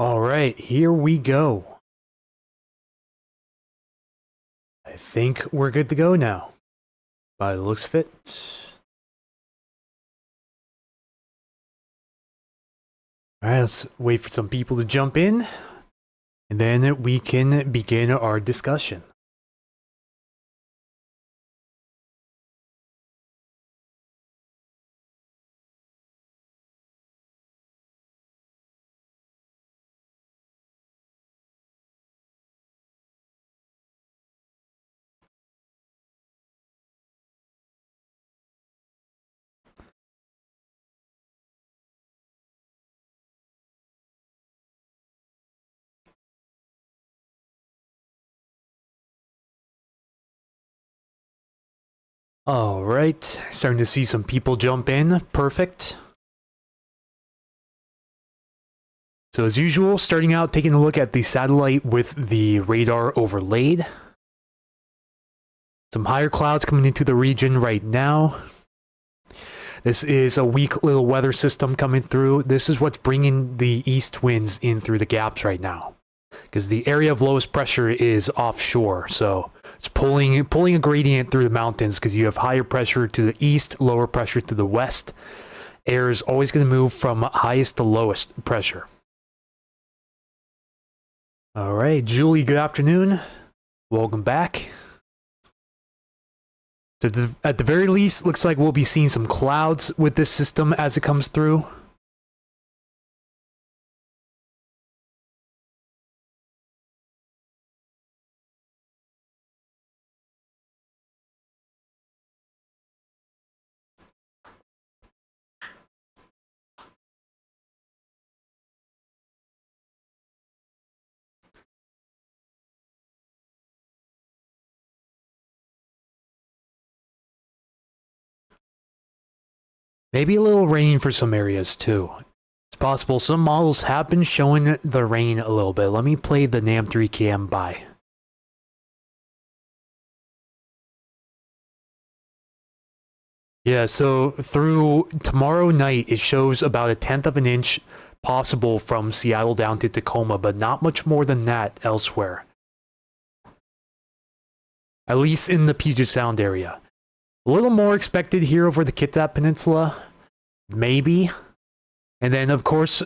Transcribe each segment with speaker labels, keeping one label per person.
Speaker 1: All right, here we go. I think we're good to go now. By the looks of it. All right, let's wait for some people to jump in, and then we can begin our discussion. All right, starting to see some people jump in. Perfect. So as usual, starting out taking a look at the satellite with the radar overlaid. Some higher clouds coming into the region right now. This is a weak little weather system coming through. This is what's bringing the east winds in through the gaps right now. Because the area of lowest pressure is offshore, so it's pulling a gradient through the mountains because you have higher pressure to the east, lower pressure to the west. Air is always going to move from highest to lowest pressure. All right, Julie, good afternoon. Welcome back. So at the very least, looks like we'll be seeing some clouds with this system as it comes through. Maybe a little rain for some areas too. It's possible some models have been showing the rain a little bit. Let me play the NAM 3 cam by. Yeah, so through tomorrow night, it shows about 1/10 of an inch possible from Seattle down to Tacoma, but not much more than that elsewhere. At least in the Puget Sound area. A little more expected here over the Kitsap Peninsula, maybe. And then, of course,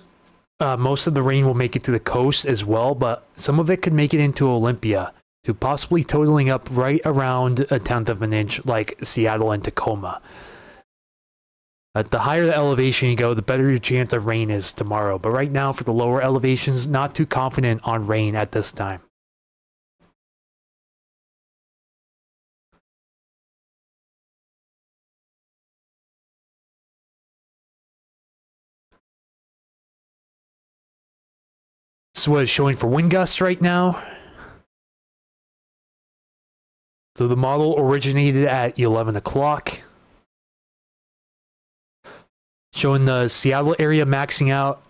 Speaker 1: most of the rain will make it to the coast as well, but some of it could make it into Olympia, to possibly totaling up right around 1/10 of an inch like Seattle and Tacoma. The higher the elevation you go, the better your chance of rain is tomorrow. But right now, for the lower elevations, not too confident on rain at this time. This is what it's showing for wind gusts right now. So the model originated at 11 o'clock. Showing the Seattle area maxing out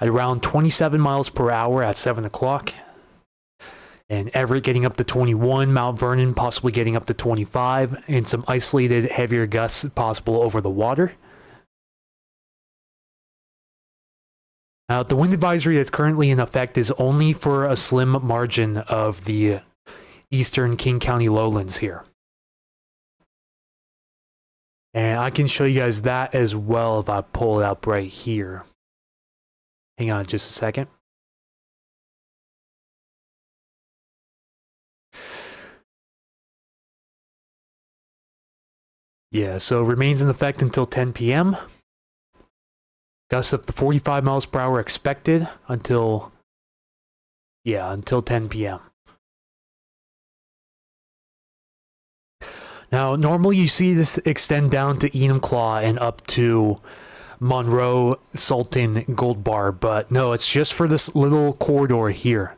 Speaker 1: at around 27 miles per hour at 7 o'clock. And Everett getting up to 21, Mount Vernon possibly getting up to 25, and some isolated heavier gusts possible over the water. The wind advisory that's currently in effect is only for a slim margin of the eastern King County lowlands here. And I can show you guys that as well if I pull it up right here. Hang on just a second. Yeah, so it remains in effect until 10 p.m. Gusts up to 45 miles per hour expected until 10 p.m. Now, normally you see this extend down to Enumclaw and up to Monroe, Sultan, Gold Bar, but no, it's just for this little corridor here.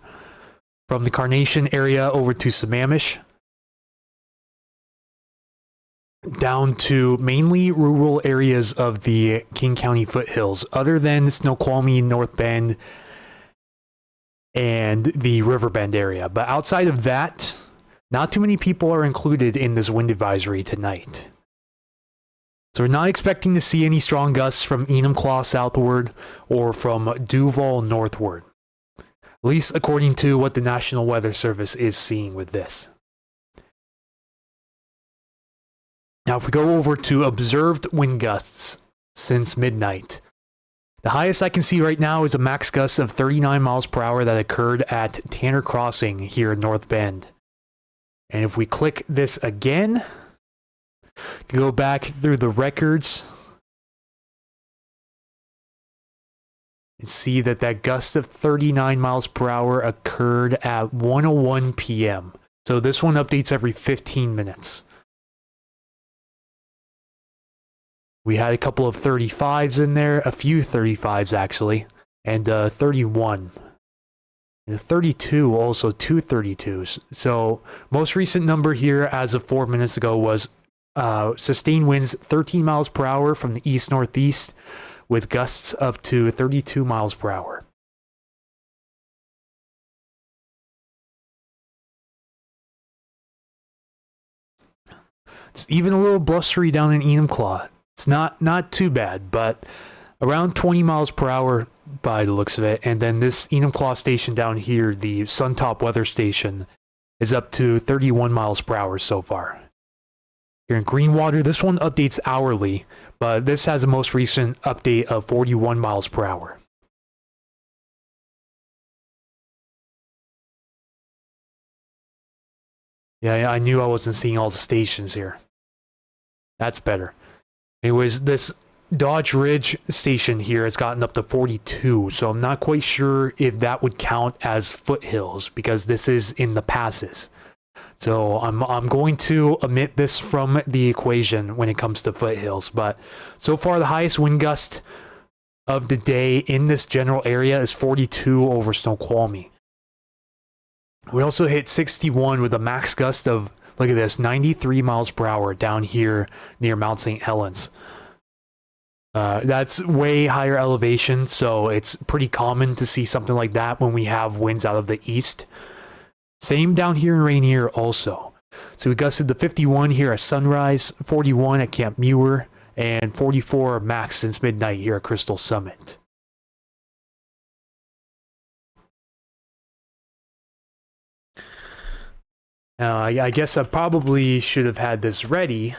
Speaker 1: From the Carnation area over to Sammamish. Down to mainly rural areas of the King County foothills, other than Snoqualmie, North Bend, and the Riverbend area. But outside of that, not too many people are included in this wind advisory tonight. So we're not expecting to see any strong gusts from Enumclaw southward or from Duval northward. At least according to what the National Weather Service is seeing with this. Now, if we go over to observed wind gusts since midnight, the highest I can see right now is a max gust of 39 miles per hour that occurred at Tanner Crossing here in North Bend. And if we click this again, go back through the records and see that that gust of 39 miles per hour occurred at 1:01 p.m. So this one updates every 15 minutes. We had a couple of 35s in there, a few 35s actually, and 31. And 32, also two 32s. So most recent number here as of 4 minutes ago was sustained winds 13 miles per hour from the east-northeast with gusts up to 32 miles per hour. It's even a little blustery down in Enumclaw. It's not too bad, but around 20 miles per hour by the looks of it. And then this Enumclaw station down here, the Suntop weather station, is up to 31 miles per hour so far. Here in Greenwater, this one updates hourly, but this has a most recent update of 41 miles per hour. Yeah, I knew I wasn't seeing all the stations here. That's better. Anyways, this Dodge Ridge station here has gotten up to 42, so I'm not quite sure if that would count as foothills because this is in the passes. So I'm going to omit this from the equation when it comes to foothills, but so far the highest wind gust of the day in this general area is 42 over Snoqualmie. We also hit 61 with a max gust of, look at this, 93 miles per hour down here near Mount St. Helens. That's way higher elevation, so it's pretty common to see something like that when we have winds out of the east. Same down here in Rainier also. So we gusted to 51 here at Sunrise, 41 at Camp Muir, and 44 max since midnight here at Crystal Summit. I guess I probably should have had this ready.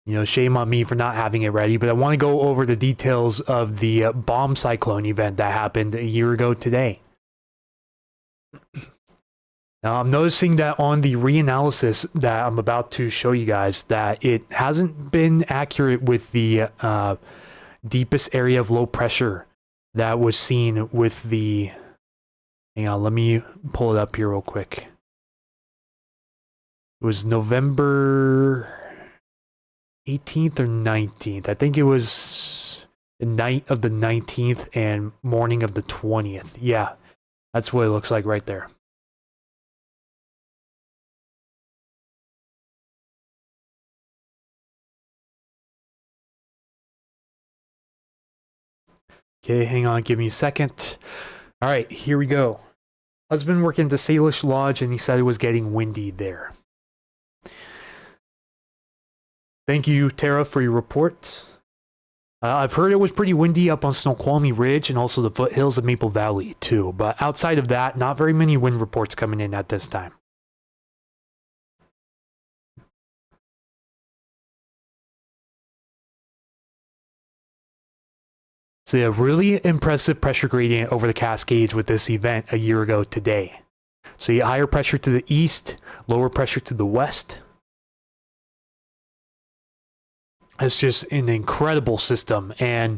Speaker 1: You know, shame on me for not having it ready, but I want to go over the details of the bomb cyclone event that happened a year ago today. Now, I'm noticing that on the reanalysis that I'm about to show you guys that it hasn't been accurate with the deepest area of low pressure that was seen with the... Hang on, let me pull it up here real quick. It was November 18th or 19th. I think it was the night of the 19th and morning of the 20th. Yeah, that's what it looks like right there. Okay, hang on, give me a second. All right, here we go. Husband working at the Salish Lodge, and he said it was getting windy there. Thank you, Tara, for your report. I've heard it was pretty windy up on Snoqualmie Ridge and also the foothills of Maple Valley, too. But outside of that, not very many wind reports coming in at this time. So yeah, really impressive pressure gradient over the Cascades with this event a year ago today. So you higher pressure to the east, lower pressure to the west. It's just an incredible system, and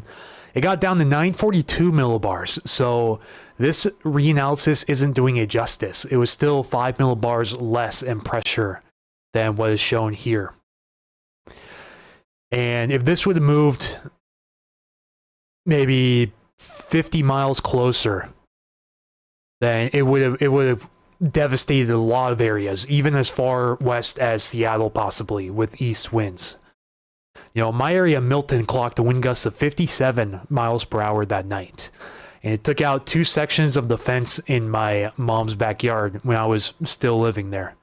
Speaker 1: it got down to 942 millibars. So this reanalysis isn't doing it justice. It was still 5 millibars less in pressure than what is shown here. And if this would have moved maybe 50 miles closer, then it would have devastated a lot of areas, even as far west as Seattle possibly, with east winds. You know, my area, Milton, clocked a wind gust of 57 miles per hour that night. And it took out 2 sections of the fence in my mom's backyard when I was still living there.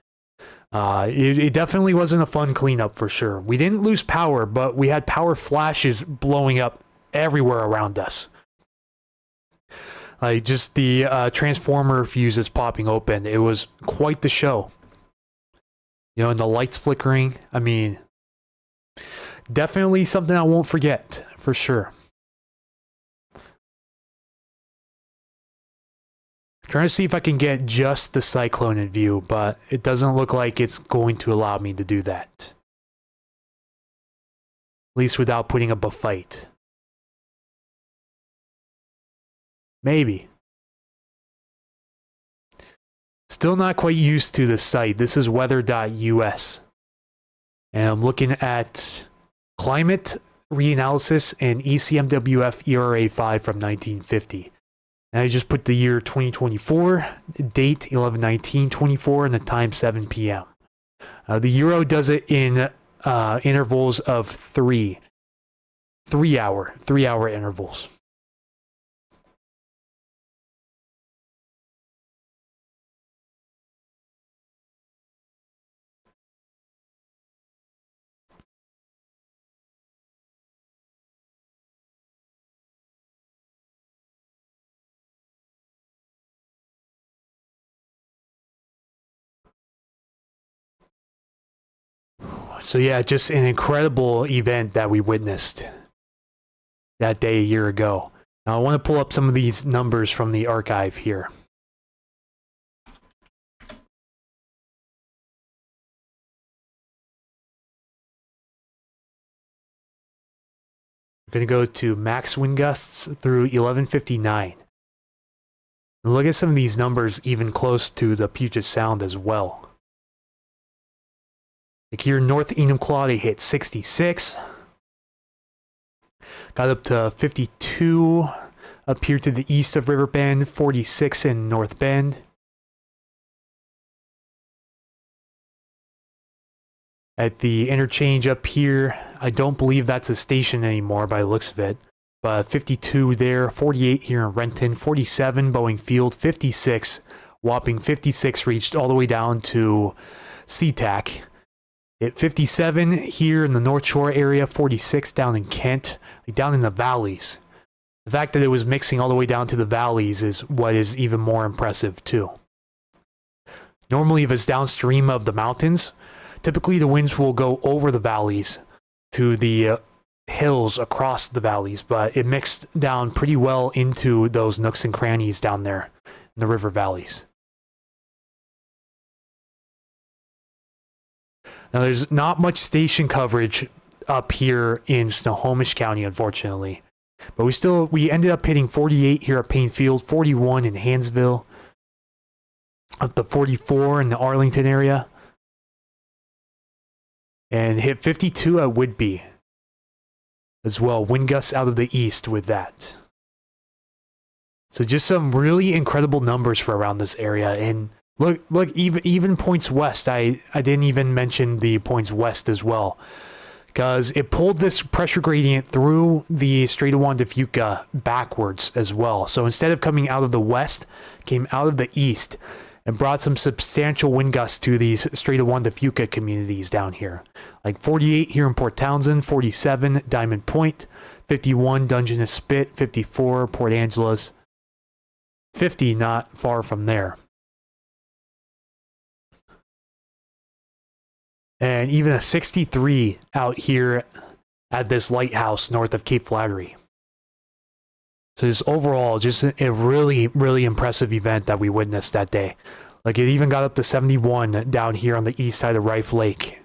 Speaker 1: It definitely wasn't a fun cleanup for sure. We didn't lose power, but we had power flashes blowing up everywhere around us. Like, just the transformer fuses popping open. It was quite the show. You know, and the lights flickering. I mean, definitely something I won't forget, for sure. Trying to see if I can get just the cyclone in view, but it doesn't look like it's going to allow me to do that. At least without putting up a fight. Maybe. Still not quite used to the site. This is weather.us. And I'm looking at climate reanalysis and ECMWF ERA 5 from 1950. And I just put the year 2024, date 11/19/24, and the time 7 p.m. The Euro does it in intervals of 3-hour intervals. So yeah, just an incredible event that we witnessed that day a year ago. Now I want to pull up some of these numbers from the archive here. We're going to go to max wind gusts through 1159. And look at some of these numbers even close to the Puget Sound as well. Like here, North Enumclaw hit 66. Got up to 52 up here to the east of Riverbend, 46 in North Bend. At the interchange up here, I don't believe that's a station anymore by the looks of it. But 52 there, 48 here in Renton, 47 Boeing Field, 56, whopping 56 reached all the way down to SeaTac. At 57 here in the North Shore area, 46 down in Kent, down in the valleys. The fact that it was mixing all the way down to the valleys is what is even more impressive too. Normally if it's downstream of the mountains, typically the winds will go over the valleys to the hills across the valleys, but it mixed down pretty well into those nooks and crannies down there in the river valleys. Now, there's not much station coverage up here in Snohomish County, unfortunately. But we ended up hitting 48 here at Payne Field, 41 in Hansville, up to 44 in the Arlington area, and hit 52 at Whidbey as well. Wind gusts out of the east with that. So just some really incredible numbers for around this area. And look, even points west. I didn't even mention the points west as well, because it pulled this pressure gradient through the Strait of Juan de Fuca backwards as well. So instead of coming out of the west, came out of the east and brought some substantial wind gusts to these Strait of Juan de Fuca communities down here. Like 48 here in Port Townsend, 47 Diamond Point, 51 Dungeness Spit, 54 Port Angeles, 50 not far from there. And even a 63 out here at this lighthouse north of Cape Flattery. So it's overall just a really, really impressive event that we witnessed that day. Like it even got up to 71 down here on the east side of Rife Lake.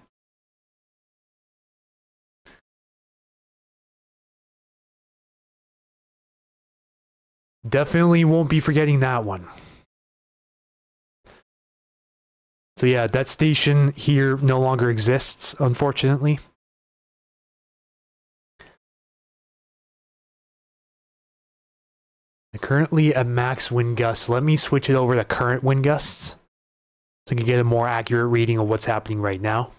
Speaker 1: Definitely won't be forgetting that one. So yeah, that station here no longer exists, unfortunately. Currently at max wind gusts. Let me switch it over to current wind gusts so I can get a more accurate reading of what's happening right now.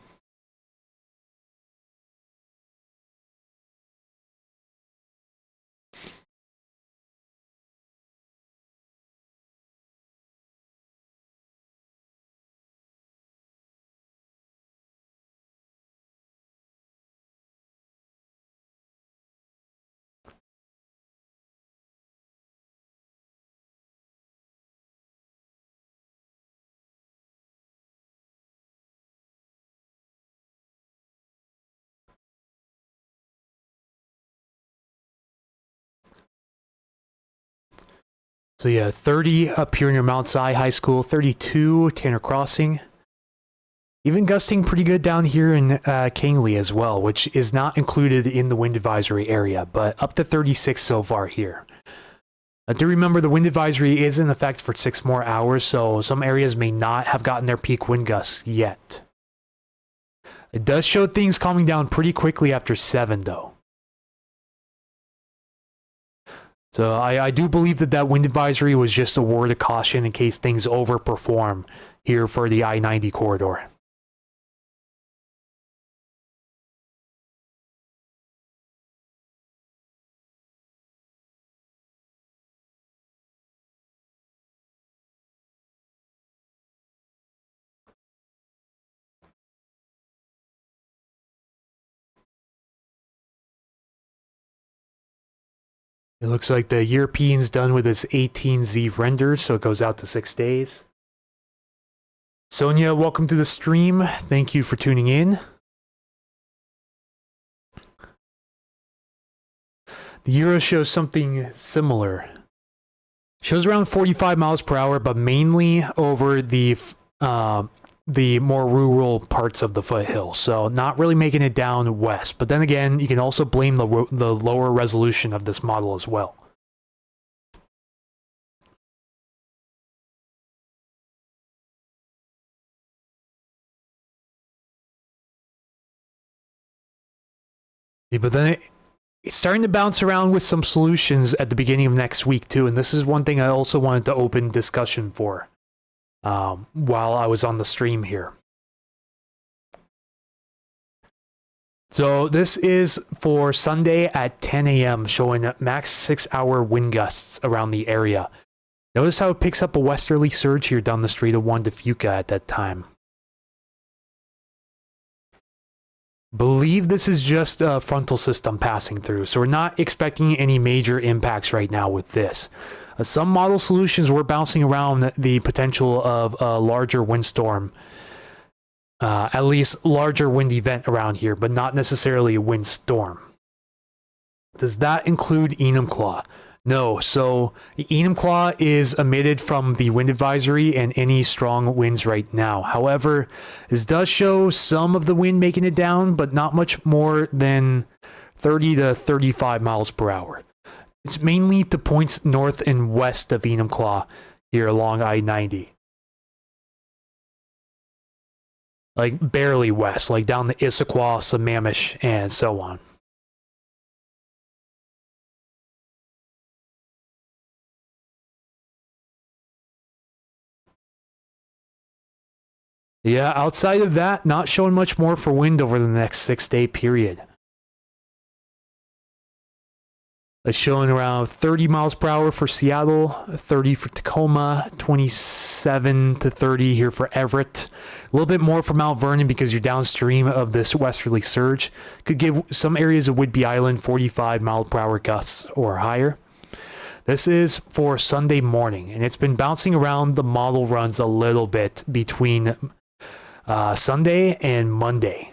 Speaker 1: So yeah, 30 up here near Mount Si High School, 32 Tanner Crossing. Even gusting pretty good down here in Kangley as well, which is not included in the wind advisory area, but up to 36 so far here. Do remember the wind advisory is in effect for 6 more hours, so some areas may not have gotten their peak wind gusts yet. It does show things calming down pretty quickly after 7 though. So I do believe that wind advisory was just a word of caution in case things overperform here for the I-90 corridor. It looks like the European's done with his 18Z render, so it goes out to 6 days. Sonia, welcome to the stream. Thank you for tuning in. The Euro shows something similar. Shows around 45 miles per hour, but mainly over the more rural parts of the foothill. So not really making it down west. But then again, you can also blame the lower resolution of this model as well. Yeah, but then it's starting to bounce around with some solutions at the beginning of next week too. And this is one thing I also wanted to open discussion for while I was on the stream here. So this is for Sunday at 10 a.m. showing max 6-hour wind gusts around the area. Notice how it picks up a westerly surge here down the street of Juan de Fuca at that time. Believe this is just a frontal system passing through, so we're not expecting any major impacts right now with this. Some model solutions were bouncing around the potential of a larger windstorm, at least larger wind event around here, but not necessarily a windstorm. Does that include Enumclaw? No, so the Enumclaw is omitted from the wind advisory and any strong winds right now. However, this does show some of the wind making it down, but not much more than 30 to 35 miles per hour. It's mainly to points north and west of Enumclaw here along I-90. Like barely west, like down the Issaquah, Sammamish, and so on. Yeah, outside of that, not showing much more for wind over the next 6-day period. It's showing around 30 miles per hour for Seattle, 30 for Tacoma, 27 to 30 here for Everett. A little bit more for Mount Vernon because you're downstream of this westerly surge. Could give some areas of Whidbey Island 45 mile per hour gusts or higher. This is for Sunday morning, and it's been bouncing around the model runs a little bit between Sunday and Monday.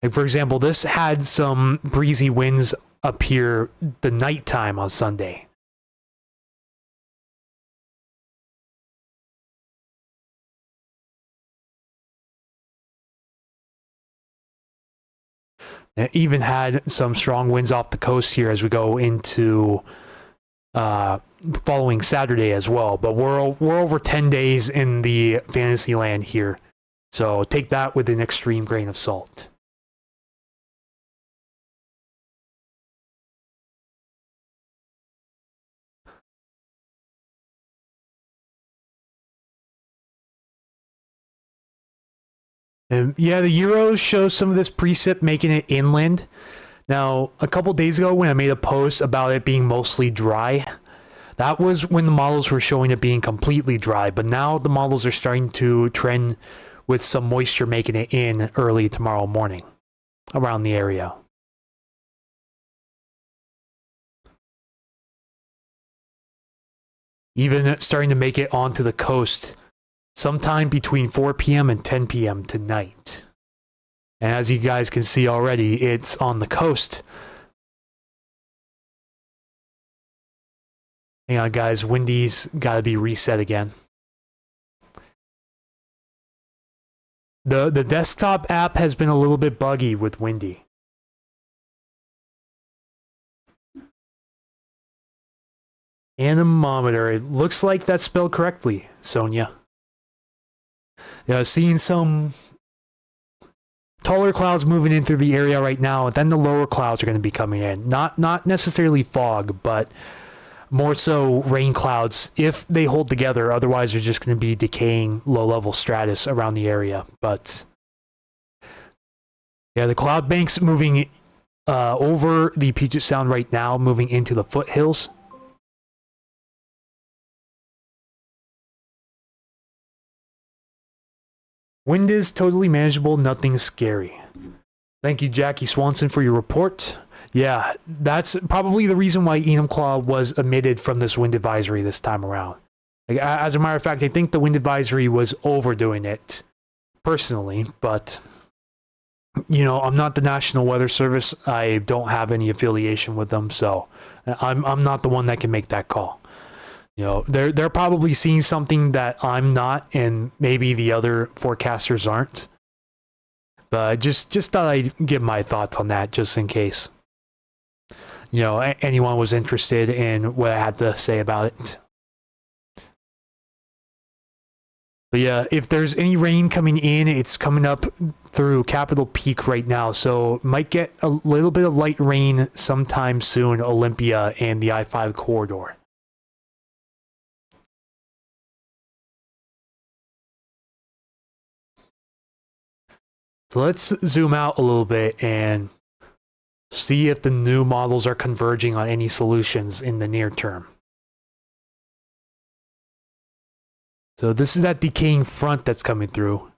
Speaker 1: Like for example, this had some breezy winds up here the nighttime on Sunday. It even had some strong winds off the coast here as we go into following Saturday as well. But we're over 10 days in the fantasy land here. So take that with an extreme grain of salt. And yeah, the Euros shows some of this precip making it inland. Now, a couple days ago when I made a post about it being mostly dry, that was when the models were showing it being completely dry. But now the models are starting to trend with some moisture making it in early tomorrow morning around the area. Even starting to make it onto the coast sometime between 4 p.m. and 10 p.m. tonight. And as you guys can see already, it's on the coast. Hang on, guys. Windy's got to be reset again. The desktop app has been a little bit buggy with Windy. Anemometer. It looks like that's spelled correctly, Sonia. Yeah, seeing some taller clouds moving in through the area right now, and then the lower clouds are going to be coming in. Not necessarily fog, but more so rain clouds if they hold together. Otherwise, they're just going to be decaying low-level stratus around the area. But yeah, the cloud banks moving over the Puget Sound right now, moving into the foothills. Wind is totally manageable, nothing scary. Thank you, Jackie Swanson, for your report. Yeah, that's probably the reason why Enumclaw was omitted from this wind advisory this time around. Like, as a matter of fact, I think the wind advisory was overdoing it, personally, but, you know, I'm not the National Weather Service. I don't have any affiliation with them, so I'm not the one that can make that call. You know, they're probably seeing something that I'm not, and maybe the other forecasters aren't. But just thought I'd give my thoughts on that, just in case, you know, anyone was interested in what I had to say about it. But yeah, if there's any rain coming in, it's coming up through Capitol Peak right now, so might get a little bit of light rain sometime soon, Olympia and the I-5 corridor. So let's zoom out a little bit and see if the new models are converging on any solutions in the near term. So this is that decaying front that's coming through.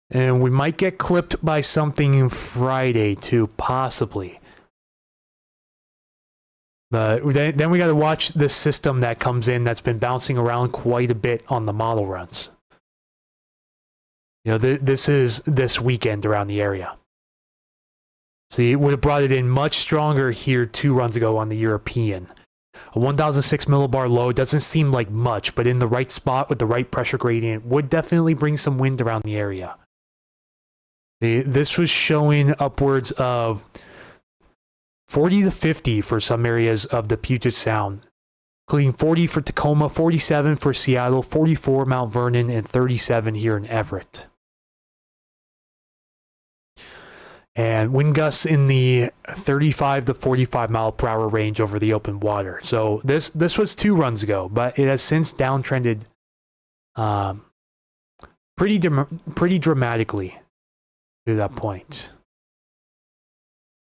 Speaker 1: And we might get clipped by something Friday too, possibly. But then we got to watch this system that comes in that's been bouncing around quite a bit on the model runs. You know, this is this weekend around the area. See, it would have brought it in much stronger here 2 runs ago on the European. A 1006 millibar low doesn't seem like much, but in the right spot with the right pressure gradient would definitely bring some wind around the area. This was showing upwards of 40 to 50 for some areas of the Puget Sound, including 40 for Tacoma, 47 for Seattle, 44 Mount Vernon, and 37 here in Everett. And wind gusts in the 35 to 45 mile per hour range over the open water. So this was 2 runs ago, but it has since downtrended pretty dramatically to that point.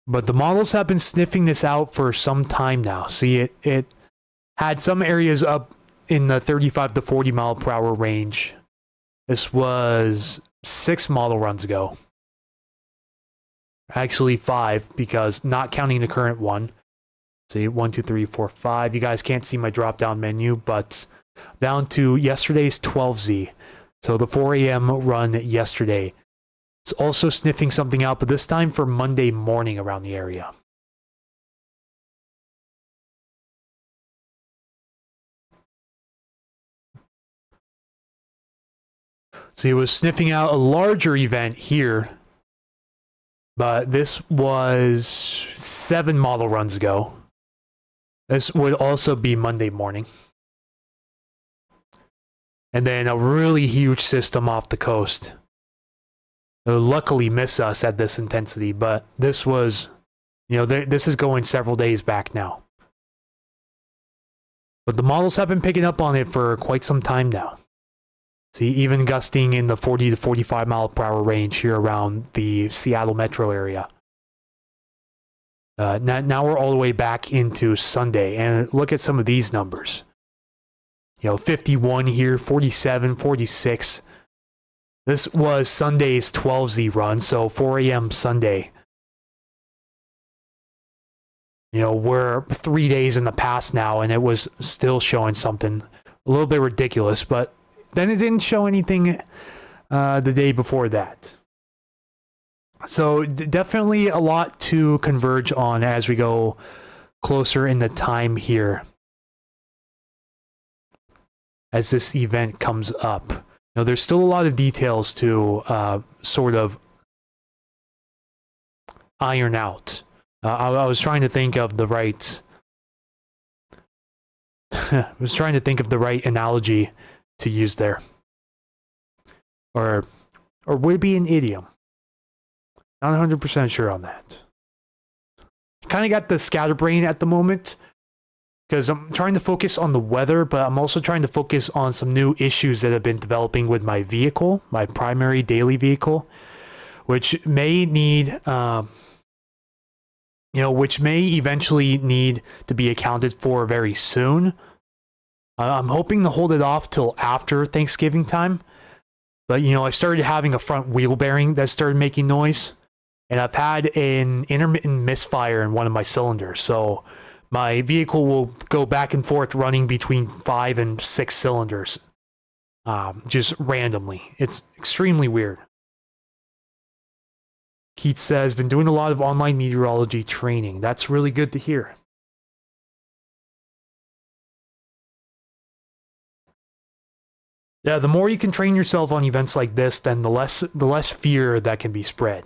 Speaker 1: But the models have been sniffing this out for some time now. See, it had some areas up in the 35 to 40 mile per hour range. This was 6 model runs ago. Actually 5, because not counting the current one. See, 1, 2, 3, 4, 5. You guys can't see my drop down menu, but down to yesterday's 12Z. So the 4 a.m. run yesterday. It's also sniffing something out, but this time for Monday morning around the area. So he was sniffing out a larger event here, but this was 7 model runs ago. This would also be Monday morning. And then a really huge system off the coast. It'll luckily miss us at this intensity, but this was, you know, this is going several days back now. But the models have been picking up on it for quite some time now. See, even gusting in the 40 to 45 mile per hour range here around the Seattle metro area. Now we're all the way back into Sunday, and look at some of these numbers. You know, 51 here, 47, 46. This was Sunday's 12Z run, so 4 a.m. Sunday. You know, we're 3 days in the past now, and it was still showing something a little bit ridiculous, but then it didn't show anything the day before that. So definitely a lot to converge on as we go closer in the time here as this event comes up. There's still a lot of details to sort of iron out. I was trying to think of the right I was trying to think of the right analogy to use there. Or would it be an idiom? Not 100% sure on that. Kind of got the scatterbrain at the moment because I'm trying to focus on the weather, but I'm also trying to focus on some new issues that have been developing with my vehicle, my primary daily vehicle, which may need, which may eventually need to be accounted for very soon. I'm hoping to hold it off till after Thanksgiving time. But, I started having a front wheel bearing that started making noise. And I've had an intermittent misfire in one of my cylinders. So my vehicle will go back and forth running between 5 and 6 cylinders. Just randomly. It's extremely weird. Keith says, been doing a lot of online meteorology training. That's really good to hear. Yeah, the more you can train yourself on events like this, then the less fear that can be spread.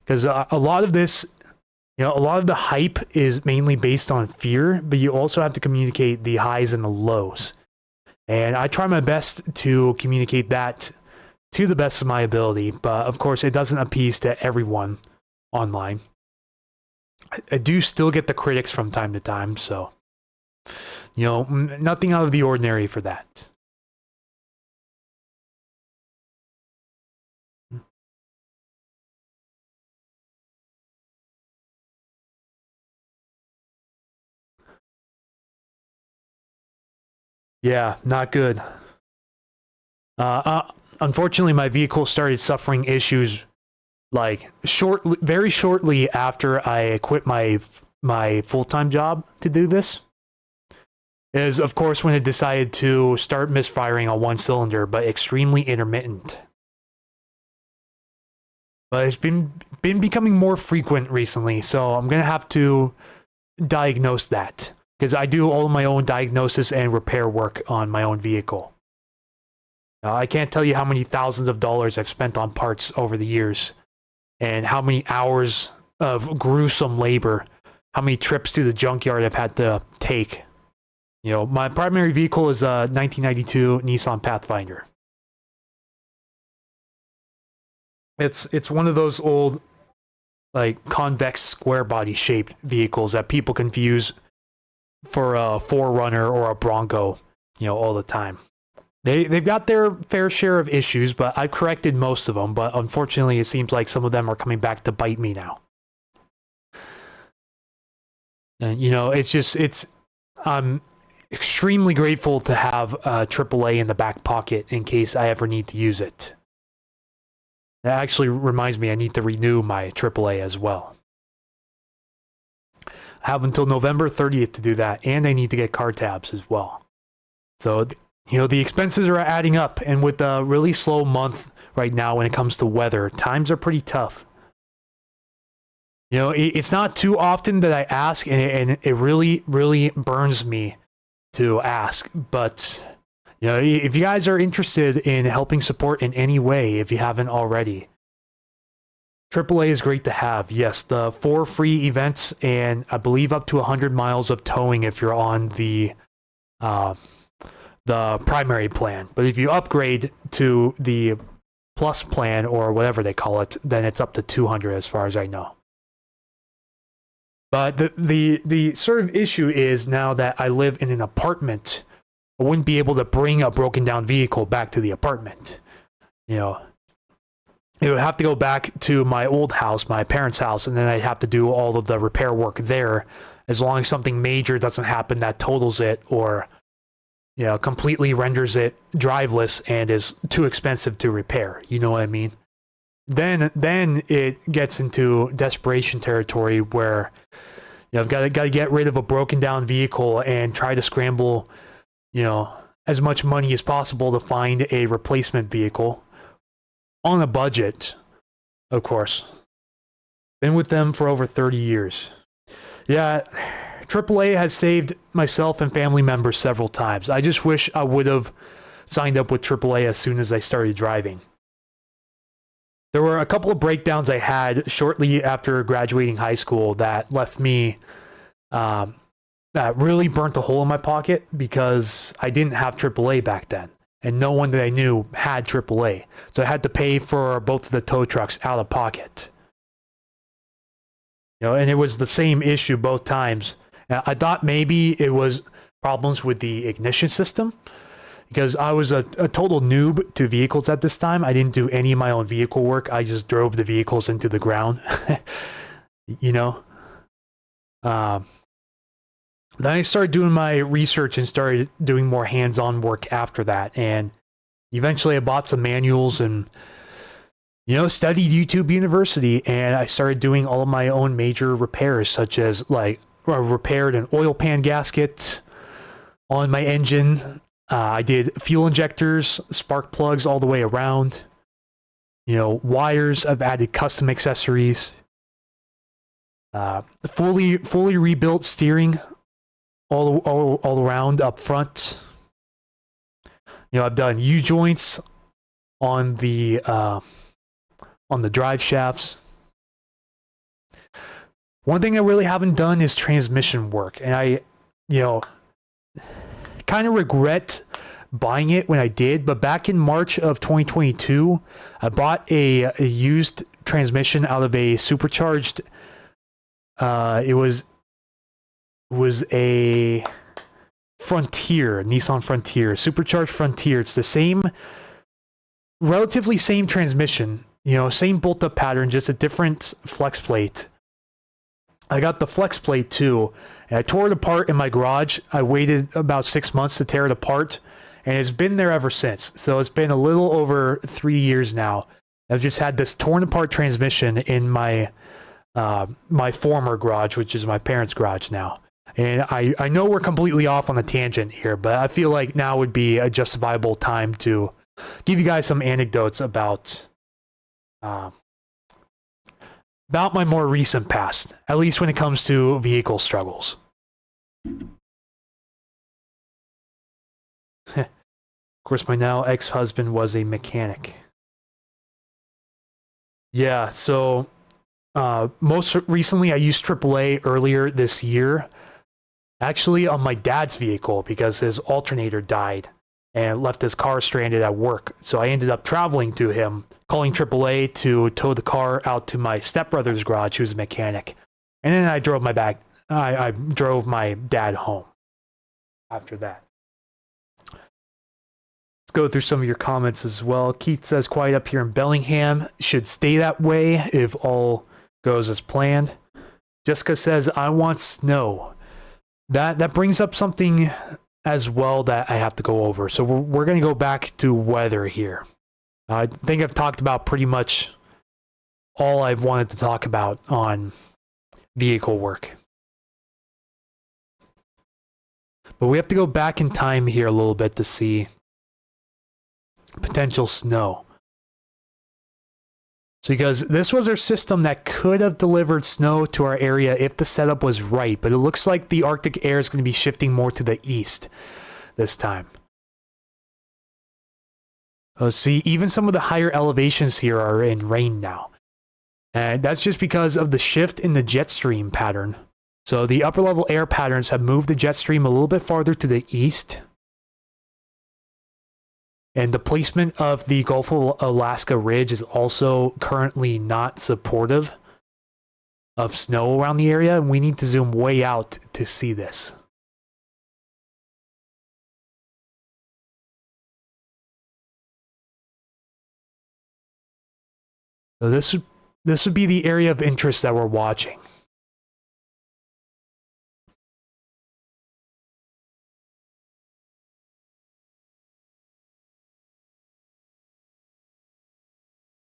Speaker 1: Because a lot of this, a lot of the hype is mainly based on fear, but you also have to communicate the highs and the lows. And I try my best to communicate that to the best of my ability, but of course it doesn't appease to everyone online. I do still get the critics from time to time, so, nothing out of the ordinary for that. Yeah, not good. Unfortunately, my vehicle started suffering issues like very shortly after I quit my full-time job to do this. Is of course when it decided to start misfiring on one cylinder, but extremely intermittent. But it's been becoming more frequent recently, so I'm gonna have to diagnose that. Because I do all of my own diagnosis and repair work on my own vehicle. I can't tell you how many thousands of dollars I've spent on parts over the years, and how many hours of gruesome labor, how many trips to the junkyard I've had to take. My primary vehicle is a 1992 Nissan Pathfinder. It's one of those old, like, convex square body shaped vehicles that people confuse for a 4Runner or a Bronco, all the time. They've got their fair share of issues, but I've corrected most of them, but unfortunately it seems like some of them are coming back to bite me now. And, I'm extremely grateful to have AAA in the back pocket in case I ever need to use it. That actually reminds me I need to renew my AAA as well. I have until November 30th to do that, and I need to get car tabs as well. So, the expenses are adding up, and with a really slow month right now when it comes to weather, times are pretty tough. It's not too often that I ask, and it really, really burns me to ask, but, if you guys are interested in helping support in any way, if you haven't already, AAA is great to have. Yes, the 4 free events and I believe up to 100 miles of towing if you're on the primary plan. But if you upgrade to the plus plan or whatever they call it, then it's up to 200 as far as I know. But the sort of issue is now that I live in an apartment, I wouldn't be able to bring a broken down vehicle back to the apartment. It would have to go back to my old house, my parents' house, and then I'd have to do all of the repair work there, as long as something major doesn't happen that totals it or, completely renders it driveless and is too expensive to repair. You know what I mean? Then it gets into desperation territory where, I've got to get rid of a broken down vehicle and try to scramble, as much money as possible to find a replacement vehicle. On a budget, of course. Been with them for over 30 years. Yeah, AAA has saved myself and family members several times. I just wish I would have signed up with AAA as soon as I started driving. There were a couple of breakdowns I had shortly after graduating high school that left me, that really burnt a hole in my pocket because I didn't have AAA back then. And no one that I knew had AAA. So I had to pay for both of the tow trucks out of pocket. And it was the same issue both times. I thought maybe it was problems with the ignition system, because I was a total noob to vehicles at this time. I didn't do any of my own vehicle work. I just drove the vehicles into the ground. Then I started doing my research and started doing more hands-on work after that. And eventually I bought some manuals and, studied YouTube University. And I started doing all of my own major repairs, such as I repaired an oil pan gasket on my engine. I did fuel injectors, spark plugs all the way around. Wires. I've added custom accessories. Fully rebuilt steering all around up front. I've done U-joints on the drive shafts. One thing I really haven't done is transmission work, and I kind of regret buying it when I did, but back in March of 2022, I bought a used transmission out of a supercharged, it was a Frontier, Nissan Frontier, supercharged Frontier. It's the relatively same transmission, same bolt-up pattern, just a different flex plate. I got the flex plate too, and I tore it apart in my garage. I waited about 6 months to tear it apart, and it's been there ever since. So it's been a little over 3 years now. I've just had this torn apart transmission in my my former garage, which is my parents' garage now. And I know we're completely off on a tangent here, but I feel like now would be a justifiable time to give you guys some anecdotes about my more recent past, at least when it comes to vehicle struggles. Of course, my now ex-husband was a mechanic. Yeah, so most recently I used AAA earlier this year, actually on my dad's vehicle, because his alternator died and left his car stranded at work. So I ended up traveling to him, calling AAA to tow the car out to my stepbrother's garage, who's a mechanic. And then I drove I drove my dad home after that. Let's go through some of your comments as well. Keith says, quiet up here in Bellingham. Should stay that way if all goes as planned. Jessica says, I want snow. That brings up something as well that I have to go over. So we're going to go back to weather here. I think I've talked about pretty much all I've wanted to talk about on vehicle work. But we have to go back in time here a little bit to see potential snow. So because this was our system that could have delivered snow to our area if the setup was right, but it looks like the Arctic air is going to be shifting more to the east this time. Oh, see, even some of the higher elevations here are in rain now. And that's just because of the shift in the jet stream pattern. So the upper level air patterns have moved the jet stream a little bit farther to the east. And the placement of the Gulf of Alaska ridge is also currently not supportive of snow around the area. And we need to zoom way out to see this. So this would be the area of interest that we're watching.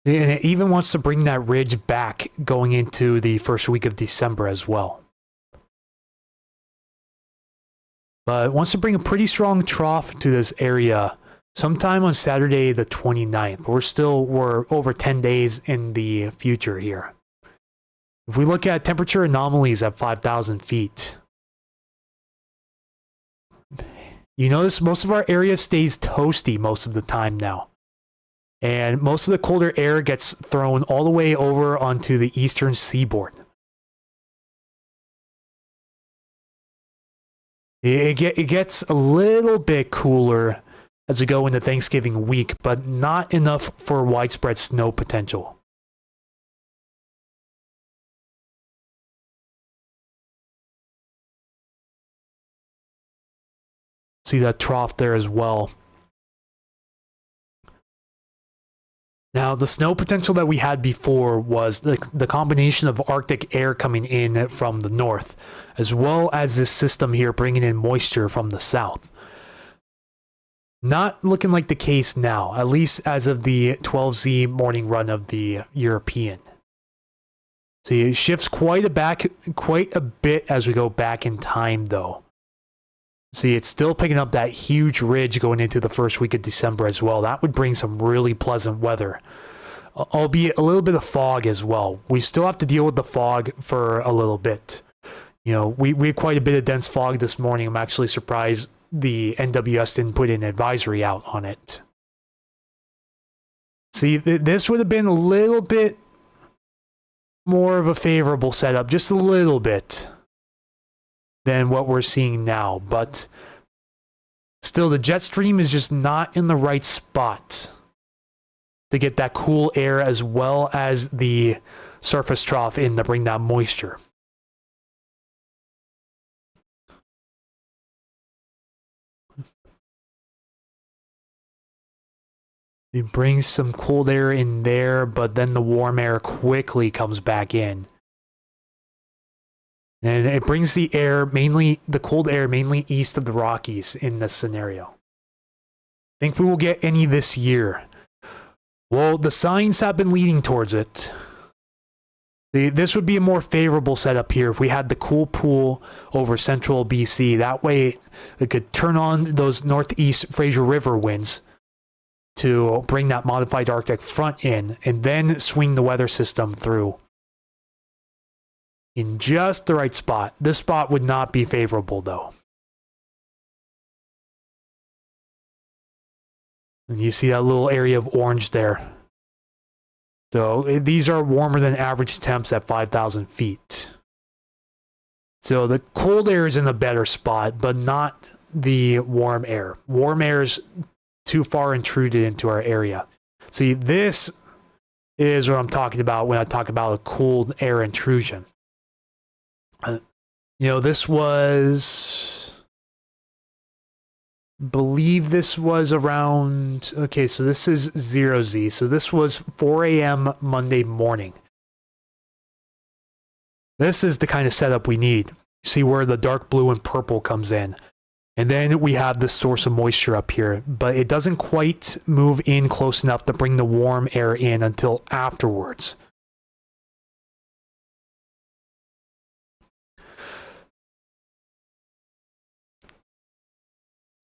Speaker 1: And it even wants to bring that ridge back going into the first week of December as well. But it wants to bring a pretty strong trough to this area sometime on Saturday the 29th. We're over 10 days in the future here. If we look at temperature anomalies at 5,000 feet, You notice most of our area stays toasty most of the time now. And most of the colder air gets thrown all the way over onto the eastern seaboard. It gets a little bit cooler as we go into Thanksgiving week, but not enough for widespread snow potential. See that trough there as well. Now, the snow potential that we had before was the combination of Arctic air coming in from the north, as well as this system here bringing in moisture from the south. Not looking like the case now, at least as of the 12Z morning run of the European. So it shifts quite a bit as we go back in time, though. See, it's still picking up that huge ridge going into the first week of December as well. That would bring some really pleasant weather, albeit a little bit of fog as well. We still have to deal with the fog for a little bit. You know, we had quite a bit of dense fog this morning. I'm actually surprised the NWS didn't put an advisory out on it. See, this would have been a little bit more of a favorable setup, just a little bit, than what we're seeing now. But still, the jet stream is just not in the right spot to get that cool air as well as the surface trough in to bring that moisture. It brings some cold air in there, but then the warm air quickly comes back in. And it brings the cold air mainly east of the Rockies in this scenario. Think we will get any this year? Well, the signs have been leading towards it. This would be a more favorable setup here if we had the cool pool over central BC. That way, it could turn on those northeast Fraser River winds to bring that modified Arctic front in, and then swing the weather system through in just the right spot. This spot would not be favorable, though. And you see that little area of orange there. So these are warmer than average temps at 5,000 feet. So the cold air is in a better spot, but not the warm air. Warm air is too far intruded into our area. See, this is what I'm talking about when I talk about a cold air intrusion. This was, believe this was around, okay, so this is 0Z. So this was 4 a.m. Monday morning. This is the kind of setup we need. See where the dark blue and purple comes in. And then we have this source of moisture up here, but it doesn't quite move in close enough to bring the warm air in until afterwards.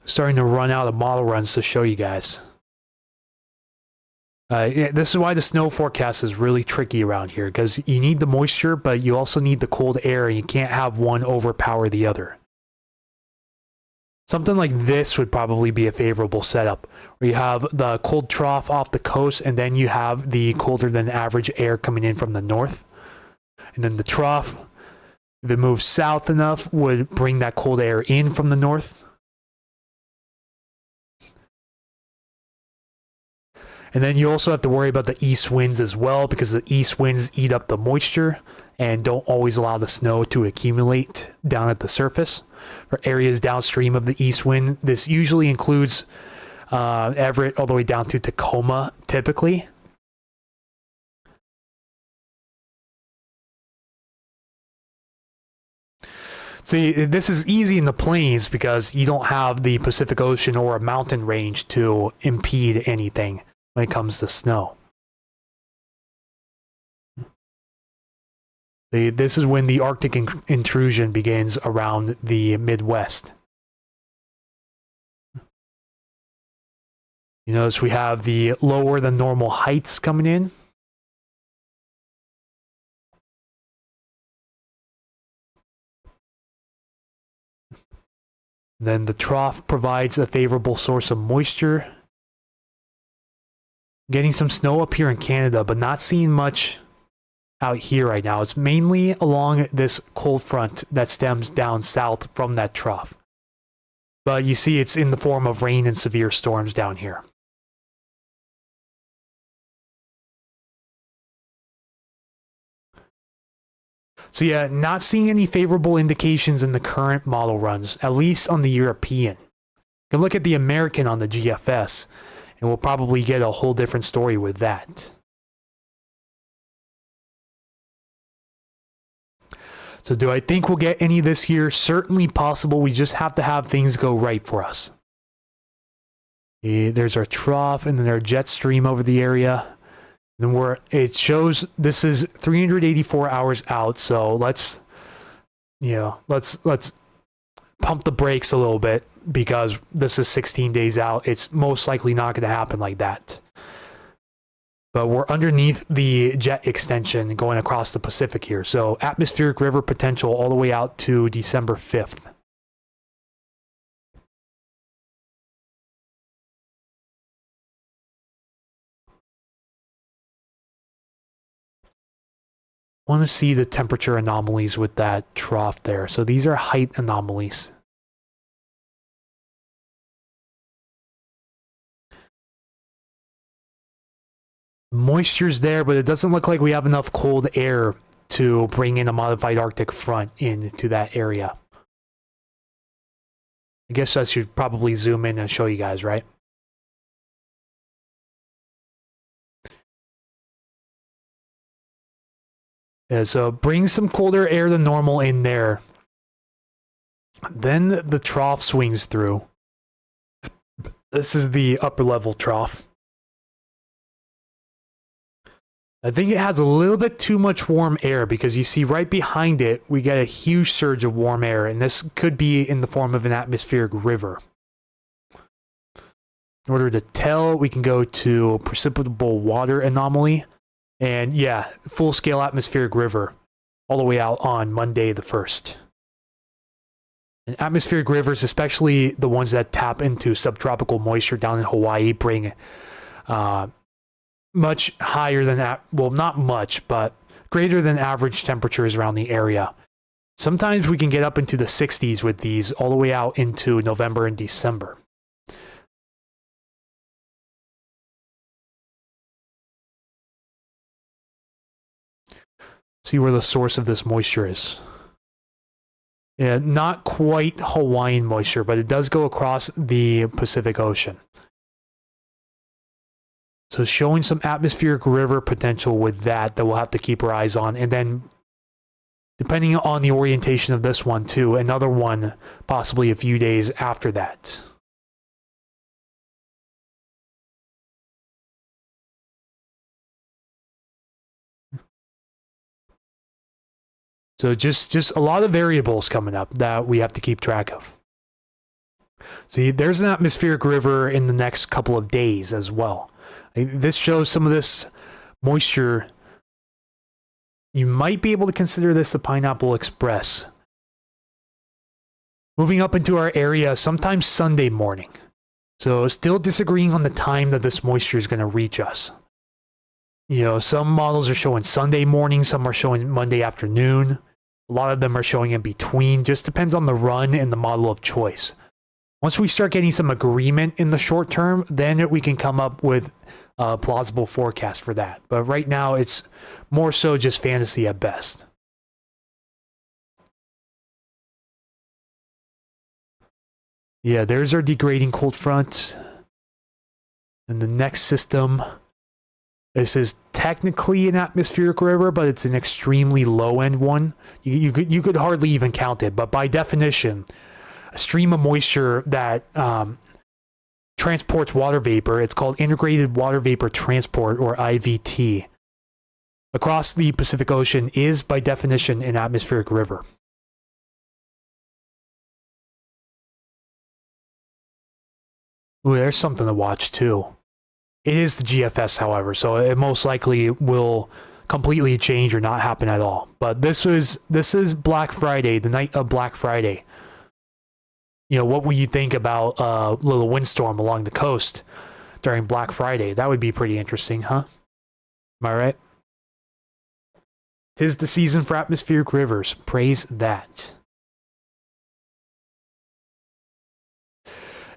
Speaker 1: Starting to run out of model runs to show you guys. This is why the snow forecast is really tricky around here, because you need the moisture, but you also need the cold air, and you can't have one overpower the other. Something like this would probably be a favorable setup, where you have the cold trough off the coast, and then you have the colder than average air coming in from the north. And then the trough, if it moves south enough, would bring that cold air in from the north. And then you also have to worry about the east winds as well, because the east winds eat up the moisture and don't always allow the snow to accumulate down at the surface. For areas downstream of the east wind, this usually includes Everett all the way down to Tacoma, typically. See, this is easy in the plains because you don't have the Pacific Ocean or a mountain range to impede anything when it comes to snow. This is when the Arctic intrusion begins around the Midwest. You notice we have the lower than normal heights coming in. Then the trough provides a favorable source of moisture. Getting some snow up here in Canada, but not seeing much out here right now. It's mainly along this cold front that stems down south from that trough. But you see it's in the form of rain and severe storms down here. So yeah, not seeing any favorable indications in the current model runs, at least on the European. You can look at the American on the GFS, and we'll probably get a whole different story with that. So do I think we'll get any this year? Certainly possible. We just have to have things go right for us. There's our trough, and then our jet stream over the area. Then it shows this is 384 hours out, so let's pump the brakes a little bit because this is 16 days out. It's most likely not going to happen like that. But we're underneath the jet extension going across the Pacific here. So atmospheric river potential all the way out to December 5th. Want to see the temperature anomalies with that trough there. So these are height anomalies. Moisture's there, but it doesn't look like we have enough cold air to bring in a modified Arctic front into that area. I guess I should probably zoom in and show you guys, right? Yeah, so bring some colder air than normal in there. Then the trough swings through. This is the upper level trough. I think it has a little bit too much warm air because you see right behind it, we get a huge surge of warm air, and this could be in the form of an atmospheric river. In order to tell, we can go to precipitable water anomaly. And yeah, full-scale atmospheric river all the way out on Monday the 1st. And atmospheric rivers, especially the ones that tap into subtropical moisture down in Hawaii, bring much higher than that. Well, not much, but greater than average temperatures around the area. Sometimes we can get up into the 60s with these all the way out into November and December. See where the source of this moisture is. Yeah, not quite Hawaiian moisture, but it does go across the Pacific Ocean. So showing some atmospheric river potential with that we'll have to keep our eyes on. And then, depending on the orientation of this one too, another one possibly a few days after that. So just a lot of variables coming up that we have to keep track of. See, there's an atmospheric river in the next couple of days as well. This shows some of this moisture. You might be able to consider this a Pineapple Express. Moving up into our area sometime Sunday morning. So still disagreeing on the time that this moisture is going to reach us. You know, some models are showing Sunday morning, some are showing Monday afternoon. A lot of them are showing in between. Just depends on the run and the model of choice. Once we start getting some agreement in the short term, then we can come up with a plausible forecast for that. But right now, it's more so just fantasy at best. Yeah, there's our degrading cold front. And the next system, this is technically an atmospheric river, but it's an extremely low-end one. You could hardly even count it, but by definition, a stream of moisture that transports water vapor, it's called Integrated Water Vapor Transport, or IVT, across the Pacific Ocean is by definition an atmospheric river. Ooh, there's something to watch too. It is the GFS, however, so it most likely will completely change or not happen at all. But this is Black Friday, the night of Black Friday. what would you think about a little windstorm along the coast during Black Friday? That would be pretty interesting, huh? Am I right? 'Tis the season for atmospheric rivers. Praise that.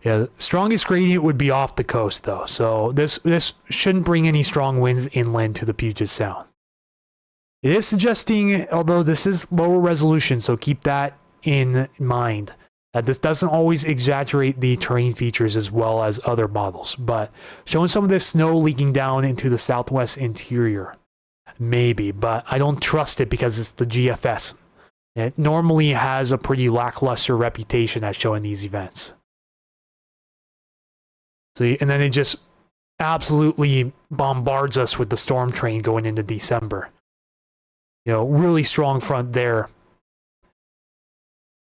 Speaker 1: Yeah, the strongest gradient would be off the coast, though. So this shouldn't bring any strong winds inland to the Puget Sound. It is suggesting, although this is lower resolution, so keep that in mind, that this doesn't always exaggerate the terrain features as well as other models, but showing some of this snow leaking down into the southwest interior. Maybe, but I don't trust it because it's the GFS. It normally has a pretty lackluster reputation at showing these events. So, and then it just absolutely bombards us with the storm train going into December. Really strong front there. A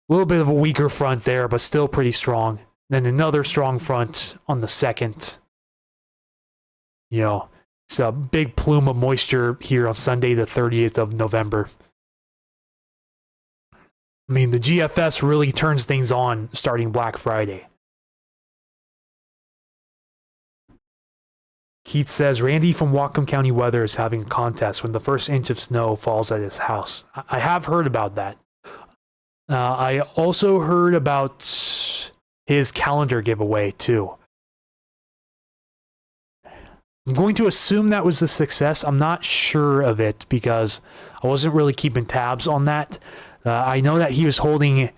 Speaker 1: little bit of a weaker front there, but still pretty strong. Then another strong front on the 2nd. It's a big plume of moisture here on Sunday, the 30th of November. I mean, the GFS really turns things on starting Black Friday. Keith says, Randy from Whatcom County Weather is having a contest when the first inch of snow falls at his house. I have heard about that. I also heard about his calendar giveaway, too. I'm going to assume that was a success. I'm not sure of it because I wasn't really keeping tabs on that. I know that he was holding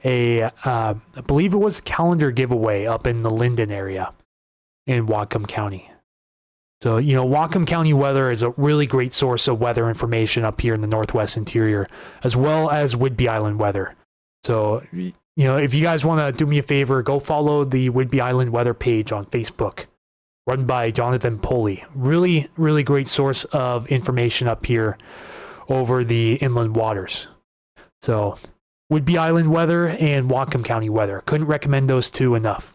Speaker 1: I believe it was a calendar giveaway up in the Linden area in Whatcom County. So, Whatcom County Weather is a really great source of weather information up here in the Northwest Interior, as well as Whidbey Island weather. So, if you guys want to do me a favor, go follow the Whidbey Island weather page on Facebook, run by Jonathan Poley. Really, really great source of information up here over the inland waters. So, Whidbey Island weather and Whatcom County weather. Couldn't recommend those two enough.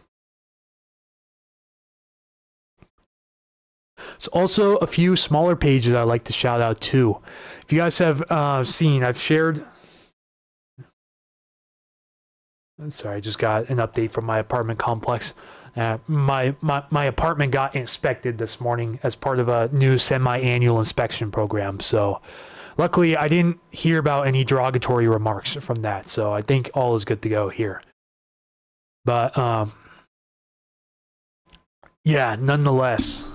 Speaker 1: There's also a few smaller pages I'd like to shout out too. If you guys have seen, I've shared... Sorry, I just got an update from my apartment complex. My apartment got inspected this morning as part of a new semi-annual inspection program. So luckily, I didn't hear about any derogatory remarks from that. So I think all is good to go here. But yeah, nonetheless...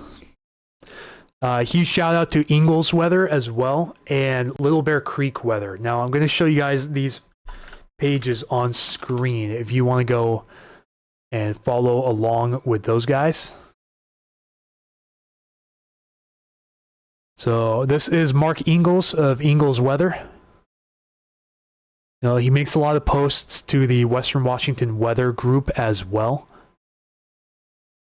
Speaker 1: huge shout out to Ingalls weather as well and Little Bear Creek weather. Now I'm going to show you guys these pages on screen if you want to go and follow along with those guys. So this is Mark Ingalls of Ingalls Weather. He makes a lot of posts to the Western Washington Weather group as well.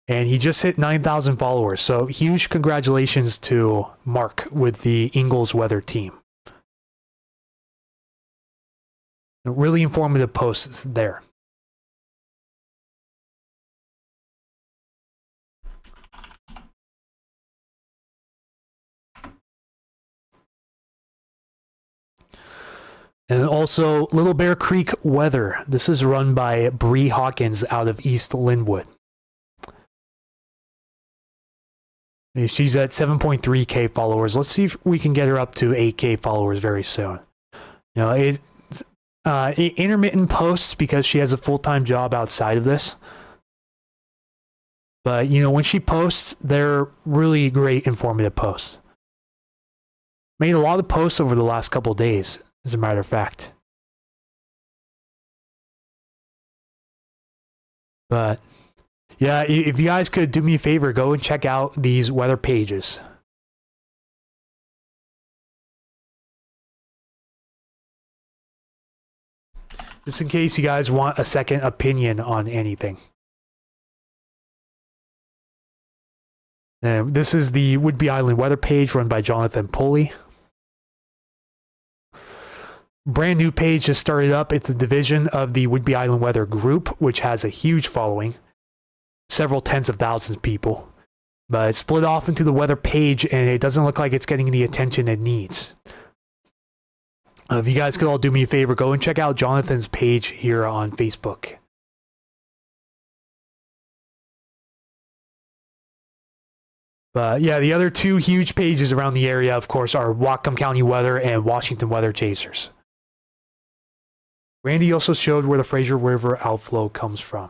Speaker 1: And he just hit 9,000 followers. So huge congratulations to Mark with the Ingalls Weather team. Really informative posts there. And also Little Bear Creek Weather. This is run by Bree Hawkins out of East Linwood. She's at 7.3K followers. Let's see if we can get her up to 8K followers very soon. Intermittent posts because she has a full-time job outside of this. But, when she posts, they're really great informative posts. Made a lot of posts over the last couple of days, as a matter of fact. But... yeah, if you guys could do me a favor, go and check out these weather pages. Just in case you guys want a second opinion on anything. And this is the Whidbey Island weather page run by Jonathan Poley. Brand new page just started up. It's a division of the Whidbey Island weather group, which has a huge following. Several tens of thousands of people. But it's split off into the weather page, and it doesn't look like it's getting the attention it needs. If you guys could all do me a favor, go and check out Jonathan's page here on Facebook. But yeah, the other two huge pages around the area, of course, are Whatcom County Weather and Washington Weather Chasers. Randy also showed where the Fraser River outflow comes from.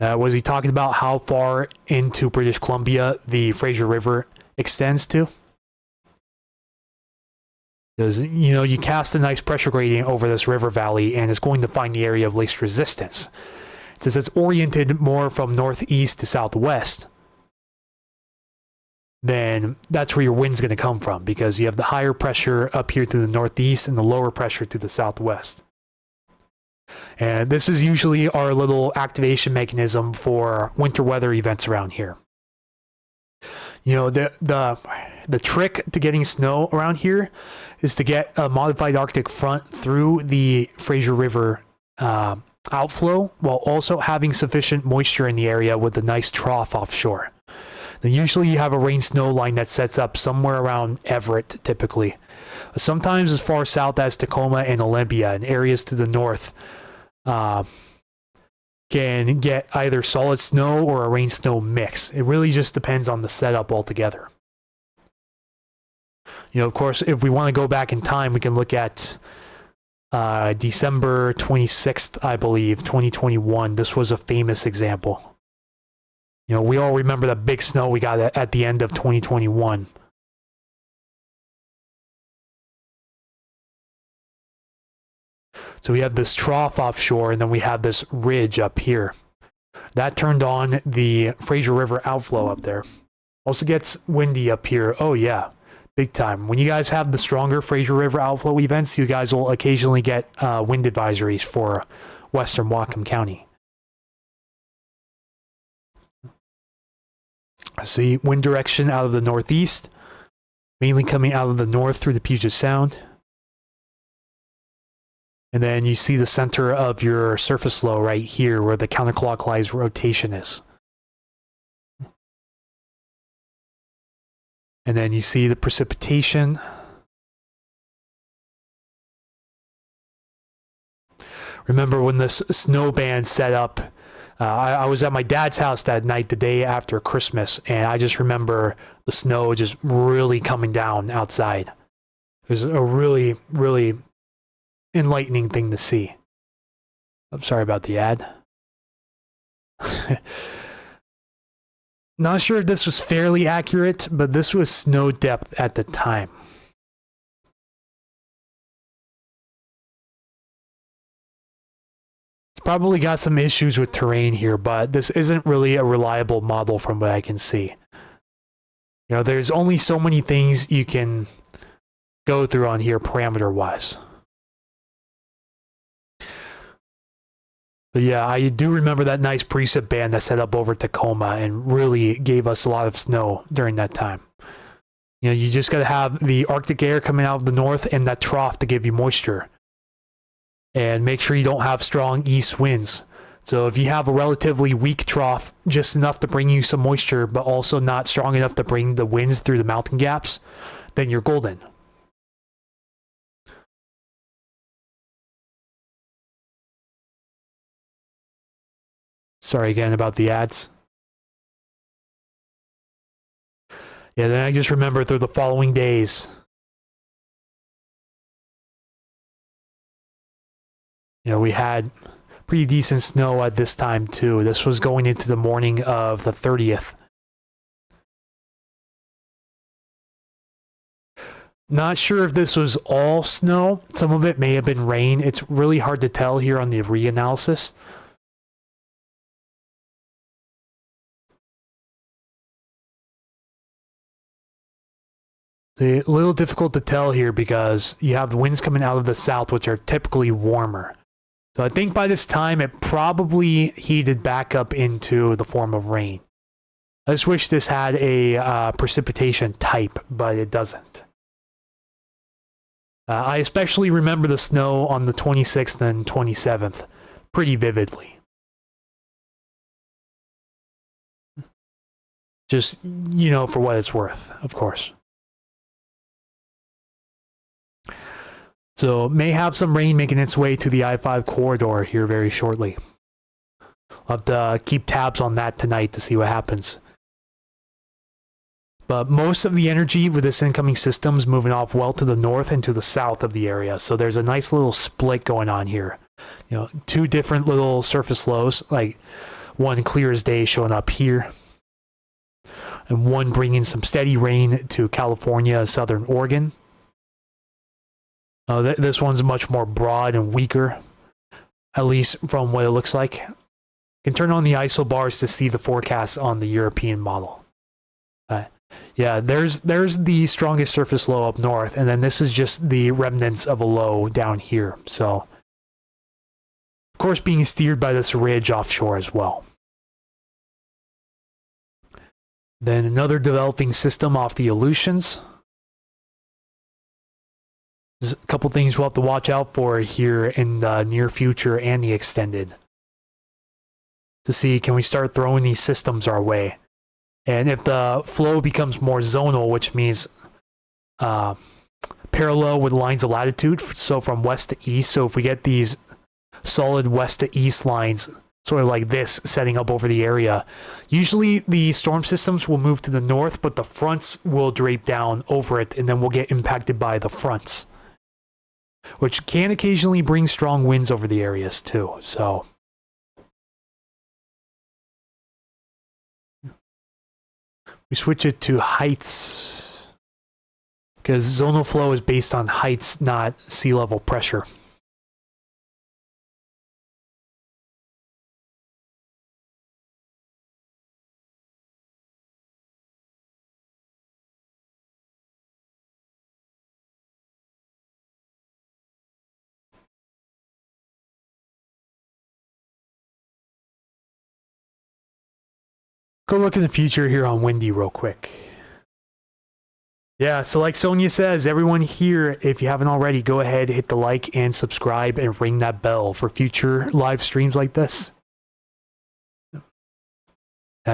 Speaker 1: Was he talking about how far into British Columbia the Fraser River extends to? Because, you know, you cast a nice pressure gradient over this river valley and it's going to find the area of least resistance. Since it's oriented more from northeast to southwest, then that's where your wind's going to come from, because you have the higher pressure up here to the northeast and the lower pressure to the southwest. And this is usually our little activation mechanism for winter weather events around here. You know, the trick to getting snow around here is to get a modified Arctic front through the Fraser River outflow while also having sufficient moisture in the area with a nice trough offshore. Then usually you have a rain-snow line that sets up somewhere around Everett, typically. Sometimes as far south as Tacoma and Olympia, and areas to the north can get either solid snow or a rain-snow mix. It really just depends on the setup altogether. You know, of course, if we want to go back in time, we can look at December 26th, I believe, 2021. This was a famous example. You know, we all remember the big snow we got at the end of 2021. So we have this trough offshore, and then we have this ridge up here. That turned on the Fraser River outflow up there. Also gets windy up here. Oh yeah, big time. When you guys have the stronger Fraser River outflow events, you guys will occasionally get wind advisories for western Whatcom County. See, wind direction out of the northeast, mainly coming out of the north through the Puget Sound. And then you see the center of your surface low right here where the counterclockwise rotation is. And then you see the precipitation. Remember when this snow band set up, I was at my dad's house that night, the day after Christmas, and I just remember the snow just really coming down outside. It was a really, really enlightening thing to see. I'm sorry about the ad. Not sure if this was fairly accurate, but this was snow depth at the time. It's probably got some issues with terrain here, but this isn't really a reliable model from what I can see. You know, there's only so many things you can go through on here parameter-wise. But yeah, I do remember that nice precip band that set up over Tacoma and really gave us a lot of snow during that time. You know, you just got to have the Arctic air coming out of the north and that trough to give you moisture. And make sure you don't have strong east winds. So if you have a relatively weak trough, just enough to bring you some moisture, but also not strong enough to bring the winds through the mountain gaps, then you're golden. Sorry again about the ads. Yeah, then I just remember through the following days. You know, we had pretty decent snow at this time too. This was going into the morning of the 30th. Not sure if this was all snow. Some of it may have been rain. It's really hard to tell here on the reanalysis. It's a little difficult to tell here because you have the winds coming out of the south, which are typically warmer. So I think by this time it probably heated back up into the form of rain. I just wish this had a precipitation type, but it doesn't. I especially remember the snow on the 26th and 27th pretty vividly. Just, you know, for what it's worth, of course. So may have some rain making its way to the I-5 corridor here very shortly. I'll have to keep tabs on that tonight to see what happens. But most of the energy with this incoming system is moving off well to the north and to the south of the area. So there's a nice little split going on here. You know, two different little surface lows, like one clear as day showing up here, and one bringing some steady rain to California, southern Oregon. This one's much more broad and weaker, at least from what it looks like. You can turn on the ISO bars to see the forecast on the European model. Yeah, there's the strongest surface low up north, and then this is just the remnants of a low down here. So, of course, being steered by this ridge offshore as well. Then another developing system off the Aleutians. There's a couple things we'll have to watch out for here in the near future and the extended. To see, can we start throwing these systems our way? And if the flow becomes more zonal, which means parallel with lines of latitude, so from west to east, so if we get these solid west to east lines, sort of like this, setting up over the area, usually the storm systems will move to the north, but the fronts will drape down over it, and then we'll get impacted by the fronts, which can occasionally bring strong winds over the areas too. So we switch it to heights, because zonal flow is based on heights, not sea level pressure. Go look in the future here on Windy real quick. Yeah, so like Sonia says, everyone here, if you haven't already, go ahead, hit the like and subscribe and ring that bell for future live streams like this.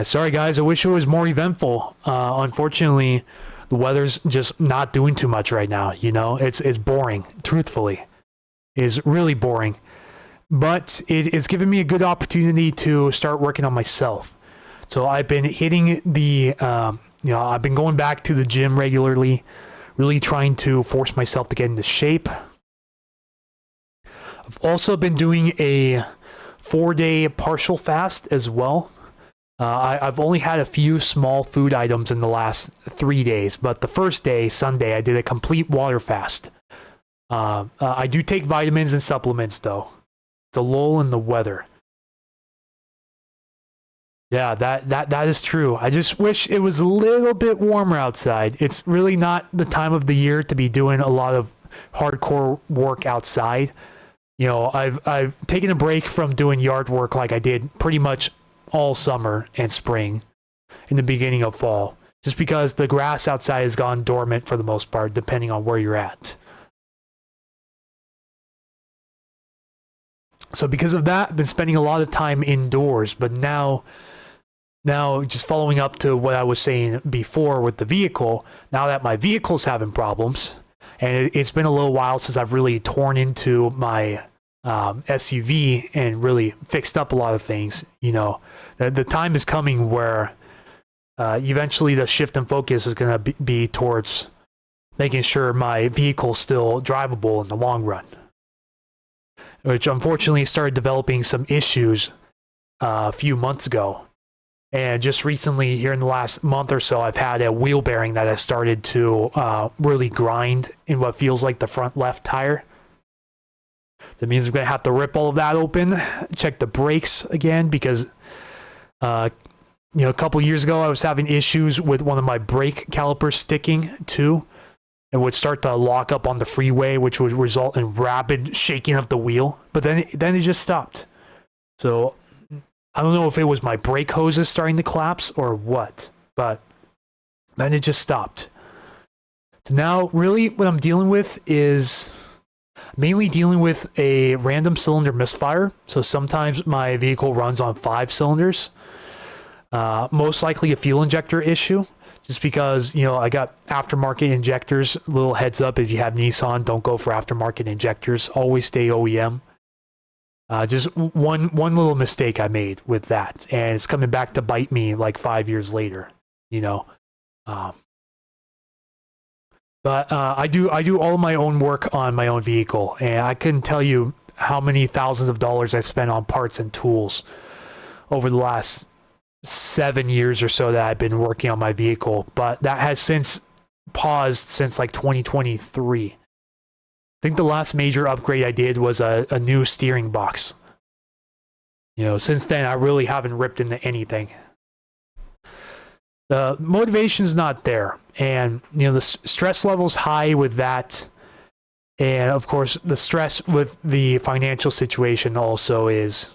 Speaker 1: Sorry guys, I wish it was more eventful. Unfortunately, the weather's just not doing too much right now, you know? It's boring, truthfully. It's really boring. But it's given me a good opportunity to start working on myself. So I've been hitting the, I've been going back to the gym regularly, really trying to force myself to get into shape. I've also been doing a 4-day partial fast as well. I've only had a few small food items in the last 3 days, but the first day, Sunday, I did a complete water fast. I do take vitamins and supplements though. The lull in the weather. Yeah, that is true. I just wish it was a little bit warmer outside. It's really not the time of the year to be doing a lot of hardcore work outside. You know, I've taken a break from doing yard work like I did pretty much all summer and spring in the beginning of fall, just because the grass outside has gone dormant for the most part, depending on where you're at. So because of that, I've been spending a lot of time indoors, but now just following up to what I was saying before with the vehicle, now that my vehicle's having problems, and it's been a little while since I've really torn into my SUV and really fixed up a lot of things, you know, the time is coming where eventually the shift in focus is going to be towards making sure my vehicle's still drivable in the long run, which unfortunately started developing some issues a few months ago. And just recently, here in the last month or so, I've had a wheel bearing that has started to really grind in what feels like the front left tire. That means I'm going to have to rip all of that open, check the brakes again, because a couple years ago, I was having issues with one of my brake calipers sticking too. It would start to lock up on the freeway, which would result in rapid shaking of the wheel. But then it just stopped. So I don't know if it was my brake hoses starting to collapse or what, but then it just stopped. So now really what I'm dealing with is mainly dealing with a random cylinder misfire. So sometimes my vehicle runs on 5 cylinders. Most likely a fuel injector issue, just because, you know, I got aftermarket injectors. Little heads up, if you have Nissan, don't go for aftermarket injectors. Always stay OEM. Just one little mistake I made with that, and it's coming back to bite me like 5 years later, you know. But I do all of my own work on my own vehicle, and I couldn't tell you how many thousands of dollars I've spent on parts and tools over the last 7 years or so that I've been working on my vehicle. But that has since paused since like 2023. I think the last major upgrade I did was a new steering box. You know, since then I really haven't ripped into anything. The motivation's not there, and you know the stress level's high with that, and of course the stress with the financial situation also is,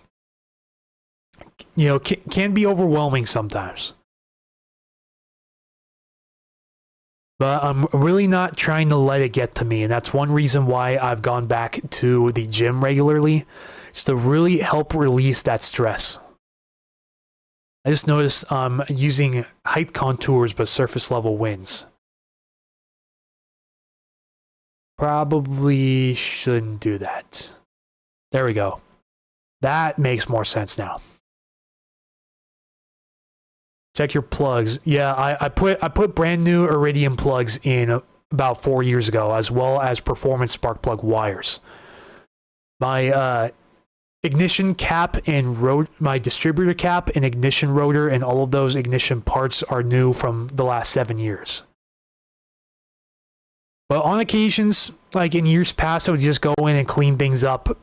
Speaker 1: you know, can be overwhelming sometimes. But I'm really not trying to let it get to me, and that's one reason why I've gone back to the gym regularly, is to really help release that stress. I just noticed I'm using height contours but surface level winds. Probably shouldn't do that. There we go. That makes more sense now. Check your plugs. Yeah, I put brand new Iridium plugs in about 4 years ago, as well as performance spark plug wires. My ignition cap and my distributor cap and ignition rotor and all of those ignition parts are new from the last 7 years. But on occasions, like in years past, I would just go in and clean things up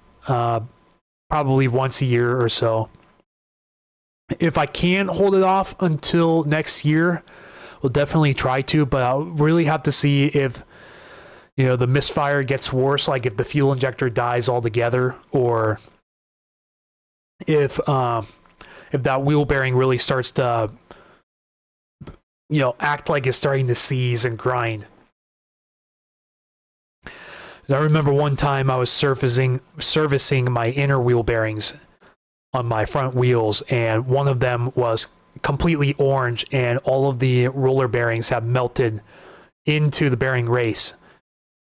Speaker 1: probably once a year or so. If I can hold it off until next year, we'll definitely try to, but I'll really have to see if, you know, the misfire gets worse, like if the fuel injector dies altogether, or if that wheel bearing really starts to, you know, act like it's starting to seize and grind. I remember one time I was servicing my inner wheel bearings on my front wheels, and one of them was completely orange, and all of the roller bearings have melted into the bearing race.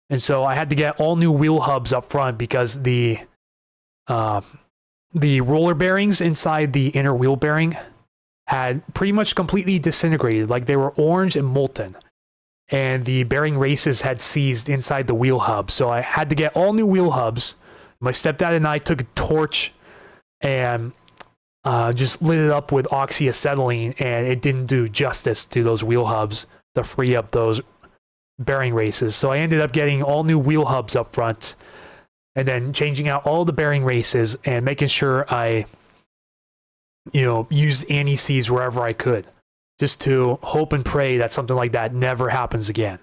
Speaker 1: And so I had to get all new wheel hubs up front because the roller bearings inside the inner wheel bearing had pretty much completely disintegrated. Like, they were orange and molten, and the bearing races had seized inside the wheel hub. So I had to get all new wheel hubs. My stepdad and I took a torch and just lit it up with oxyacetylene, and it didn't do justice to those wheel hubs to free up those bearing races. So I ended up getting all new wheel hubs up front, and then changing out all the bearing races and making sure I, you know, used anti-seize wherever I could, just to hope and pray that something like that never happens again.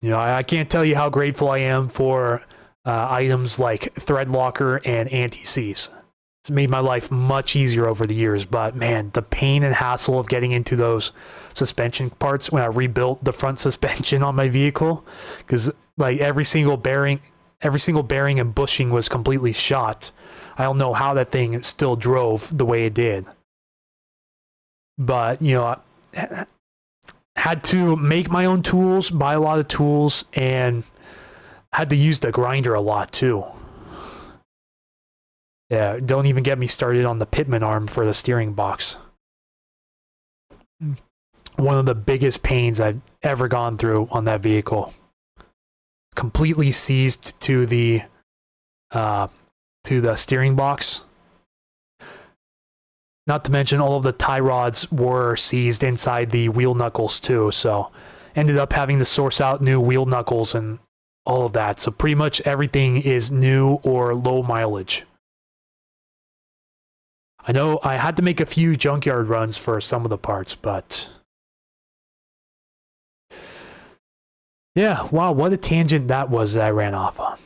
Speaker 1: You know, I can't tell you how grateful I am for items like thread locker and anti-seize. It's made my life much easier over the years, but man, the pain and hassle of getting into those suspension parts when I rebuilt the front suspension on my vehicle, because like every single bearing and bushing was completely shot. I don't know how that thing still drove the way it did. But, you know, I had to make my own tools, buy a lot of tools, and had to use the grinder a lot too. Yeah, don't even get me started on the pitman arm for the steering box. One of the biggest pains I've ever gone through on that vehicle. Completely seized to the steering box. Not to mention all of the tie rods were seized inside the wheel knuckles too, so ended up having to source out new wheel knuckles and all of that. So pretty much everything is new or low mileage. I know I had to make a few junkyard runs for some of the parts, but yeah, wow, what a tangent that was that I ran off on.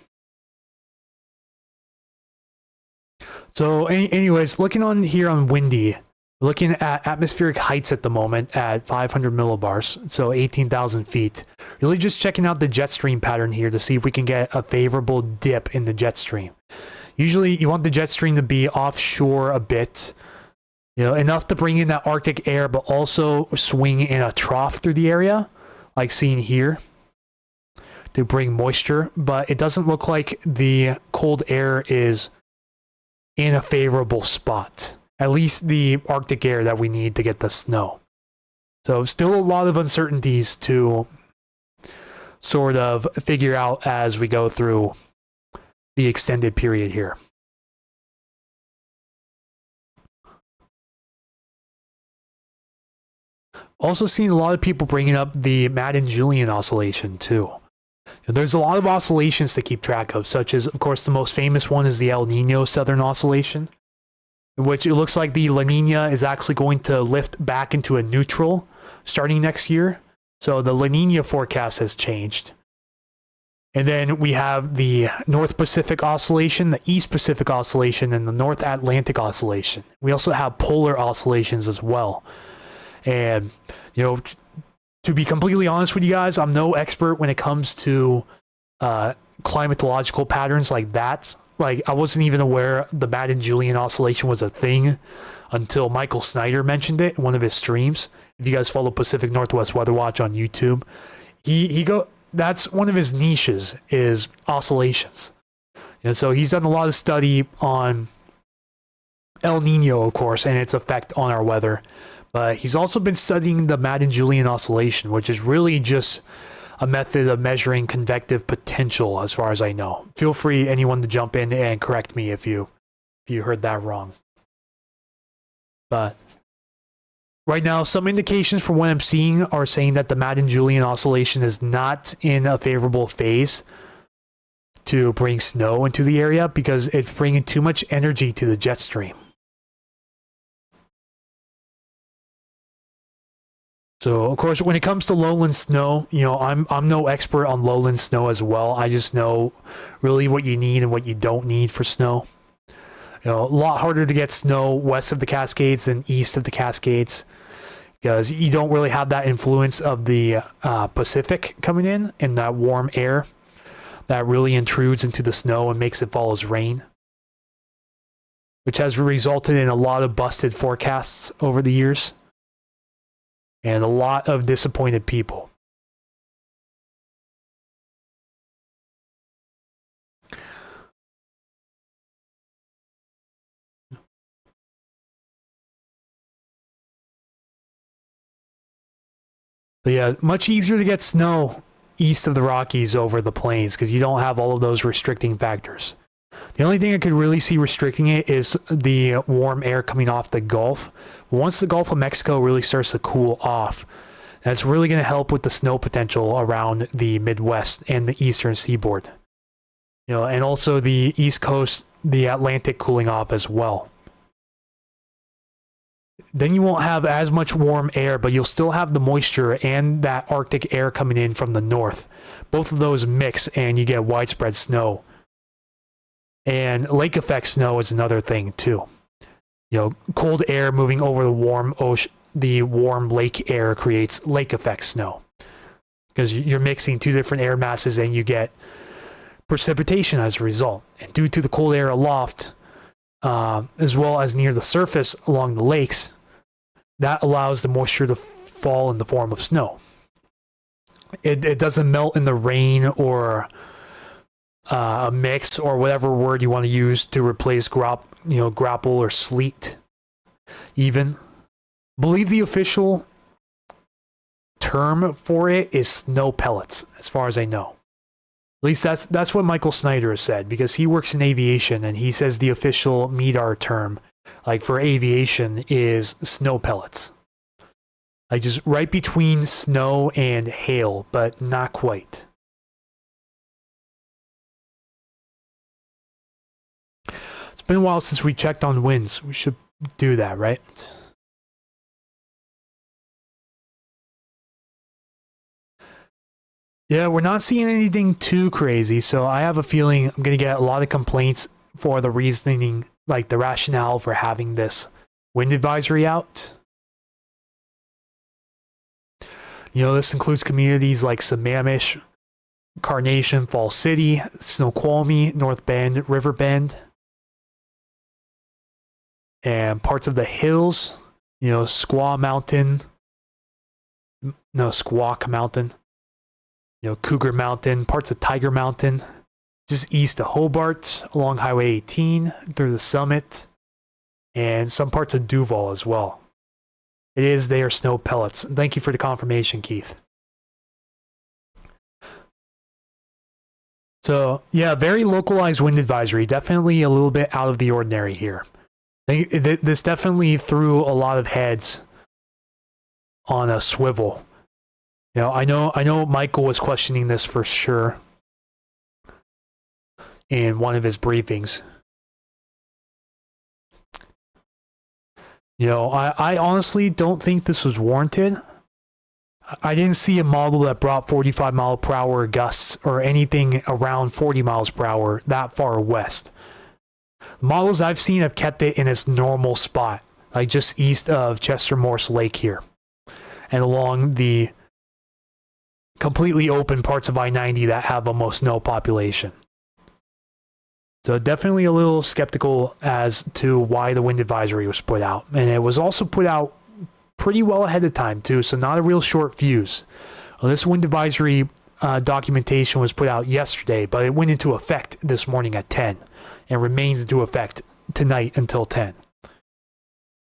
Speaker 1: So anyways, looking on here on Windy, looking at atmospheric heights at the moment at 500 millibars, so 18,000 feet. Really just checking out the jet stream pattern here to see if we can get a favorable dip in the jet stream. Usually you want the jet stream to be offshore a bit, you know, enough to bring in that Arctic air, but also swing in a trough through the area, like seen here, to bring moisture, but it doesn't look like the cold air is in a favorable spot. At least the Arctic air that we need to get the snow. So still a lot of uncertainties to sort of figure out as we go through the extended period here. Also seeing a lot of people bringing up the Madden-Julian oscillation too. There's a lot of oscillations to keep track of, such as, of course, the most famous one is the El Nino Southern Oscillation, in which it looks like the La Nina is actually going to lift back into a neutral starting next year. So the La Nina forecast has changed. And then we have the North Pacific Oscillation, the East Pacific Oscillation, and the North Atlantic Oscillation. We also have polar oscillations as well. And, you know, to be completely honest with you guys, I'm no expert when it comes to climatological patterns like that. Like, I wasn't even aware the Madden-Julian oscillation was a thing until Michael Snyder mentioned it in one of his streams. If you guys follow Pacific Northwest Weather Watch on YouTube, that's one of his niches, is oscillations. And so he's done a lot of study on El Nino, of course, and its effect on our weather. But he's also been studying the Madden-Julian oscillation, which is really just a method of measuring convective potential, as far as I know. Feel free, anyone, to jump in and correct me if you heard that wrong. But right now, some indications from what I'm seeing are saying that the Madden-Julian oscillation is not in a favorable phase to bring snow into the area because it's bringing too much energy to the jet stream. So, of course, when it comes to lowland snow, you know, I'm no expert on lowland snow as well. I just know really what you need and what you don't need for snow. You know, a lot harder to get snow west of the Cascades than east of the Cascades because you don't really have that influence of the Pacific coming in and that warm air that really intrudes into the snow and makes it fall as rain, which has resulted in a lot of busted forecasts over the years. And a lot of disappointed people. But yeah, much easier to get snow east of the Rockies over the plains because you don't have all of those restricting factors. The only thing I could really see restricting it is the warm air coming off the Gulf. Once the Gulf of Mexico really starts to cool off, that's really going to help with the snow potential around the Midwest and the eastern seaboard. You know, and also the East Coast, the Atlantic cooling off as well. Then you won't have as much warm air, but you'll still have the moisture and that Arctic air coming in from the north. Both of those mix and you get widespread snow. And lake effect snow is another thing too. You know, cold air moving over the warm ocean, the warm lake air creates lake effect snow. Because you're mixing two different air masses and you get precipitation as a result. And due to the cold air aloft, as well as near the surface along the lakes, that allows the moisture to fall in the form of snow. It doesn't melt in the rain or a mix or whatever word you want to use to replace grapple or sleet. Even believe the official term for it is snow pellets, as far as I know. At least that's what Michael Snyder has said, because he works in aviation and he says the official MEDAR term, like for aviation, is snow pellets. Like just right between snow and hail, but not quite. It's been a while since we checked on winds. We should do that, right? Yeah, we're not seeing anything too crazy, so I have a feeling I'm going to get a lot of complaints for the reasoning, like the rationale for having this wind advisory out. You know, this includes communities like Sammamish, Carnation, Falls City, Snoqualmie, North Bend, River Bend, and parts of the hills, you know, Squawk Mountain. Cougar Mountain, parts of Tiger Mountain, just east of Hobart, along Highway 18, through the summit, and some parts of Duval as well. They are snow pellets. Thank you for the confirmation, Keith. So, yeah, very localized wind advisory. Definitely a little bit out of the ordinary here. This definitely threw a lot of heads on a swivel. I know Michael was questioning this for sure in one of his briefings. I honestly don't think this was warranted. I didn't see a model that brought 45 mile per hour gusts or anything around 40 miles per hour that far west. The models I've seen have kept it in its normal spot, like just east of Chester Morse Lake here, and along the completely open parts of I-90 that have almost no population. So definitely a little skeptical as to why the wind advisory was put out. And it was also put out pretty well ahead of time too, so not a real short fuse. Well, this wind advisory documentation was put out yesterday, but it went into effect this morning at 10 and remains into effect tonight until 10.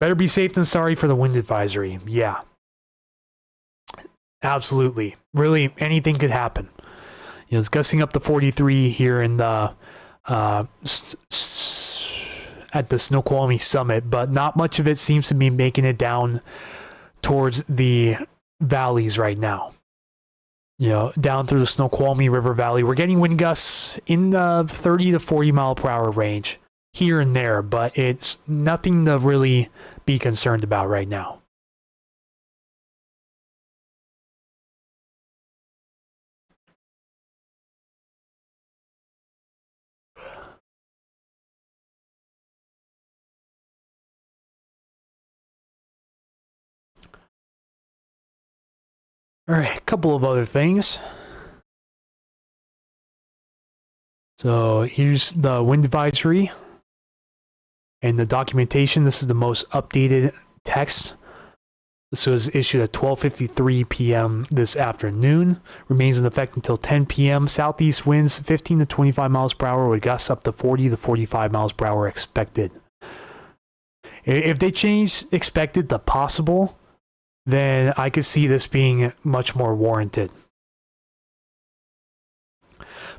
Speaker 1: Better be safe than sorry for the wind advisory. Yeah. Absolutely. Really, anything could happen. It's gusting up to 43 here in the at the Snoqualmie Summit, but not much of it seems to be making it down towards the valleys right now. Down through the Snoqualmie River Valley, we're getting wind gusts in the 30 to 40 mile per hour range here and there, but it's nothing to really be concerned about right now. All right, a couple of other things. So here's the wind advisory and the documentation. This is the most updated text. This was issued at 12:53 p.m. this afternoon. Remains in effect until 10 p.m. Southeast winds 15 to 25 miles per hour with gusts up to 40 to 45 miles per hour expected. If they change expected to possible, then I could see this being much more warranted.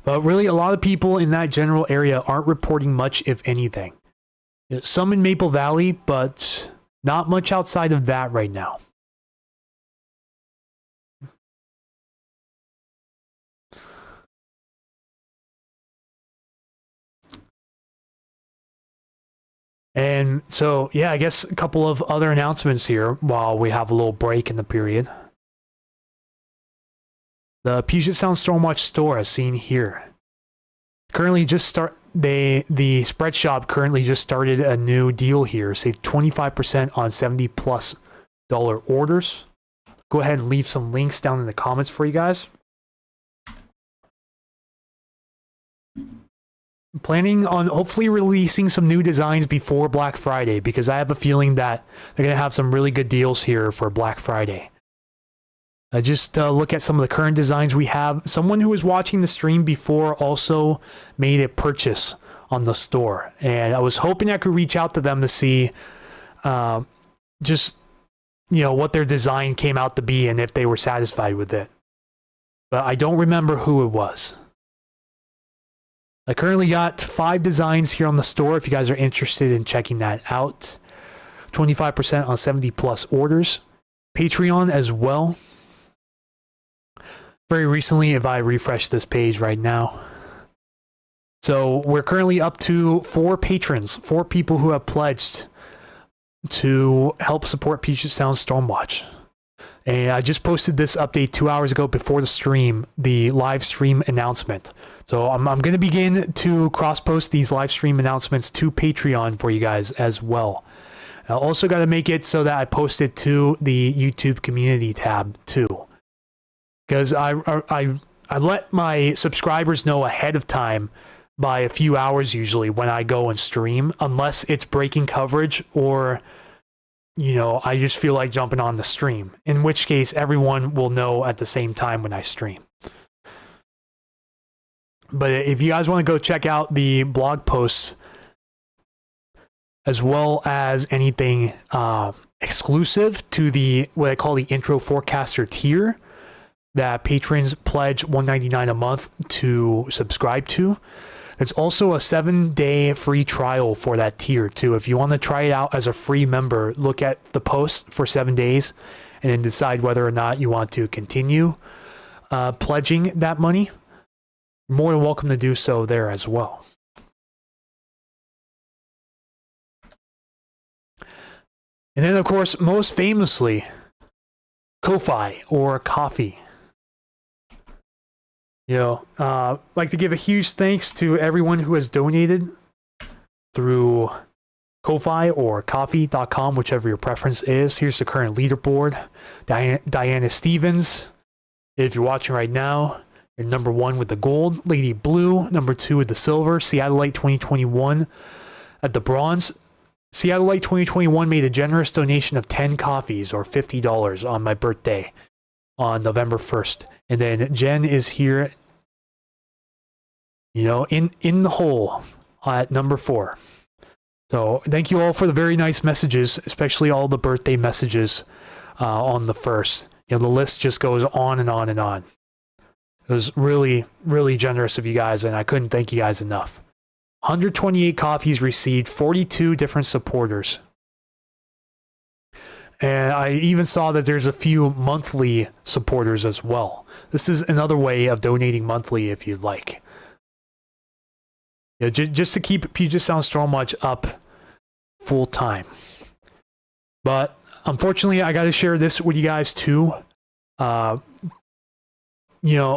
Speaker 1: But really, a lot of people in that general area aren't reporting much, if anything. Some in Maple Valley, but not much outside of that right now. And so, yeah, I guess a couple of other announcements here while we have a little break in the period. The Puget Sound Stormwatch store, as seen here, currently the spread shop currently just started a new deal here. Save 25% on $70+ orders. Go ahead and leave some links down in the comments for you guys. I'm planning on hopefully releasing some new designs before Black Friday, because I have a feeling that they're going to have some really good deals here for Black Friday. Just look at some of the current designs we have. Someone who was watching the stream before also made a purchase on the store, and I was hoping I could reach out to them to see just what their design came out to be and if they were satisfied with it. But I don't remember who it was. I currently got 5 designs here on the store if you guys are interested in checking that out. 25% on 70+ orders. Patreon as well. Very recently, if I refresh this page right now. So we're currently up to 4 patrons, 4 people who have pledged to help support Puget Sound Stormwatch. And I just posted this update 2 hours ago before the stream, the live stream announcement. So I'm going to begin to cross-post these live stream announcements to Patreon for you guys as well. I also got to make it so that I post it to the YouTube community tab too. Because I let my subscribers know ahead of time by a few hours usually when I go and stream, unless it's breaking coverage or I just feel like jumping on the stream, in which case everyone will know at the same time when I stream. But if you guys want to go check out the blog posts as well as anything exclusive to the what I call the intro forecaster tier that patrons pledge $1.99 a month to subscribe to. It's also a 7-day free trial for that tier too. If you want to try it out as a free member, look at the post for 7 days and then decide whether or not you want to continue pledging that money. More than welcome to do so there as well. And then, of course, most famously, Ko-Fi or Coffee. Like to give a huge thanks to everyone who has donated through Ko-Fi or Coffee.com, whichever your preference is. Here's the current leaderboard. Diana Stevens, if you're watching right now, you're number 1 with the gold. Lady Blue, number 2 with the silver. Seattleite 2021 at the bronze. Seattleite 2021 made a generous donation of 10 coffees or $50 on my birthday on November 1st. And then Jen is here, in the hole at number 4. So thank you all for the very nice messages, especially all the birthday messages on the 1st. The list just goes on and on and on. It was really, really generous of you guys, and I couldn't thank you guys enough. 128 coffees received, 42 different supporters. And I even saw that there's a few monthly supporters as well. This is another way of donating monthly if you'd like. Just to keep Puget Sound Storm Watch up full time. But unfortunately, I got to share this with you guys too. Of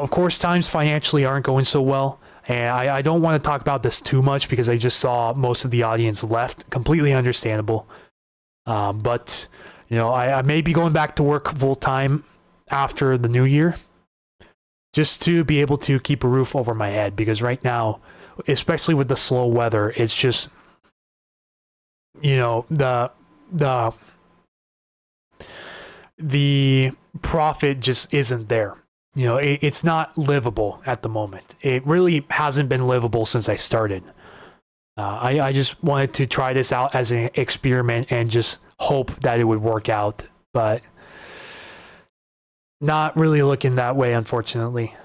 Speaker 1: course, times financially aren't going so well. And I don't want to talk about this too much because I just saw most of the audience left. Completely understandable. But, I may be going back to work full time after the new year just to be able to keep a roof over my head. Because right now, especially with the slow weather, it's just, the profit just isn't there. It's not livable at the moment. It really hasn't been livable since I started. I just wanted to try this out as an experiment and just hope that it would work out, but not really looking that way, unfortunately.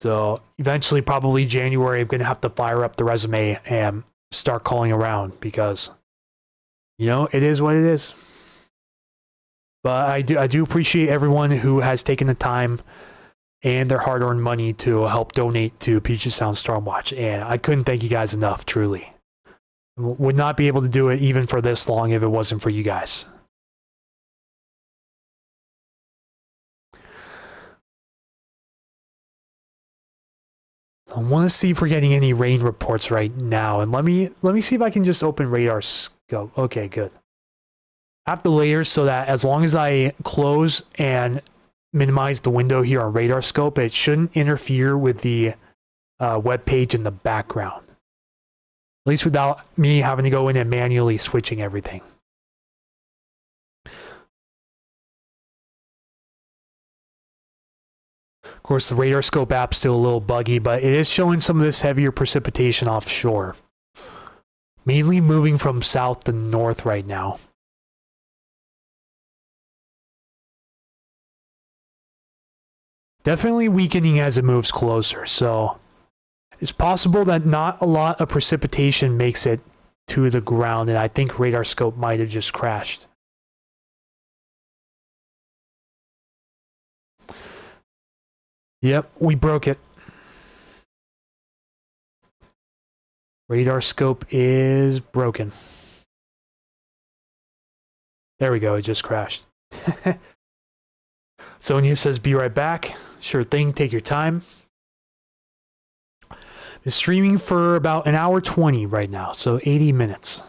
Speaker 1: So eventually, probably January, I'm going to have to fire up the resume and start calling around because, it is what it is. But I do appreciate everyone who has taken the time and their hard-earned money to help donate to Puget Sound Storm Watch, and I couldn't thank you guys enough, truly. Would not be able to do it even for this long if it wasn't for you guys. I want to see if we're getting any rain reports right now, and let me see if I can just open radar scope. Okay, good. I have the layers so that as long as I close and minimize the window here on radar scope, it shouldn't interfere with the web page in the background. At least without me having to go in and manually switching everything. Of course, the radar scope app's still a little buggy, but it is showing some of this heavier precipitation offshore. Mainly moving from south to north right now. Definitely weakening as it moves closer, so it's possible that not a lot of precipitation makes it to the ground, and I think radar scope might have just crashed. Yep, we broke it. Radar scope is broken. There we go, it just crashed. Sonia says, be right back. Sure thing, take your time. It's streaming for about an hour 20 right now, so 80 minutes.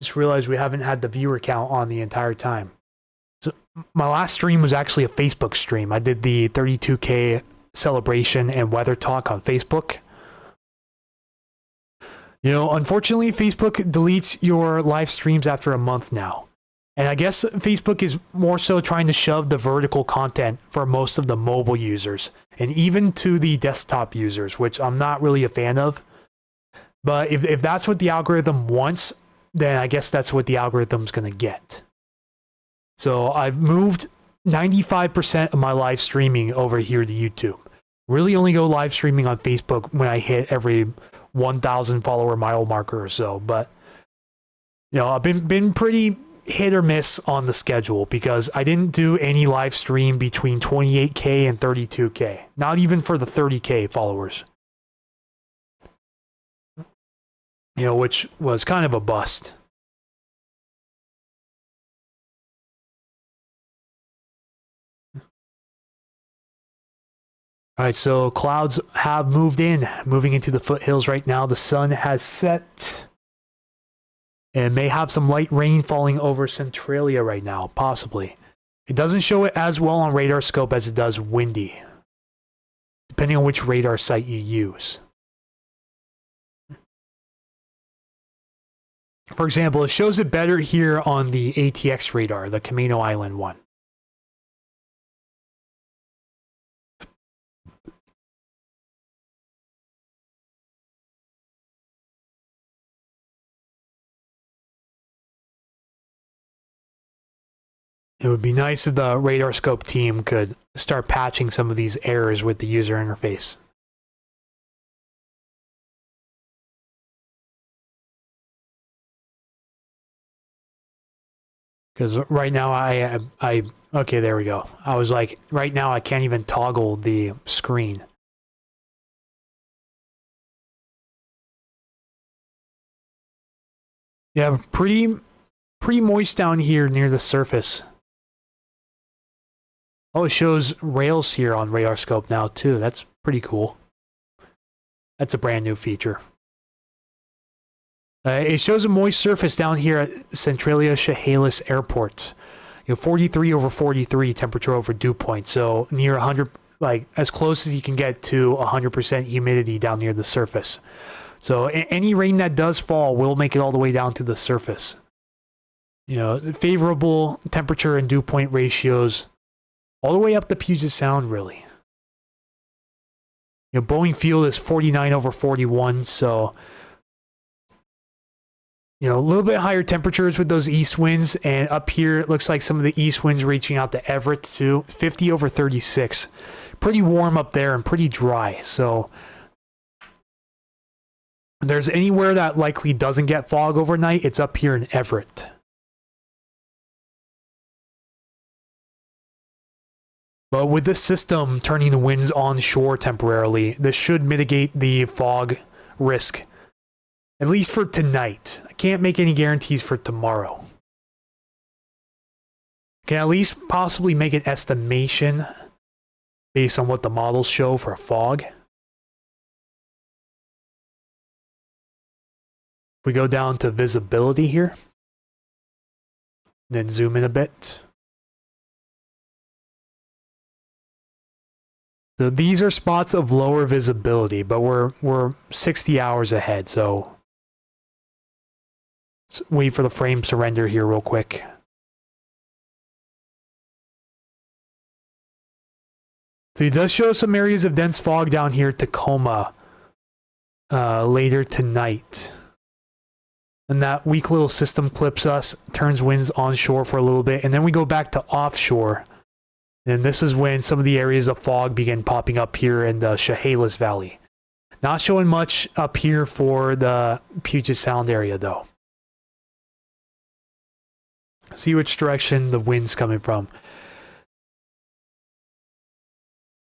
Speaker 1: Just realized we haven't had the viewer count on the entire time. So my last stream was actually a Facebook stream. I did the 32K celebration and weather talk on Facebook. Unfortunately, Facebook deletes your live streams after a month now. And I guess Facebook is more so trying to shove the vertical content for most of the mobile users and even to the desktop users, which I'm not really a fan of. But if that's what the algorithm wants, then I guess that's what the algorithm's going to get. So I've moved 95% of my live streaming over here to YouTube. Really only go live streaming on Facebook when I hit every 1,000 follower mile marker or so. But, you know, I've been pretty hit or miss on the schedule because I didn't do any live stream between 28K and 32K. Not even for the 30K followers. You know, which was kind of a bust. All right, so clouds have moving into the foothills right now. The sun has set and may have some light rain falling over Centralia right now, possibly. It doesn't show it as well on radar scope as it does windy, depending on which radar site you use. For example, it shows it better here on the ATX radar, the Camino Island one. It would be nice if the radar scope team could start patching some of these errors with the user interface. Because right now I okay, there we go. I was like, right now I can't even toggle the screen. Yeah, pretty moist down here near the surface. Oh, it shows rails here on radar scope now too. That's pretty cool. That's a brand new feature. It shows a moist surface down here at Centralia Chehalis Airport. You know, 43 over 43 temperature over dew point. So near 100, like as close as you can get to 100% humidity down near the surface. So any rain that does fall will make it all the way down to the surface. You know, favorable temperature and dew point ratios all the way up the Puget Sound, really. You know, Boeing Field is 49 over 41, so you know, a little bit higher temperatures with those east winds, and up here it looks like some of the east winds reaching out to Everett too. 50 over 36. Pretty warm up there and pretty dry, so if there's anywhere that likely doesn't get fog overnight, it's up here in Everett. But with this system turning the winds onshore temporarily, this should mitigate the fog risk. At least for tonight. I can't make any guarantees for tomorrow. Can at least possibly make an estimation based on what the models show for fog. We go down to visibility here. Then zoom in a bit. So these are spots of lower visibility, but we're 60 hours ahead, so wait for the frame surrender here real quick. So it does show some areas of dense fog down here at Tacoma later tonight. And that weak little system clips us, turns winds onshore for a little bit, and then we go back to offshore. And this is when some of the areas of fog begin popping up here in the Chehalis Valley. Not showing much up here for the Puget Sound area though. See which direction the wind's coming from.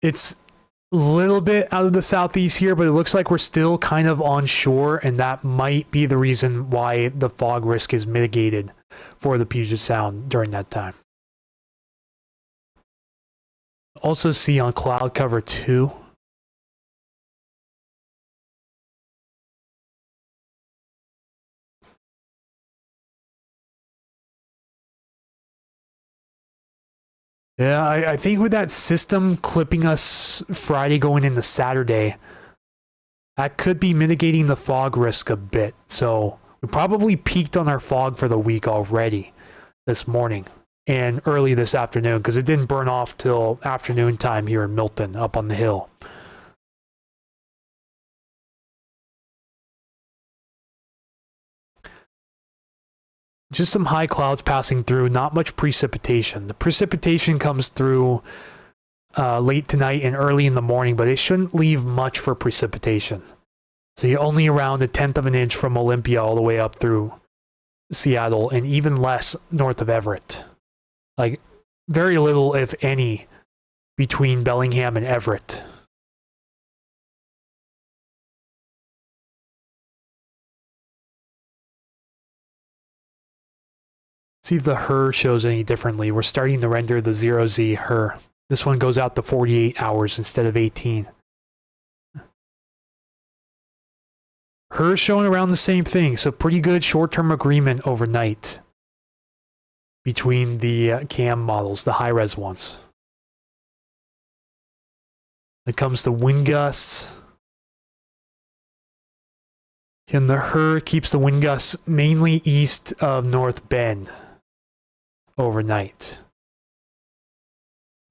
Speaker 1: It's a little bit out of the southeast here, but it looks like we're still kind of on shore, and that might be the reason why the fog risk is mitigated for the Puget Sound during that time. Also see on cloud cover 2. Yeah, I think with that system clipping us Friday going into Saturday, that could be mitigating the fog risk a bit. So we probably peaked on our fog for the week already. this morning and early this afternoon, because it didn't burn off till afternoon time here in Milton, up on the hill. Just some high clouds passing through, not much precipitation. The precipitation comes through late tonight and early in the morning, but it shouldn't leave much for precipitation. So you're only around 1/10 of an inch from Olympia all the way up through Seattle, and even less north of Everett. Like, very little, if any, between Bellingham and Everett. See if the HER shows any differently. We're starting to render the 0Z HER. This one goes out to 48 hours instead of 18. HER showing around the same thing, so pretty good short-term agreement overnight between the cam models, the high-res ones. When it comes to wind gusts, and the HER keeps the wind gusts mainly east of North Bend overnight.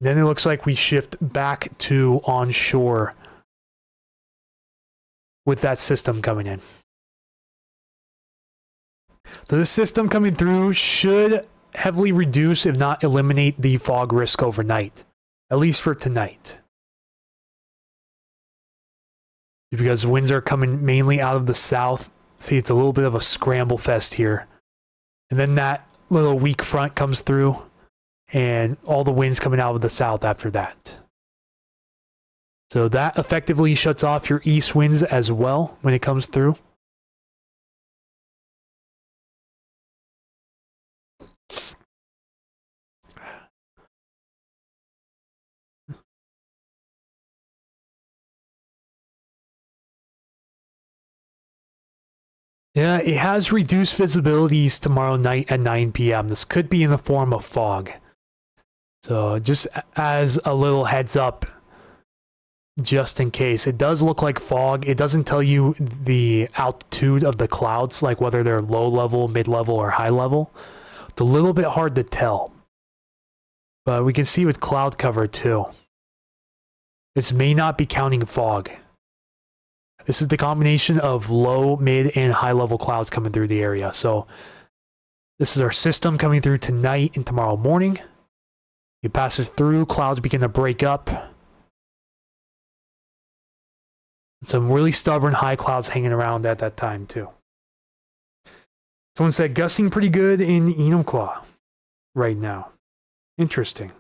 Speaker 1: Then it looks like we shift back to onshore with that system coming in. So this system coming through should heavily reduce, if not eliminate, the fog risk overnight, at least for tonight. Because winds are coming mainly out of the south. See, it's a little bit of a scramble fest here. And then that little weak front comes through, and all the winds coming out of the south after that. So that effectively shuts off your east winds as well when it comes through. Yeah, it has reduced visibilities tomorrow night at 9 p.m. This could be in the form of fog. So just as a little heads up, just in case. It does look like fog. It doesn't tell you the altitude of the clouds, like whether they're low level, mid level, or high level. It's a little bit hard to tell. But we can see with cloud cover too. This may not be counting fog. This is the combination of low, mid, and high level clouds coming through the area. So this is our system coming through tonight and tomorrow morning. It passes through, clouds begin to break up. Some really stubborn high clouds hanging around at that time too. Someone said gusting pretty good in Enumclaw right now. Interesting.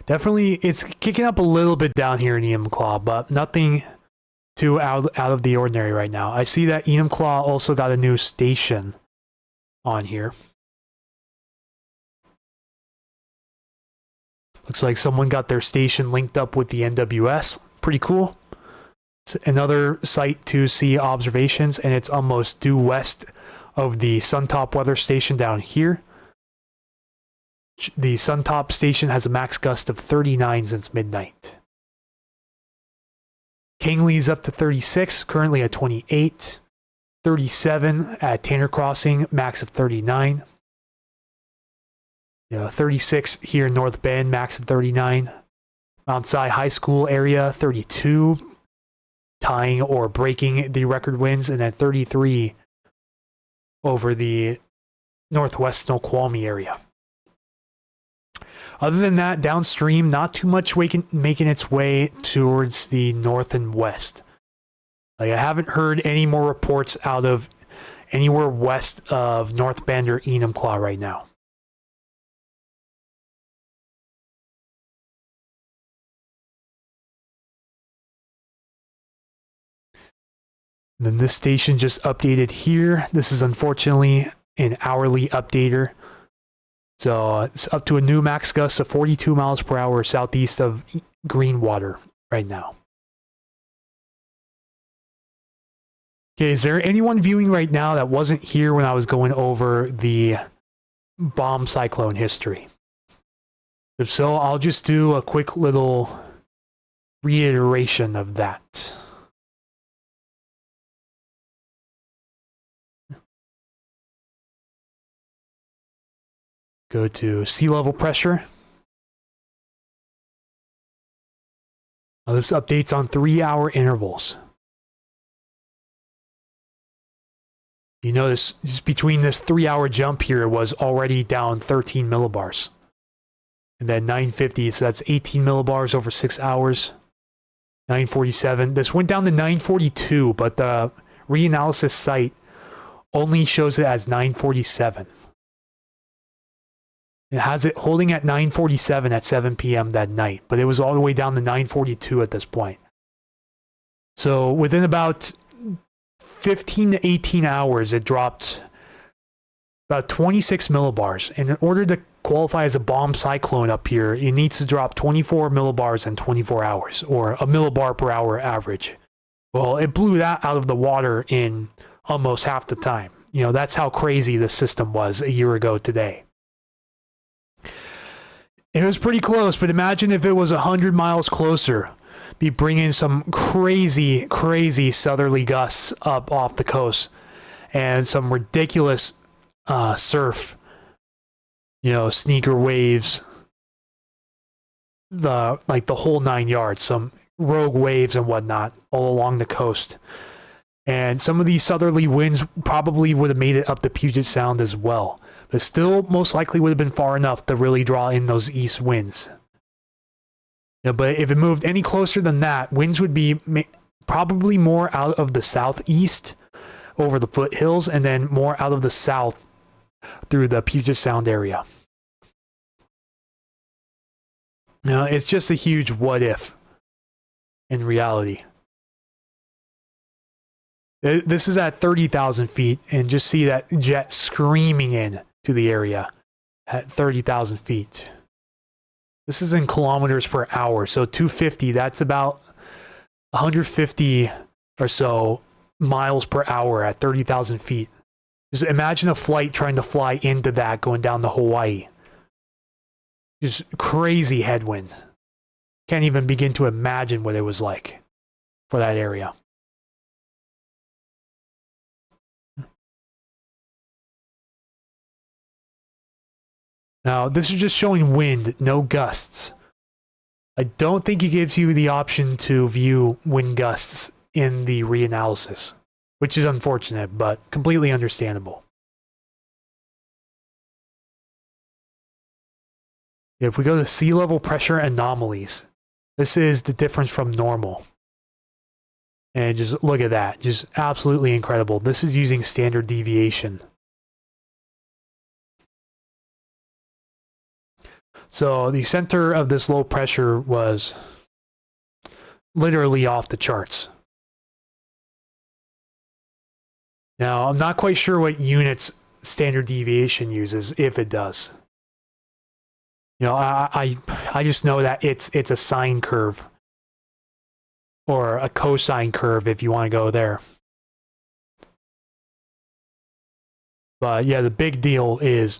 Speaker 1: Definitely, it's kicking up a little bit down here in Enumclaw, but nothing too out of the ordinary right now. I see that Enumclaw also got a new station on here. Looks like someone got their station linked up with the NWS. Pretty cool. It's another site to see observations, and it's almost due west of the Suntop weather station down here. The Suntop station has a max gust of 39 since midnight. Kangley's up to 36, currently at 28. 37 at Tanner Crossing, max of 39. 36 here in North Bend, max of 39. Mount Si High School area, 32, tying or breaking the record winds, and then 33 over the northwest Snoqualmie area. Other than that, downstream, not too much making its way towards the north and west. Like, I haven't heard any more reports out of anywhere west of North Bend or Enumclaw right now. And then this station just updated here. This is unfortunately an hourly updater. So it's up to a new max gust of 42 miles per hour southeast of Greenwater right now. Okay, is there anyone viewing right now that wasn't here when I was going over the bomb cyclone history? If so, I'll just do a quick little reiteration of that. Go to sea level pressure. Now this updates on 3-hour intervals. You notice just between this 3-hour jump here was already down 13 millibars. And then 950, so that's 18 millibars over 6 hours. 947. This went down to 942, but the reanalysis site only shows it as 947. It has it holding at 947 at 7 p.m. that night, but it was all the way down to 942 at this point. So within about 15 to 18 hours, it dropped about 26 millibars. And in order to qualify as a bomb cyclone up here, it needs to drop 24 millibars in 24 hours, or a millibar per hour average. Well, it blew that out of the water in almost half the time. You know, that's how crazy the system was a year ago today. It was pretty close, but imagine if it was 100 miles closer. Be bringing some crazy, crazy southerly gusts up off the coast and some ridiculous surf, you know, sneaker waves, the whole 9 yards, some rogue waves and whatnot all along the coast. And some of these southerly winds probably would have made it up to Puget Sound as well, but still most likely would have been far enough to really draw in those east winds. Yeah, but if it moved any closer than that, winds would be probably more out of the southeast over the foothills, and then more out of the south through the Puget Sound area. Now, it's just a huge what if in reality. This is at 30,000 feet, and just see that jet screaming in to the area at 30,000 feet. This is in kilometers per hour, so 250, that's about 150 or so miles per hour at 30,000 feet. Just imagine a flight trying to fly into that going down to Hawaii. Just crazy headwind. Can't even begin to imagine what it was like for that area. Now, this is just showing wind, no gusts. I don't think it gives you the option to view wind gusts in the reanalysis, which is unfortunate, but completely understandable. If we go to sea level pressure anomalies, this is the difference from normal. And just look at that, just absolutely incredible. This is using standard deviation. So the center of this low pressure was literally off the charts. Now, I'm not quite sure what units standard deviation uses, if it does. You know, I just know that it's a sine curve, or a cosine curve if you want to go there. But yeah, the big deal is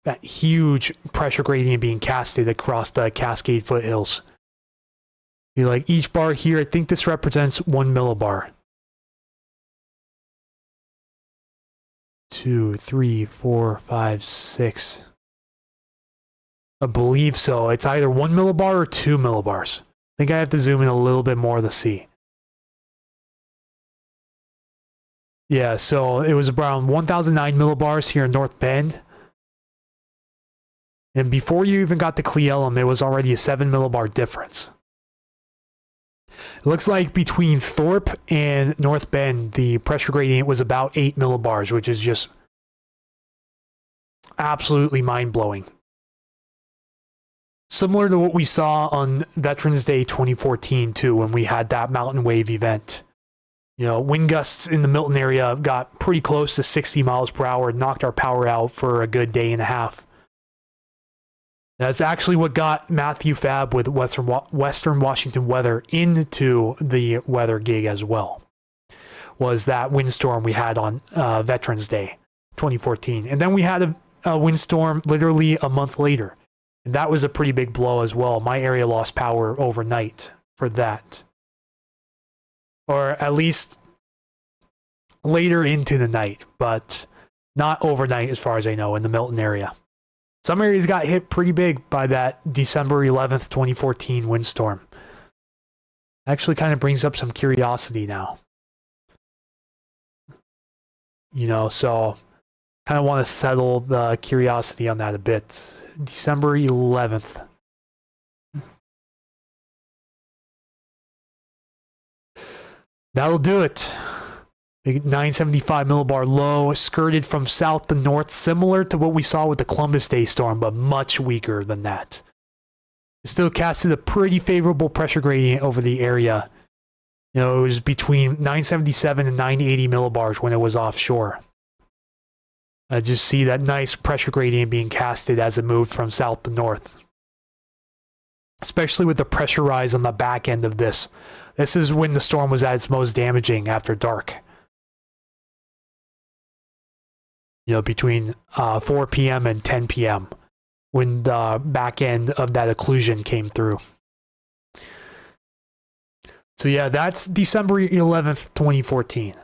Speaker 1: that huge pressure gradient being casted across the Cascade foothills. You like each bar here, I think this represents 1 millibar. 2, 3, 4, 5, 6. I believe so. It's either 1 millibar or 2 millibars. I think I have to zoom in a little bit more to see. Yeah, so it was around 1009 millibars here in North Bend. And before you even got to Cle Elum, there was already a 7 millibar difference. It looks like between Thorpe and North Bend, the pressure gradient was about 8 millibars, which is just absolutely mind-blowing. Similar to what we saw on Veterans Day 2014, too, when we had that mountain wave event. You know, wind gusts in the Milton area got pretty close to 60 miles per hour, knocked our power out for a good day and a half. That's actually what got Matthew Fab with Western Washington Weather into the weather gig as well, was that windstorm we had on Veterans Day 2014. And then we had a windstorm literally a month later. And that was a pretty big blow as well. My area lost power overnight for that. Or at least later into the night, but not overnight as far as I know in the Milton area. Some areas got hit pretty big by that December 11th, 2014 windstorm. Actually kind of brings up some curiosity now. You know, so kind of want to settle the curiosity on that a bit. December 11th. That'll do it. 975 millibar low, skirted from south to north, similar to what we saw with the Columbus Day storm, but much weaker than that. It still casted a pretty favorable pressure gradient over the area. You know, it was between 977 and 980 millibars when it was offshore. I just see that nice pressure gradient being casted as it moved from south to north. Especially with the pressure rise on the back end of this. This is when the storm was at its most damaging after dark. You know, between 4 p.m. and 10 p.m. when the back end of that occlusion came through. So yeah, that's December 11th, 2014.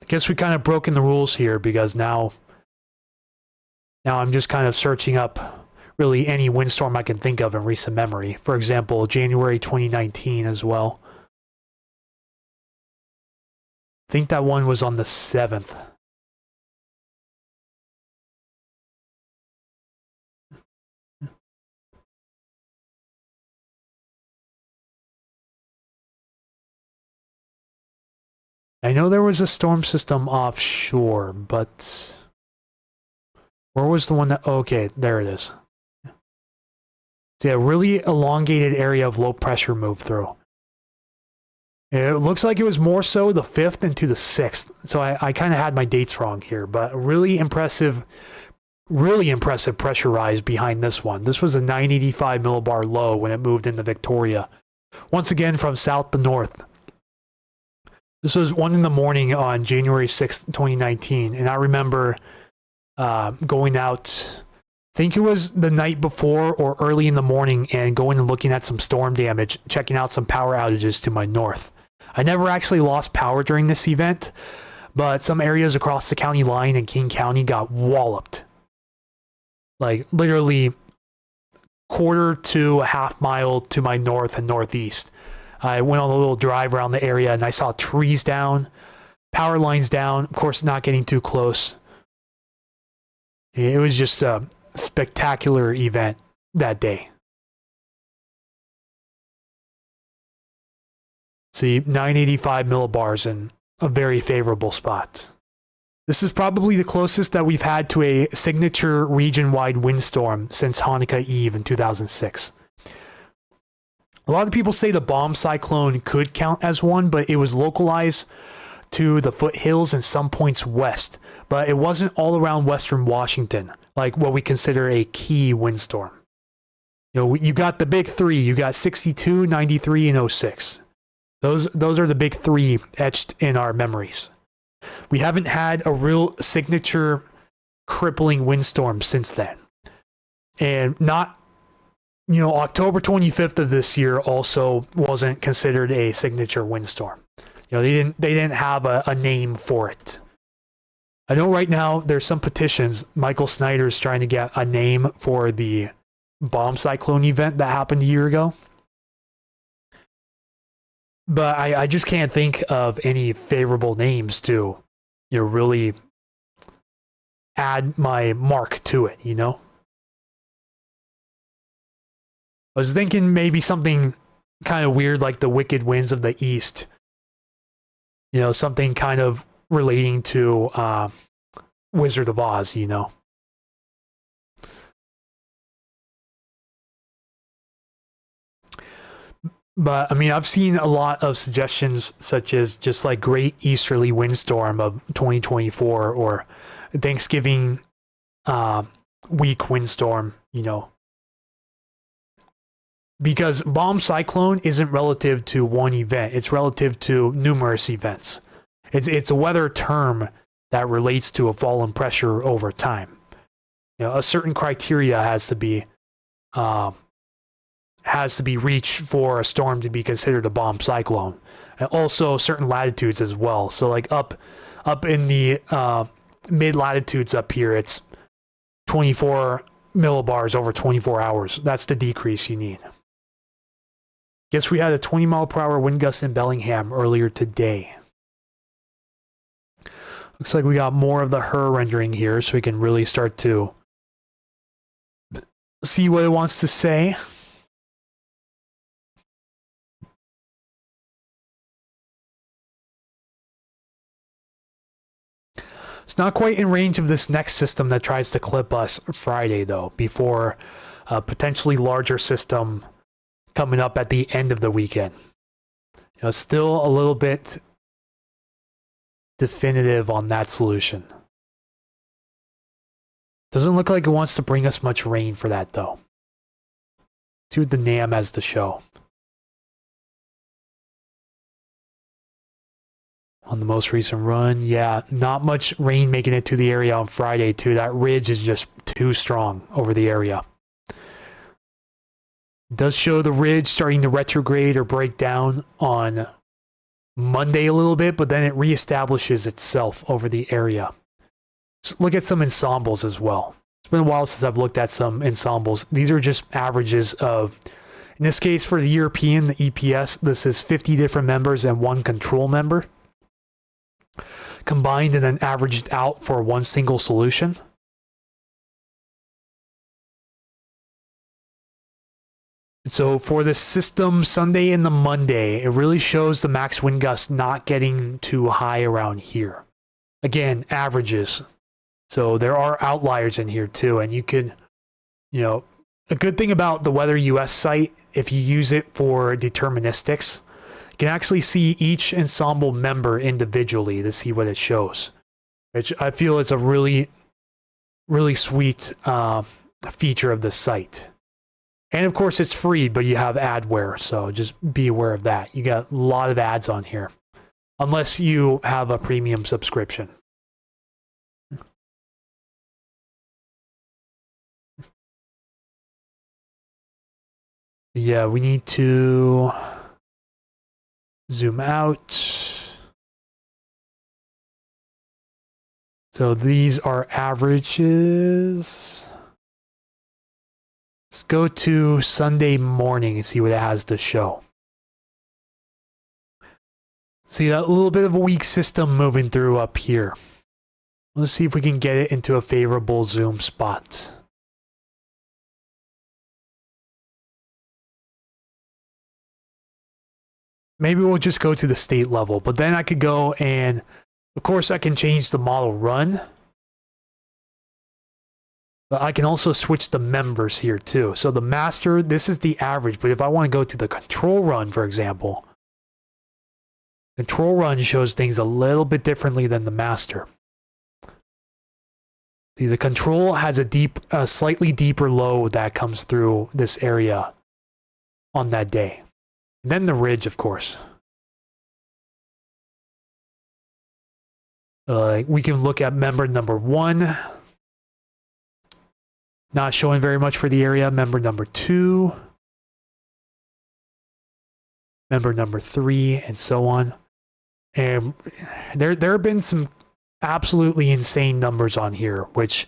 Speaker 1: I guess we kind of broken the rules here because now I'm just kind of searching up really any windstorm I can think of in recent memory. For example, January 2019 as well. I think that one was on the 7th. I know there was a storm system offshore, but where was the one that... Okay, there it is. So yeah, really elongated area of low pressure moved through. It looks like it was more so the 5th into the 6th. So I kind of had my dates wrong here, but really impressive pressure rise behind this one. This was a 985 millibar low when it moved into Victoria. Once again from south to north. This was 1 in the morning on January 6th, 2019. And I remember going out, I think it was the night before or early in the morning, and going and looking at some storm damage, checking out some power outages to my north. I never actually lost power during this event, but some areas across the county line in King County got walloped. Like literally quarter to a half mile to my north and northeast. I went on a little drive around the area and I saw trees down, power lines down, of course not getting too close. It was just a spectacular event that day. See, 985 millibars in a very favorable spot. This is probably the closest that we've had to a signature region-wide windstorm since Hanukkah Eve in 2006. A lot of people say the bomb cyclone could count as one, but it was localized to the foothills and some points west. But it wasn't all around western Washington, like what we consider a key windstorm. You know, you got the big three. You got 62, 93, and 06. Those are the big three etched in our memories. We haven't had a real signature crippling windstorm since then. And not, you know, October 25th of this year also wasn't considered a signature windstorm. You know, they didn't have a name for it. I know right now there's some petitions. Michael Snyder's trying to get a name for the bomb cyclone event that happened a year ago. But I just can't think of any favorable names to, you know, really add my mark to it, you know? I was thinking maybe something kind of weird like the Wicked Winds of the East. You know, something kind of relating to Wizard of Oz, you know? But, I mean, I've seen a lot of suggestions such as just like Great Easterly Windstorm of 2024 or Thanksgiving Week Windstorm, you know. Because bomb cyclone isn't relative to one event. It's relative to numerous events. It's a weather term that relates to a fall in pressure over time. You know, a certain criteria has to be reached for a storm to be considered a bomb cyclone, and also certain latitudes as well. So like up in the mid-latitudes up here, it's 24 millibars over 24 hours. That's the decrease you need. Guess we had a 20 mile per hour wind gust in Bellingham earlier today. Looks like we got more of the HER rendering here, so we can really start to see what it wants to say. It's not quite in range of this next system that tries to clip us Friday, though, before a potentially larger system coming up at the end of the weekend. Still a little bit definitive on that solution. Doesn't look like it wants to bring us much rain for that, though. See what the NAM has to show. On the most recent run, yeah, not much rain making it to the area on Friday, too. That ridge is just too strong over the area. It does show the ridge starting to retrograde or break down on Monday a little bit, but then it reestablishes itself over the area. So look at some ensembles as well. It's been a while since I've looked at some ensembles. These are just averages of, in this case for the European, the EPS, this is 50 different members and one control member, combined and then averaged out for one single solution. So for the system Sunday and the Monday, it really shows the max wind gust not getting too high around here. Again, averages. So there are outliers in here too, and you could, a good thing about the Weather US site, if you use it for deterministics, you can actually see each ensemble member individually to see what it shows, which I feel is a really, really sweet feature of the site. And of course, it's free, but you have adware, so just be aware of that. You got a lot of ads on here, unless you have a premium subscription. Yeah, we need to zoom out. So these are averages. Let's go to Sunday morning and see what it has to show. See that little bit of a weak system moving through up here. Let's see if we can get it into a favorable zoom spot. Maybe we'll just go to the state level, but then I could go and, of course, I can change the model run. But I can also switch the members here too. So the master, this is the average, but if I want to go to the control run, for example, control run shows things a little bit differently than the master. See, the control has a slightly deeper low that comes through this area on that day. And then the ridge, of course. We can look at member number 1. Not showing very much for the area. Member number 2. Member number 3, and so on. And there have been some absolutely insane numbers on here, which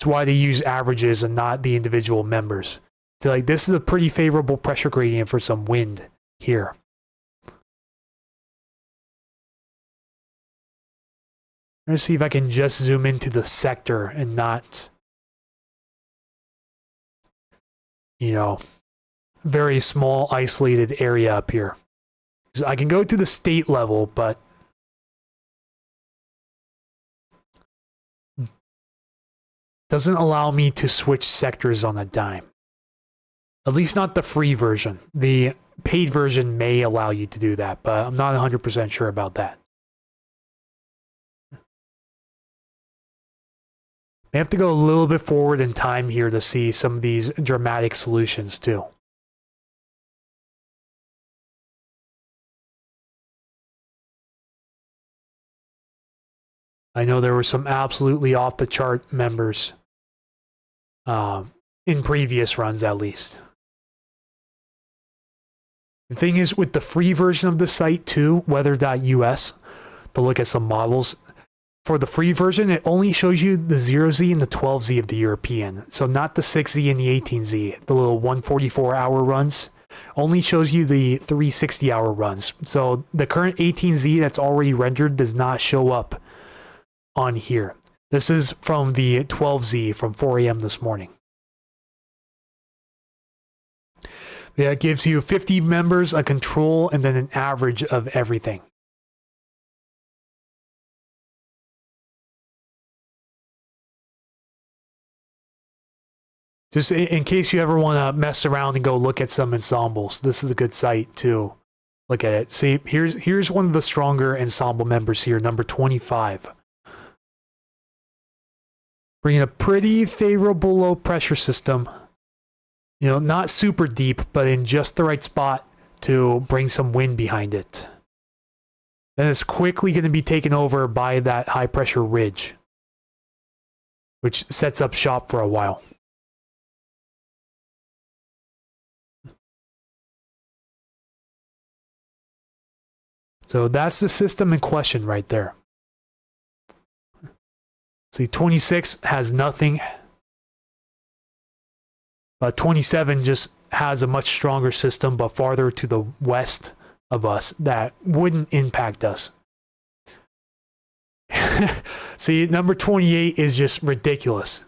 Speaker 1: is why they use averages and not the individual members. So this is a pretty favorable pressure gradient for some wind here. I'm going to see if I can just zoom into the sector and not, very small isolated area up here. So I can go to the state level, but doesn't allow me to switch sectors on a dime. At least not the free version. The paid version may allow you to do that, but I'm not 100% sure about that. I have to go a little bit forward in time here to see some of these dramatic solutions too. I know there were some absolutely off the chart members in previous runs, at least. The thing is, with the free version of the site too, weather.us, to look at some models, for the free version, it only shows you the 0Z and the 12Z of the European. So not the 6Z and the 18Z, the little 144-hour runs. Only shows you the 360-hour runs. So the current 18Z that's already rendered does not show up on here. This is from the 12Z from 4 a.m. this morning. Yeah, it gives you 50 members, a control, and then an average of everything. Just in case you ever want to mess around and go look at some ensembles, this is a good site to look at it. See, here's one of the stronger ensemble members here, number 25. Bringing a pretty favorable low pressure system. You know, not super deep, but in just the right spot to bring some wind behind it. Then it's quickly going to be taken over by that high pressure ridge, which sets up shop for a while. So that's the system in question right there. See, 26 has nothing. But 27 just has a much stronger system, but farther to the west of us that wouldn't impact us. See, number 28 is just ridiculous.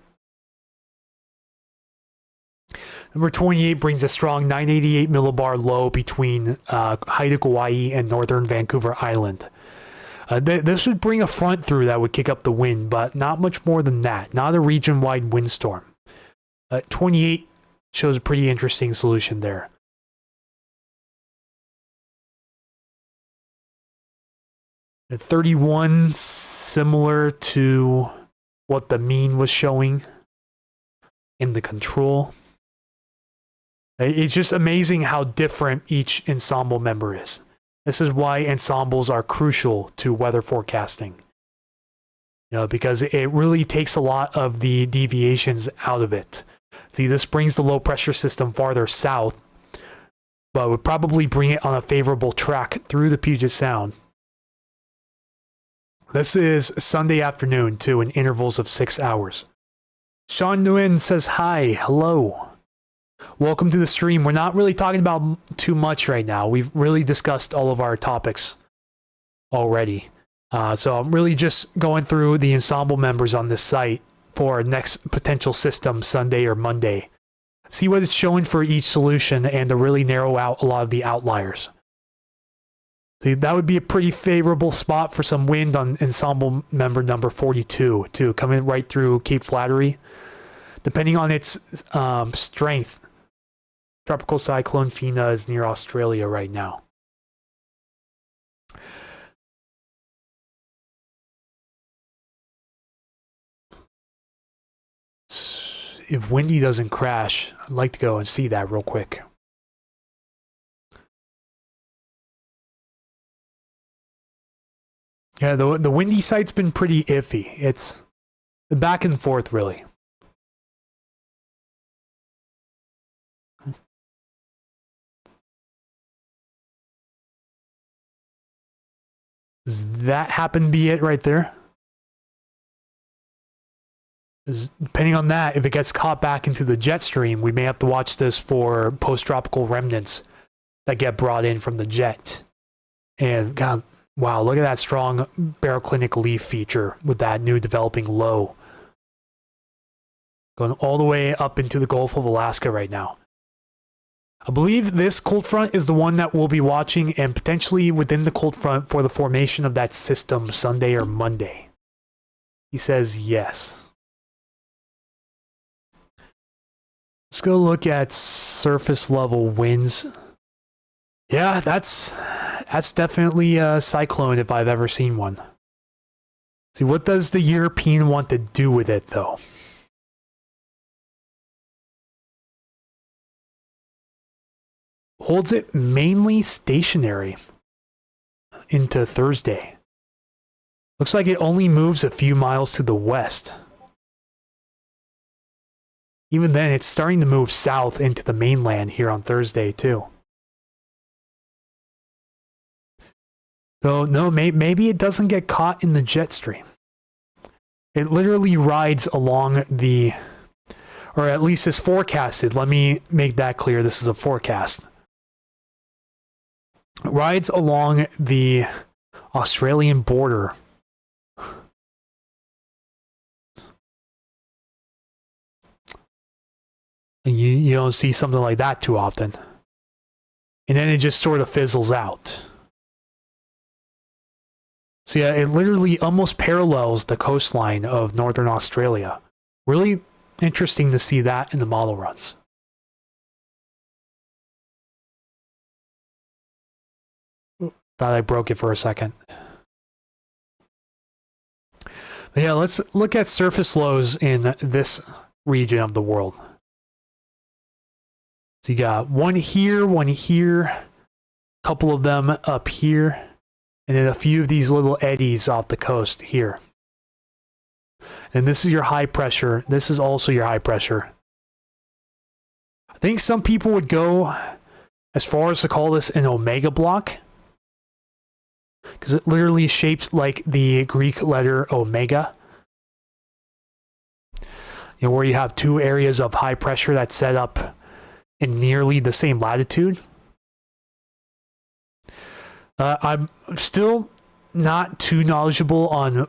Speaker 1: Number 28 brings a strong 988 millibar low between Haida, Kauai, and northern Vancouver Island. This would bring a front through that would kick up the wind, but not much more than that. Not a region-wide windstorm. 28 shows a pretty interesting solution there. At 31, similar to what the mean was showing in the control. It's just amazing how different each ensemble member is. This is why ensembles are crucial to weather forecasting. You know, because it really takes a lot of the deviations out of it. See, this brings the low pressure system farther south, but would probably bring it on a favorable track through the Puget Sound. This is Sunday afternoon, too, in intervals of 6 hours. Sean Nguyen says hi, hello. Welcome to the stream. We're not really talking about too much right now. We've really discussed all of our topics already. So I'm really just going through the ensemble members on this site for next potential system Sunday or Monday. See what it's showing for each solution and to really narrow out a lot of the outliers. See, that would be a pretty favorable spot for some wind on ensemble member number 42 to come in right through Cape Flattery. Depending on its strength, Tropical Cyclone Fina is near Australia right now. If Windy doesn't crash, I'd like to go and see that real quick. Yeah, the Windy site's been pretty iffy. It's back and forth, really. Does that happen to be it right there? Depending on that, if it gets caught back into the jet stream, we may have to watch this for post-tropical remnants that get brought in from the jet. And God, wow, look at that strong baroclinic leaf feature with that new developing low. Going all the way up into the Gulf of Alaska right now. I believe this cold front is the one that we'll be watching and potentially within the cold front for the formation of that system Sunday or Monday. He says yes. Let's go look at surface level winds. Yeah, that's definitely a cyclone if I've ever seen one. See, what does the European want to do with it, though? Holds it mainly stationary into Thursday. Looks like it only moves a few miles to the west. Even then, it's starting to move south into the mainland here on Thursday, too. So, no, maybe it doesn't get caught in the jet stream. It literally rides along the, or at least is forecasted. Let me make that clear. This is a forecast. Rides along the Australian border. And you don't see something like that too often. And then it just sort of fizzles out. So yeah, it literally almost parallels the coastline of northern Australia. Really interesting to see that in the model runs. Thought I broke it for a second. But yeah, let's look at surface lows in this region of the world. So you got one here, a couple of them up here, and then a few of these little eddies off the coast here. And this is your high pressure. This is also your high pressure. I think some people would go as far as to call this an omega block, because it literally is shaped like the Greek letter omega. You know, where you have two areas of high pressure that's set up in nearly the same latitude. I'm still not too knowledgeable on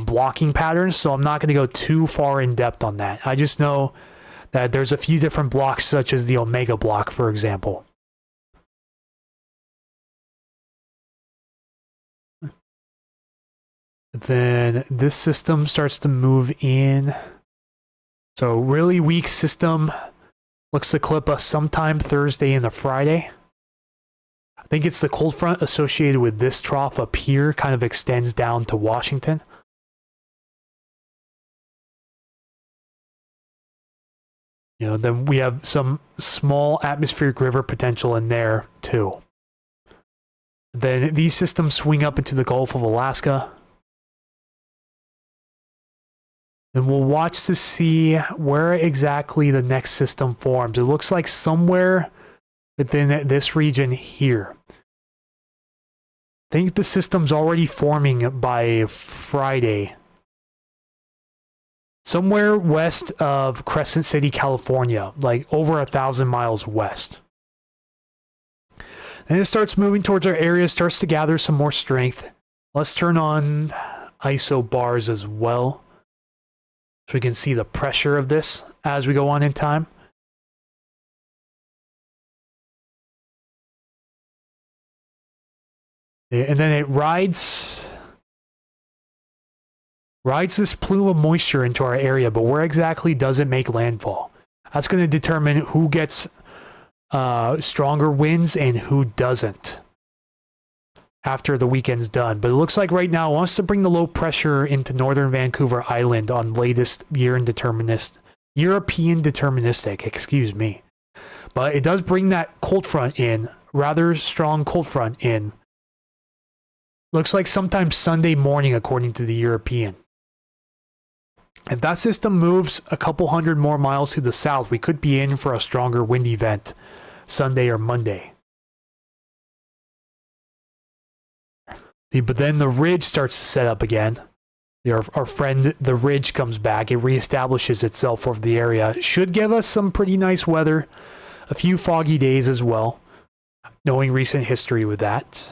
Speaker 1: blocking patterns, so I'm not going to go too far in depth on that. I just know that there's a few different blocks, such as the omega block, for example. Then this system starts to move in. So really weak system. Looks to clip us sometime Thursday and a Friday. I think it's the cold front associated with this trough up here, kind of extends down to Washington. You know, then we have some small atmospheric river potential in there too. Then these systems swing up into the Gulf of Alaska. And we'll watch to see where exactly the next system forms. It looks like somewhere within this region here. I think the system's already forming by Friday. Somewhere west of Crescent City, California, like over 1,000 miles west. Then it starts moving towards our area, starts to gather some more strength. Let's turn on ISO bars as well, so we can see the pressure of this as we go on in time. And then it rides this plume of moisture into our area, but where exactly does it make landfall? That's going to determine who gets stronger winds and who doesn't after the weekend's done. But it looks like right now it wants to bring the low pressure into northern Vancouver Island on latest European deterministic, excuse me. But it does bring that cold front in, rather strong cold front in. Looks like sometime Sunday morning according to the European. If that system moves a couple hundred more miles to the south, we could be in for a stronger wind event Sunday or Monday. But then the ridge starts to set up again. Our friend, the ridge, comes back. It reestablishes itself over the area. Should give us some pretty nice weather. A few foggy days as well, knowing recent history with that.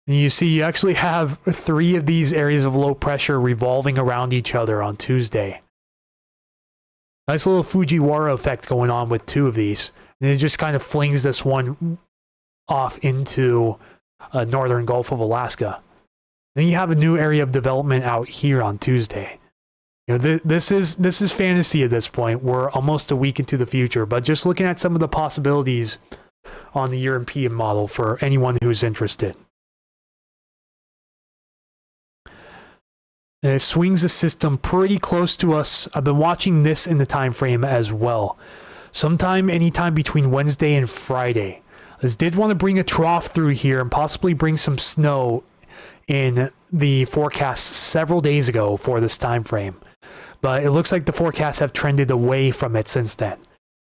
Speaker 1: And you see, you actually have 3 of these areas of low pressure revolving around each other on Tuesday. Nice little Fujiwara effect going on with 2 of these. And it just kind of flings this one off into northern Gulf of Alaska. Then you have a new area of development out here on Tuesday. You know, this is fantasy at this point. We're almost a week into the future, but just looking at some of the possibilities on the European model for anyone who's interested. And it swings the system pretty close to us. I've been watching this in the time frame as well. Sometime, anytime between Wednesday and Friday. This did want to bring a trough through here and possibly bring some snow in the forecast several days ago for this time frame. But it looks like the forecasts have trended away from it since then.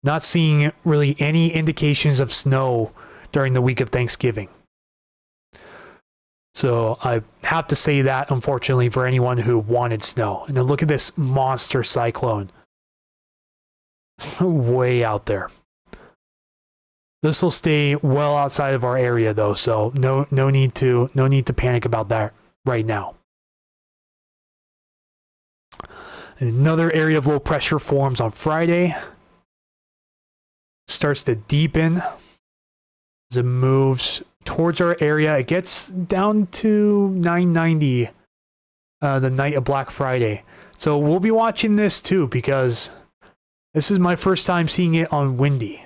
Speaker 1: Not seeing really any indications of snow during the week of Thanksgiving. So I have to say that, unfortunately, for anyone who wanted snow. And then look at this monster cyclone. Way out there. This will stay well outside of our area though, so no need to panic about that right now. Another area of low pressure forms on Friday. Starts to deepen as it moves towards our area. It gets down to 990 the night of Black Friday. So we'll be watching this too, because this is my first time seeing it on windy.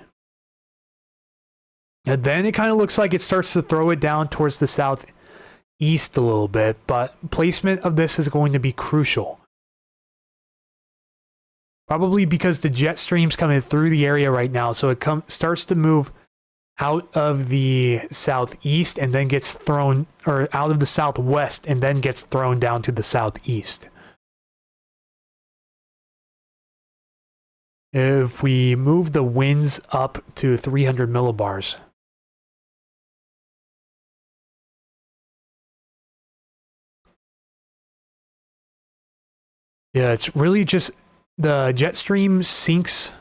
Speaker 1: And then it kind of looks like it starts to throw it down towards the southeast a little bit, but placement of this is going to be crucial. Probably because the jet stream's coming through the area right now, so it starts to move out of the southeast and then gets thrown, or out of the southwest and then gets thrown down to the southeast. If we move the winds up to 300 millibars, yeah, it's really just the jet stream sinks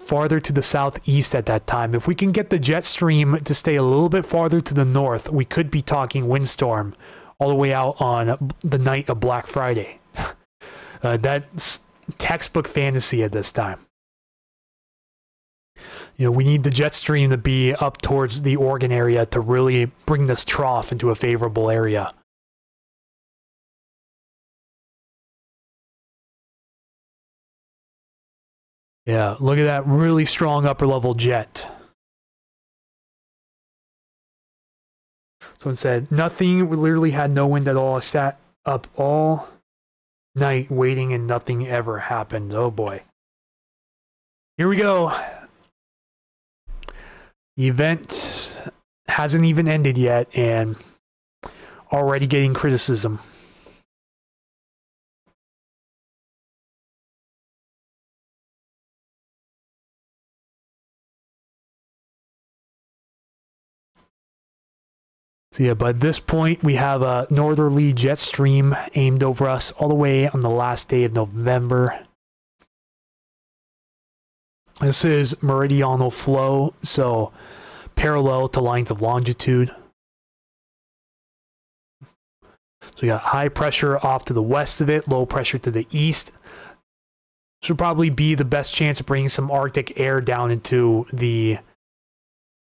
Speaker 1: farther to the southeast at that time. If we can get the jet stream to stay a little bit farther to the north, we could be talking windstorm all the way out on the night of Black Friday. That's textbook fantasy at this time. You know, we need the jet stream to be up towards the Oregon area to really bring this trough into a favorable area. Yeah, look at that really strong upper level jet. So instead, nothing, we literally had no wind at all. I sat up all night waiting and nothing ever happened. Oh boy. Here we go. The event hasn't even ended yet and already getting criticism. So yeah, by this point, we have a northerly jet stream aimed over us all the way on the last day of November. This is meridional flow, so parallel to lines of longitude. So we got high pressure off to the west of it, low pressure to the east. This would probably be the best chance of bringing some Arctic air down into the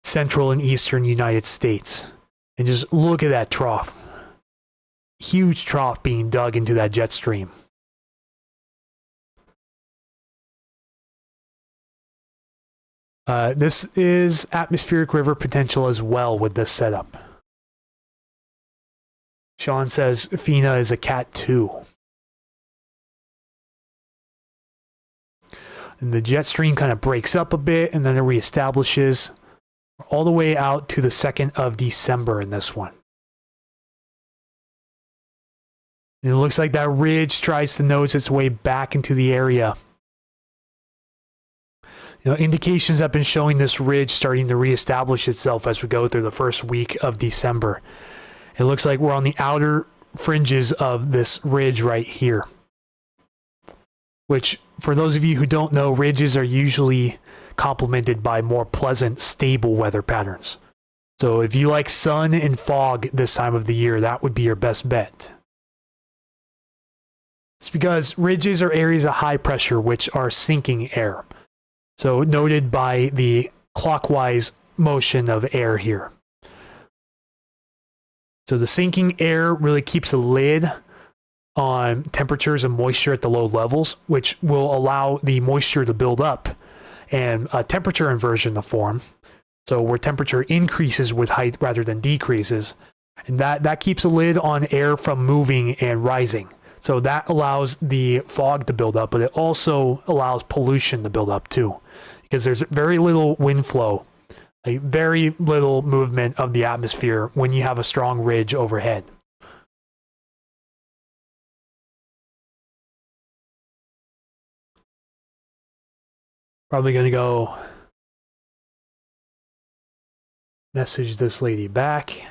Speaker 1: central and eastern United States. And just look at that trough. Huge trough being dug into that jet stream. This is atmospheric river potential as well with this setup. Sean says FINA is a Cat 2. And the jet stream kind of breaks up a bit and then it reestablishes all the way out to the 2nd of December in this one. And it looks like that ridge tries to nose its way back into the area. You know, indications have been showing this ridge starting to reestablish itself as we go through the first week of December. It looks like we're on the outer fringes of this ridge right here. Which, for those of you who don't know, ridges are usually complemented by more pleasant, stable weather patterns. So if you like sun and fog this time of the year, that would be your best bet. It's because ridges are areas of high pressure which are sinking air. So noted by the clockwise motion of air here. So the sinking air really keeps a lid on temperatures and moisture at the low levels, which will allow the moisture to build up and a temperature inversion to form. So where temperature increases with height rather than decreases. And that keeps a lid on air from moving and rising. So that allows the fog to build up, but it also allows pollution to build up too. Because there's very little wind flow, like very little movement of the atmosphere when you have a strong ridge overhead. Probably going to go message this lady back.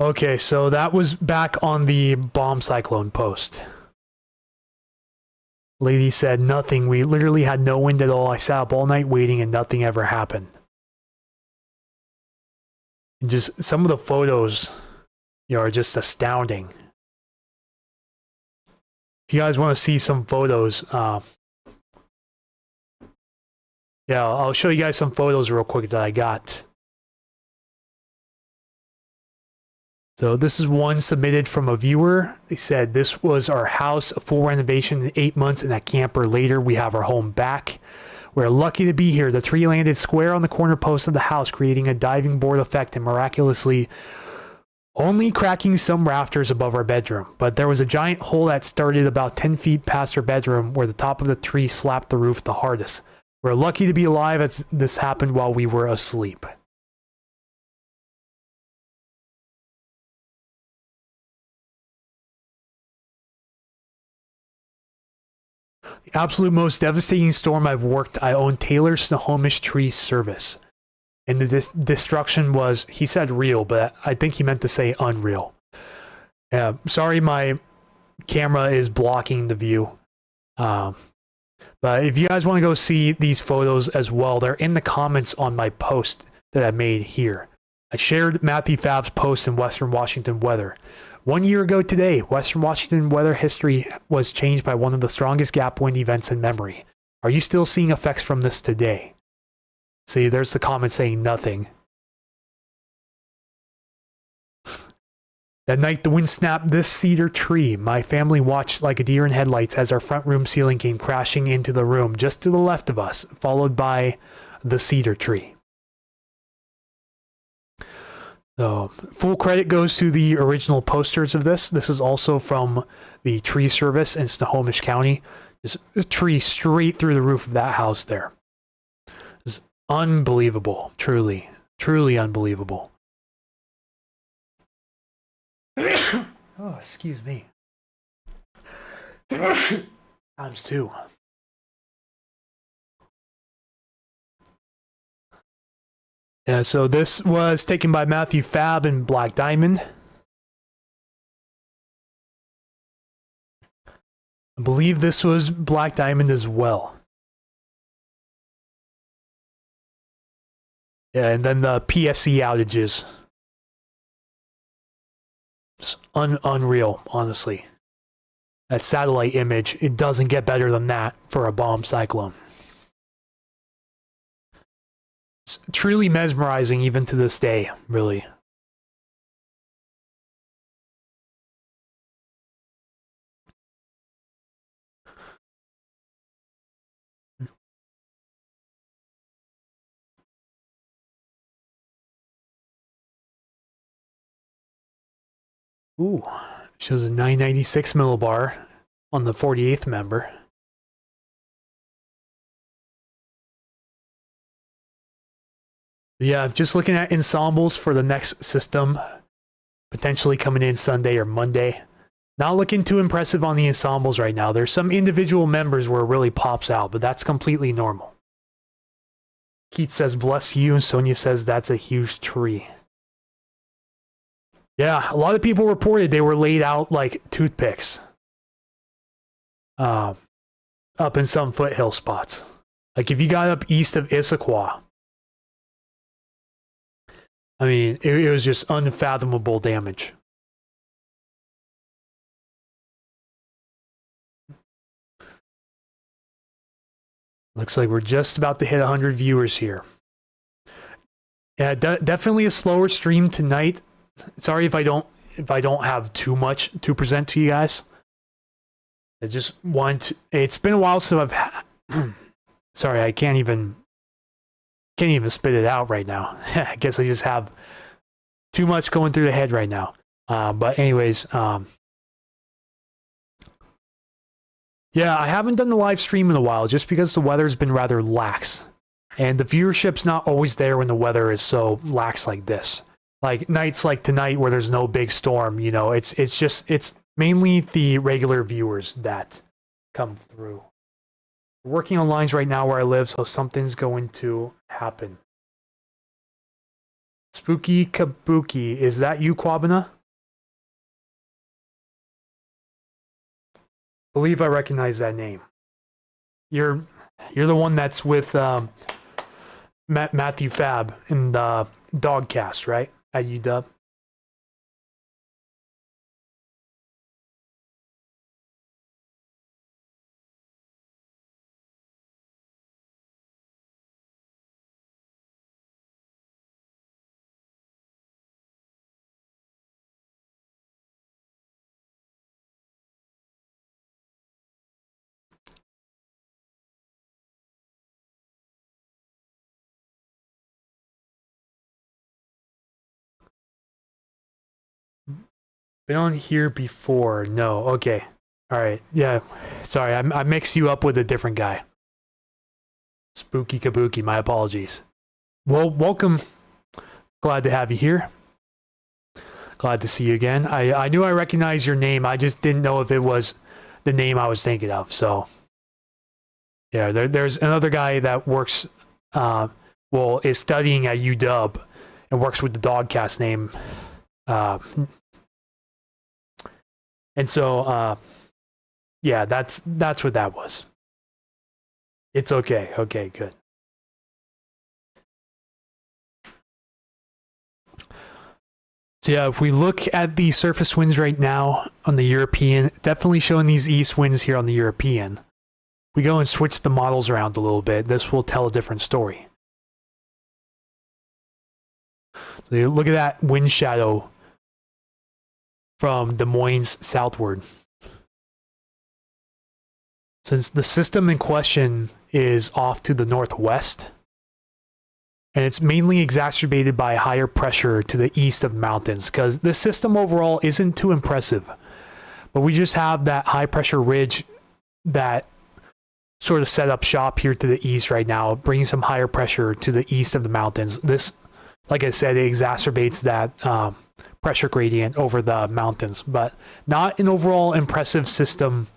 Speaker 1: Okay, so that was back on the bomb cyclone post. Lady said nothing. We literally had no wind at all. I sat up all night waiting and nothing ever happened. And just some of the photos, are just astounding. If you guys want to see some photos, yeah, I'll show you guys some photos real quick that I got. So this is one submitted from a viewer. They said, this was our house, a full renovation in 8 months, and a camper later, we have our home back. We're lucky to be here. The tree landed square on the corner post of the house, creating a diving board effect and miraculously only cracking some rafters above our bedroom. But there was a giant hole that started about 10 feet past our bedroom where the top of the tree slapped the roof the hardest. We're lucky to be alive as this happened while we were asleep. The absolute most devastating storm I've worked. I own Taylor Snohomish Tree Service. And the destruction was, he said real, but I think he meant to say unreal. Sorry, my camera is blocking the view. But if you guys want to go see these photos as well, they're in the comments on my post that I made here. I shared Matthew Fav's post in Western Washington weather. 1 year ago today, Western Washington weather history was changed by one of the strongest gap wind events in memory. Are you still seeing effects from this today? See, there's the comment saying nothing. That night, the wind snapped this cedar tree. My family watched like a deer in headlights as our front room ceiling came crashing into the room just to the left of us, followed by the cedar tree. So, full credit goes to the original posters of this. This is also from the tree service in Snohomish County. Just a tree straight through the roof of that house there. It's unbelievable. Truly, truly unbelievable. Oh, excuse me. Times two. Yeah, so this was taken by Matthew Fab and Black Diamond. I believe this was Black Diamond as well. Yeah, and then the PSE outages. It's unreal, honestly. That satellite image, it doesn't get better than that for a bomb cyclone. It's truly mesmerizing even to this day, really. Ooh, shows a 996 millibar on the 48th member. Yeah, just looking at ensembles for the next system, potentially coming in Sunday or Monday. Not looking too impressive on the ensembles right now. There's some individual members where it really pops out, but that's completely normal. Keith says, bless you, and Sonia says, that's a huge tree. Yeah, a lot of people reported they were laid out like toothpicks. Up in some foothill spots. Like if you got up east of Issaquah, I mean, it was just unfathomable damage. Looks like we're just about to hit 100 viewers here. Yeah, definitely a slower stream tonight. Sorry if I don't have too much to present to you guys. I just want to, it's been a while since I've sorry, I can't even spit it out right now. I guess I just have too much going through the head right now. But anyways, yeah, I haven't done the live stream in a while just because the weather's been rather lax. And the viewership's not always there when the weather is so lax like this. Like nights like tonight where there's no big storm, you know, it's mainly the regular viewers that come through. We're working on lines right now where I live, so something's going to happen. Spooky Kabuki. Is that you, Kwabena? I believe I recognize that name. You're the one that's with Matthew Fab in the Dogcast, right? At UW. Been on here before. No. Okay. All right. Yeah. Sorry, I mixed you up with a different guy. Spooky Kabuki. My apologies. Well, welcome. Glad to have you here. Glad to see you again. I knew I recognized your name. I just didn't know if it was the name I was thinking of. So, yeah, there's another guy that works, is studying at UW and works with the Dogcast name. And so, yeah, that's what that was. It's okay. Okay, good. So yeah, if we look at the surface winds right now on the European, definitely showing these east winds here on the European. We go and switch the models around a little bit. This will tell a different story. So you look at that wind shadow from Des Moines southward. Since the system in question is off to the northwest, and it's mainly exacerbated by higher pressure to the east of the mountains, because the system overall isn't too impressive. But we just have that high pressure ridge that sort of set up shop here to the east right now, bringing some higher pressure to the east of the mountains. This, like I said, it exacerbates that pressure gradient over the mountains, but not an overall impressive system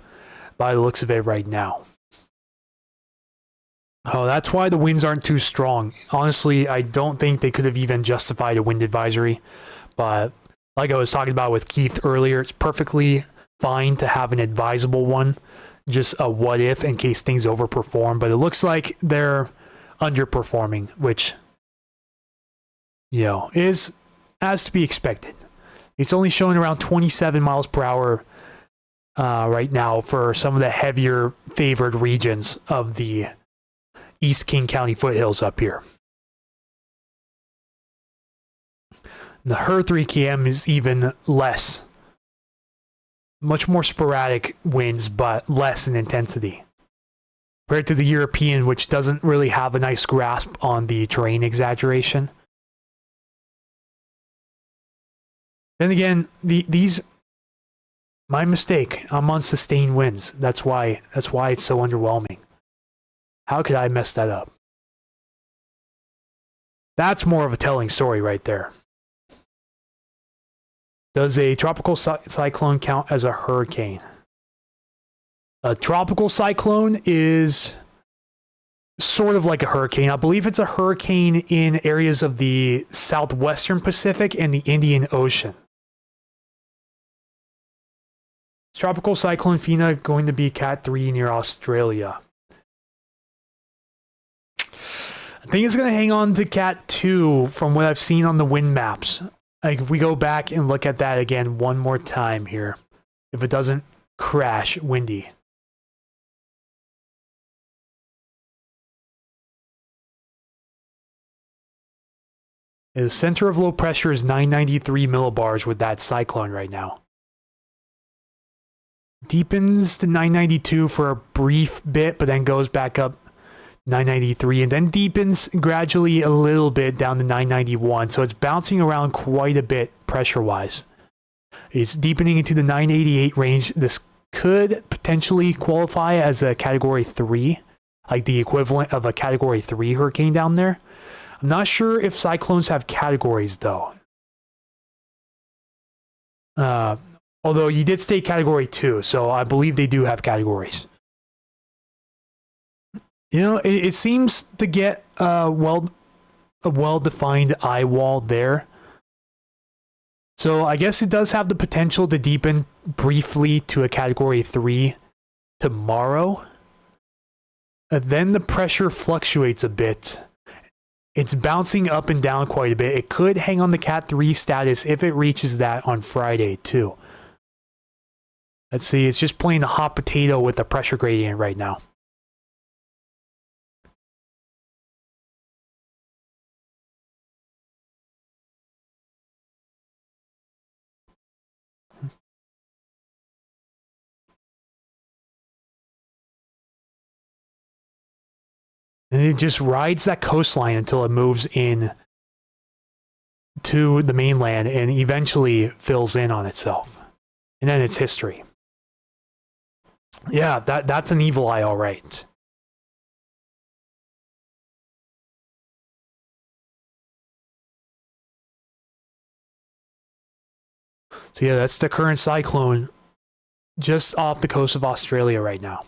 Speaker 1: by the looks of it right now. Oh, that's why the winds aren't too strong. Honestly, I don't think they could have even justified a wind advisory. But like I was talking about with Keith earlier, it's perfectly fine to have an advisable one. Just a what if in case things overperform. But it looks like they're underperforming, which, is as to be expected. It's only showing around 27 miles per hour right now for some of the heavier favored regions of the East King County foothills up here. The HER 3 km is even less. Much more sporadic winds, but less in intensity. Compared to the European, which doesn't really have a nice grasp on the terrain exaggeration. Then again, these... My mistake. I'm on sustained winds. That's why it's so underwhelming. How could I mess that up? That's more of a telling story right there. Does a tropical cyclone count as a hurricane? A tropical cyclone is sort of like a hurricane. I believe it's a hurricane in areas of the southwestern Pacific and the Indian Ocean. Tropical Cyclone Fina going to be Cat 3 near Australia. I think it's going to hang on to Cat 2 from what I've seen on the wind maps. Like if we go back and look at that again one more time here, if it doesn't crash windy. The center of low pressure is 993 millibars with that cyclone right now. Deepens to 992 for a brief bit, but then goes back up 993 and then deepens gradually a little bit down to 991. So it's bouncing around quite a bit pressure-wise. It's deepening into the 988 range. This could potentially qualify as a Category 3, like the equivalent of a Category 3 hurricane down there. I'm not sure if cyclones have categories, though. Although you did state Category 2, so I believe they do have categories. It seems to get a a well-defined eye wall there. So I guess it does have the potential to deepen briefly to a category 3 tomorrow. Then the pressure fluctuates a bit. It's bouncing up and down quite a bit. It could hang on the Cat 3 status if it reaches that on Friday too. Let's see, it's just playing a hot potato with the pressure gradient right now. And it just rides that coastline until it moves in to the mainland and eventually fills in on itself. And then it's history. Yeah, that's an evil eye, all right. So yeah, that's the current cyclone just off the coast of Australia right now.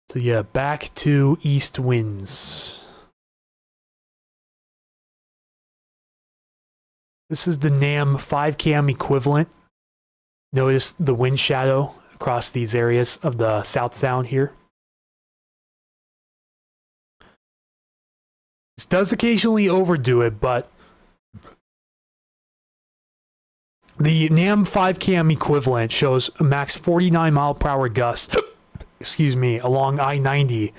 Speaker 1: So yeah, back to east winds. This is the NAM 5 km equivalent. Notice the wind shadow across these areas of the South Sound here. This does occasionally overdo it, but the NAM 5 km equivalent shows a max 49 mile per hour gust, excuse me, along I-90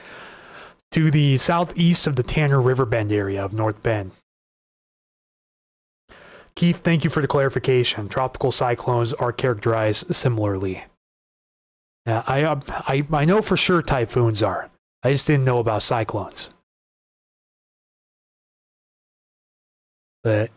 Speaker 1: to the southeast of the Tanner Riverbend area of North Bend. Keith, thank you for the clarification. Tropical cyclones are characterized similarly. Yeah, I know for sure typhoons are. I just didn't know about cyclones. But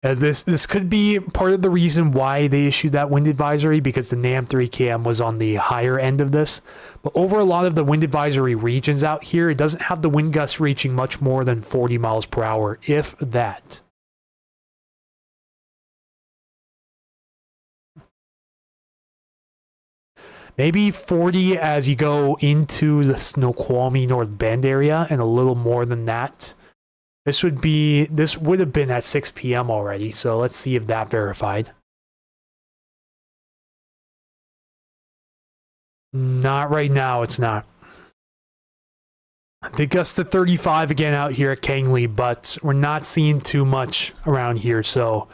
Speaker 1: this could be part of the reason why they issued that wind advisory, because the NAM 3KM was on the higher end of this. But over a lot of the wind advisory regions out here, it doesn't have the wind gusts reaching much more than 40 miles per hour, if that. Maybe 40 as you go into the Snoqualmie North Bend area, and a little more than that. This would have been at 6 p.m. already, so let's see if that verified. Not right now, it's not. The gust to 35 again out here at Kangley, but we're not seeing too much around here, so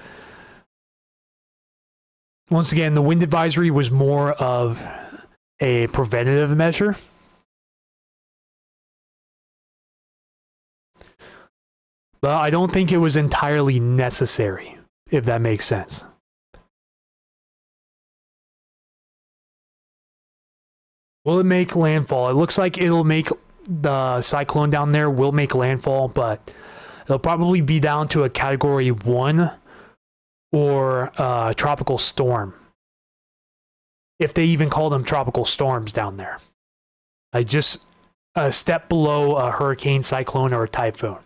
Speaker 1: once again, the wind advisory was more of a preventative measure. But I don't think it was entirely necessary, if that makes sense. Will it make landfall? It looks like it'll make the cyclone down there will make landfall, but it'll probably be down to a category 1 or a tropical storm. If they even call them tropical storms down there. Just a step below a hurricane, cyclone, or a typhoon.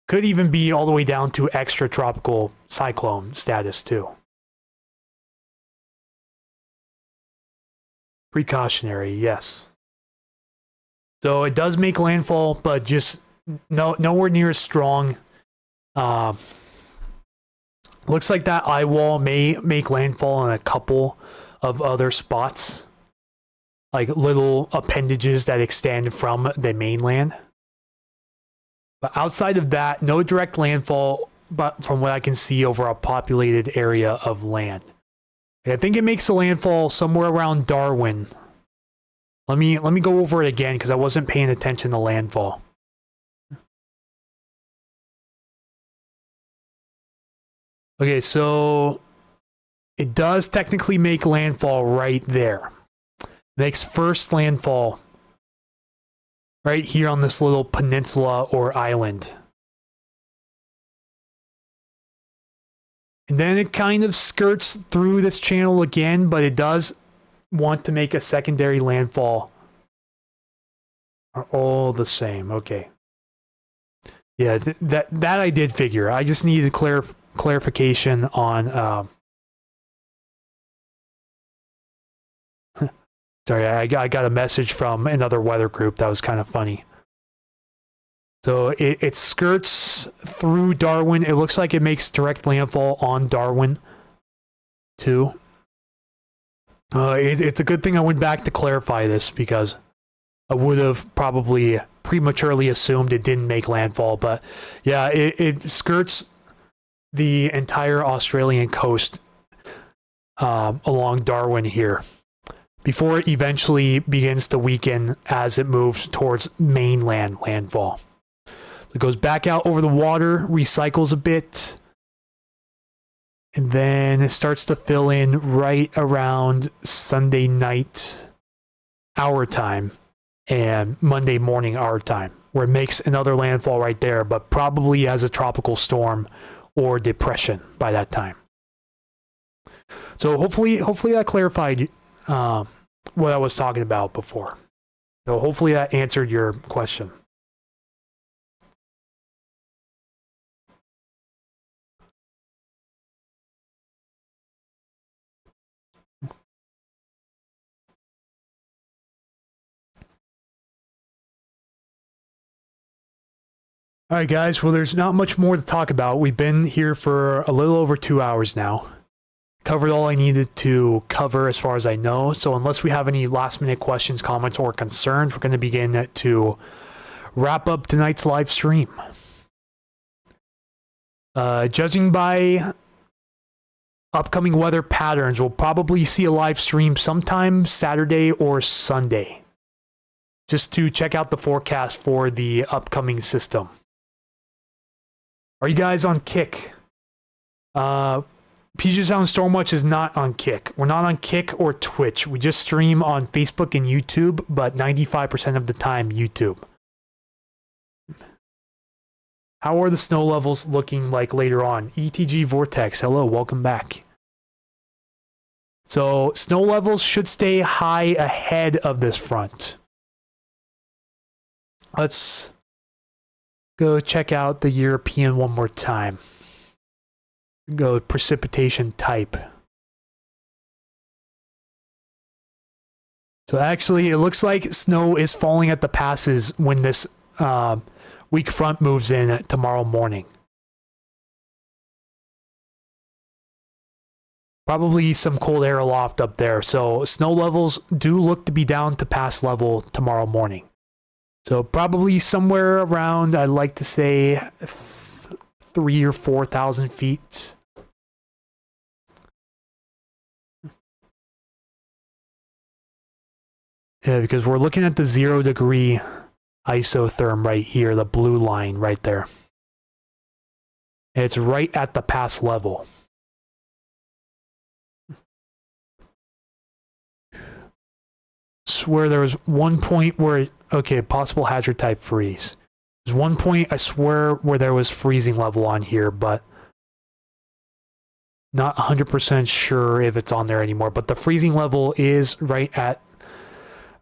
Speaker 1: Could even be all the way down to extra tropical cyclone status too. Precautionary, yes. So it does make landfall, but just nowhere near as strong. Looks like that eye wall may make landfall in a couple of other spots, like little appendages that extend from the mainland. But outside of that, no direct landfall, but from what I can see over a populated area of land. I think it makes a landfall somewhere around Darwin. Let me go over it again because I wasn't paying attention to landfall. Okay, so it does technically make landfall right there. Makes first landfall right here on this little peninsula or island. And then it kind of skirts through this channel again, but it does want to make a secondary landfall. Are all the same. Okay. Yeah, that I did figure. I just needed clarification on. Sorry, I got a message from another weather group that was kind of funny. So it skirts through Darwin. It looks like it makes direct landfall on Darwin, too. It's a good thing I went back to clarify this because I would have probably prematurely assumed it didn't make landfall. But yeah, it skirts the entire Australian coast along Darwin here before it eventually begins to weaken as it moves towards mainland landfall. It goes back out over the water, recycles a bit, and then it starts to fill in right around Sunday night our time and Monday morning our time, where it makes another landfall right there, but probably as a tropical storm or depression by that time. So hopefully that clarified what I was talking about before. So hopefully that answered your question. All right, guys. Well, there's not much more to talk about. We've been here for a little over 2 hours now. Covered all I needed to cover as far as I know. So unless we have any last minute questions, comments, or concerns, we're going to begin to wrap up tonight's live stream. Judging by upcoming weather patterns, we'll probably see a live stream sometime Saturday or Sunday, just to check out the forecast for the upcoming system. Are you guys on Kick? Puget Sound Stormwatch is not on Kick. We're not on Kick or Twitch. We just stream on Facebook and YouTube, but 95% of the time, YouTube. How are the snow levels looking like later on? ETG Vortex, hello, welcome back. So, snow levels should stay high ahead of this front. Let's go check out the European one more time. Go precipitation type. So actually, it looks like snow is falling at the passes when this weak front moves in tomorrow morning. Probably some cold air aloft up there. So snow levels do look to be down to pass level tomorrow morning. So probably somewhere around, I'd like to say, 3,000 or 4,000 feet. Yeah, because we're looking at the 0 degree isotherm right here, the blue line right there. And it's right at the pass level. Swear there was one point where, okay, possible hazard type freeze. There's one point, I swear, where there was freezing level on here, but not 100% sure if it's on there anymore. But the freezing level is right at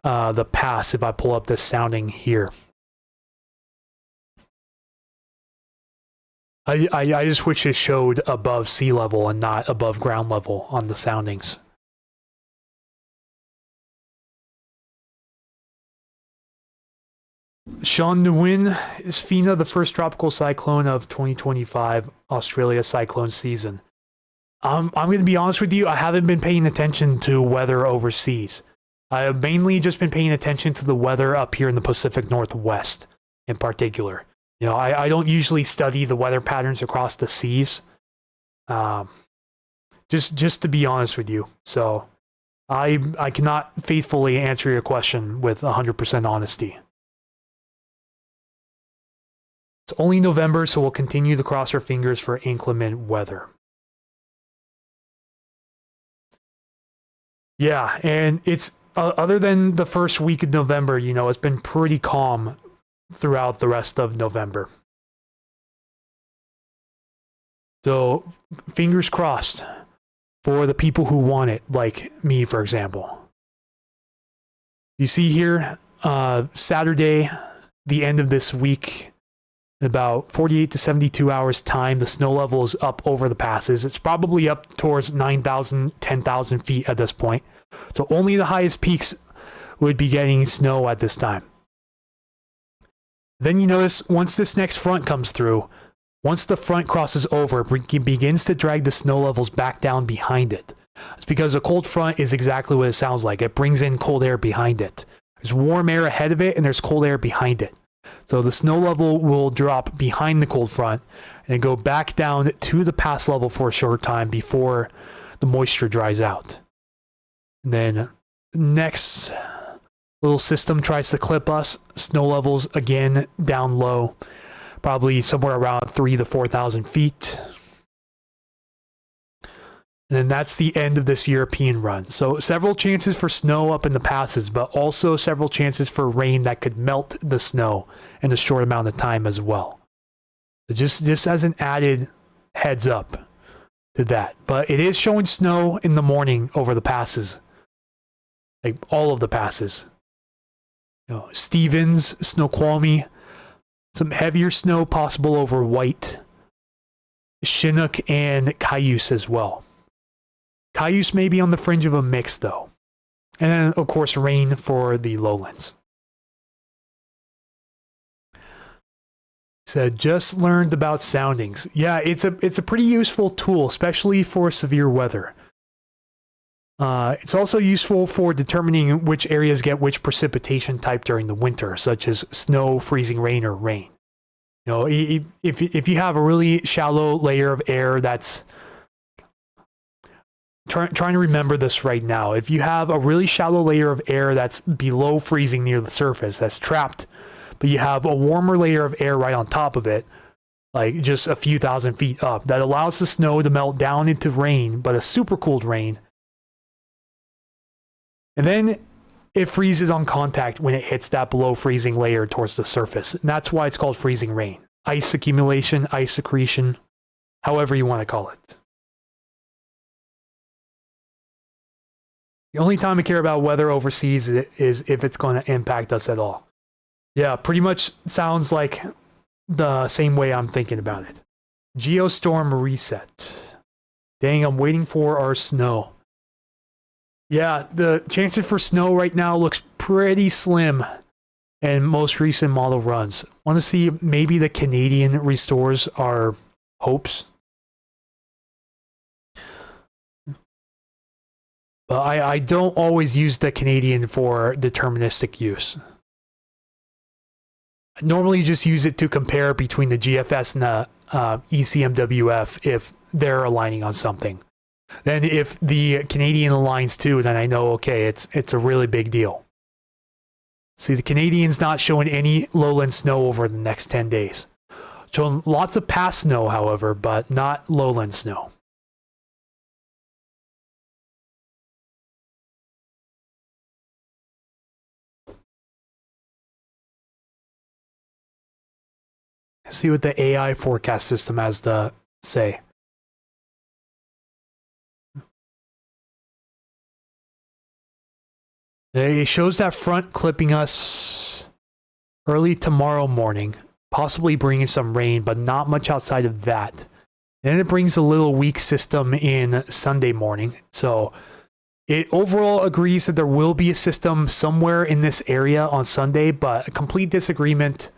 Speaker 1: the pass if I pull up this sounding here. I just wish it showed above sea level and not above ground level on the soundings. Sean Nguyen, is Fina the first tropical cyclone of 2025 Australia cyclone season? I'm going to be honest with you, I haven't been paying attention to weather overseas. I have mainly just been paying attention to the weather up here in the Pacific Northwest in particular. You know, I don't usually study the weather patterns across the seas. Just to be honest with you. So I cannot faithfully answer your question with 100% honesty. It's only November, so we'll continue to cross our fingers for inclement weather. Yeah, and it's other than the first week of November, you know, it's been pretty calm throughout the rest of November. So, fingers crossed for the people who want it, like me, for example. You see here, Saturday, the end of this week, In about 48 to 72 hours time, the snow level is up over the passes. It's probably up towards 9,000, 10,000 feet at this point. So only the highest peaks would be getting snow at this time. Then you notice once this next front comes through, once the front crosses over, it begins to drag the snow levels back down behind it. It's because a cold front is exactly what it sounds like. It brings in cold air behind it. There's warm air ahead of it and there's cold air behind it. So the snow level will drop behind the cold front and go back down to the pass level for a short time before the moisture dries out. And then next little system tries to clip us. Snow levels again down low, probably somewhere around 3,000 to 4,000 feet. And then that's the end of this European run. So several chances for snow up in the passes, but also several chances for rain that could melt the snow in a short amount of time as well. So just as an added heads up to that. But it is showing snow in the morning over the passes. Like all of the passes. You know, Stevens, Snoqualmie, some heavier snow possible over White, Chinook, and Cayuse as well. Cayuse may be on the fringe of a mix, though. And then, of course, rain for the lowlands. Said, just learned about soundings. Yeah, it's a pretty useful tool, especially for severe weather. It's also useful for determining which areas get which precipitation type during the winter, such as snow, freezing rain, or rain. You know, if you have a really shallow layer of air that's trying to remember this right now. If you have a really shallow layer of air that's below freezing near the surface, that's trapped, but you have a warmer layer of air right on top of it, like just a few thousand feet up, that allows the snow to melt down into rain, but a super cooled rain. And then it freezes on contact when it hits that below freezing layer towards the surface. And that's why it's called freezing rain. Ice accumulation, ice accretion, however you want to call it. The only time I care about weather overseas is if it's going to impact us at all. Yeah, pretty much sounds like the same way I'm thinking about it. Geostorm reset. Dang, I'm waiting for our snow. Yeah, the chances for snow right now looks pretty slim in most recent model runs. Want to see if maybe the Canadian restores our hopes? But I don't always use the Canadian for deterministic use. I normally just use it to compare between the GFS and the ECMWF if they're aligning on something. Then if the Canadian aligns too, then I know, okay, it's a really big deal. See, the Canadian's not showing any lowland snow over the next 10 days. Showing lots of pass snow, however, but not lowland snow. See what the AI forecast system has to say. It shows that front clipping us early tomorrow morning, possibly bringing some rain, but not much outside of that. Then it brings a little weak system in Sunday morning. So it overall agrees that there will be a system somewhere in this area on Sunday, but a complete disagreement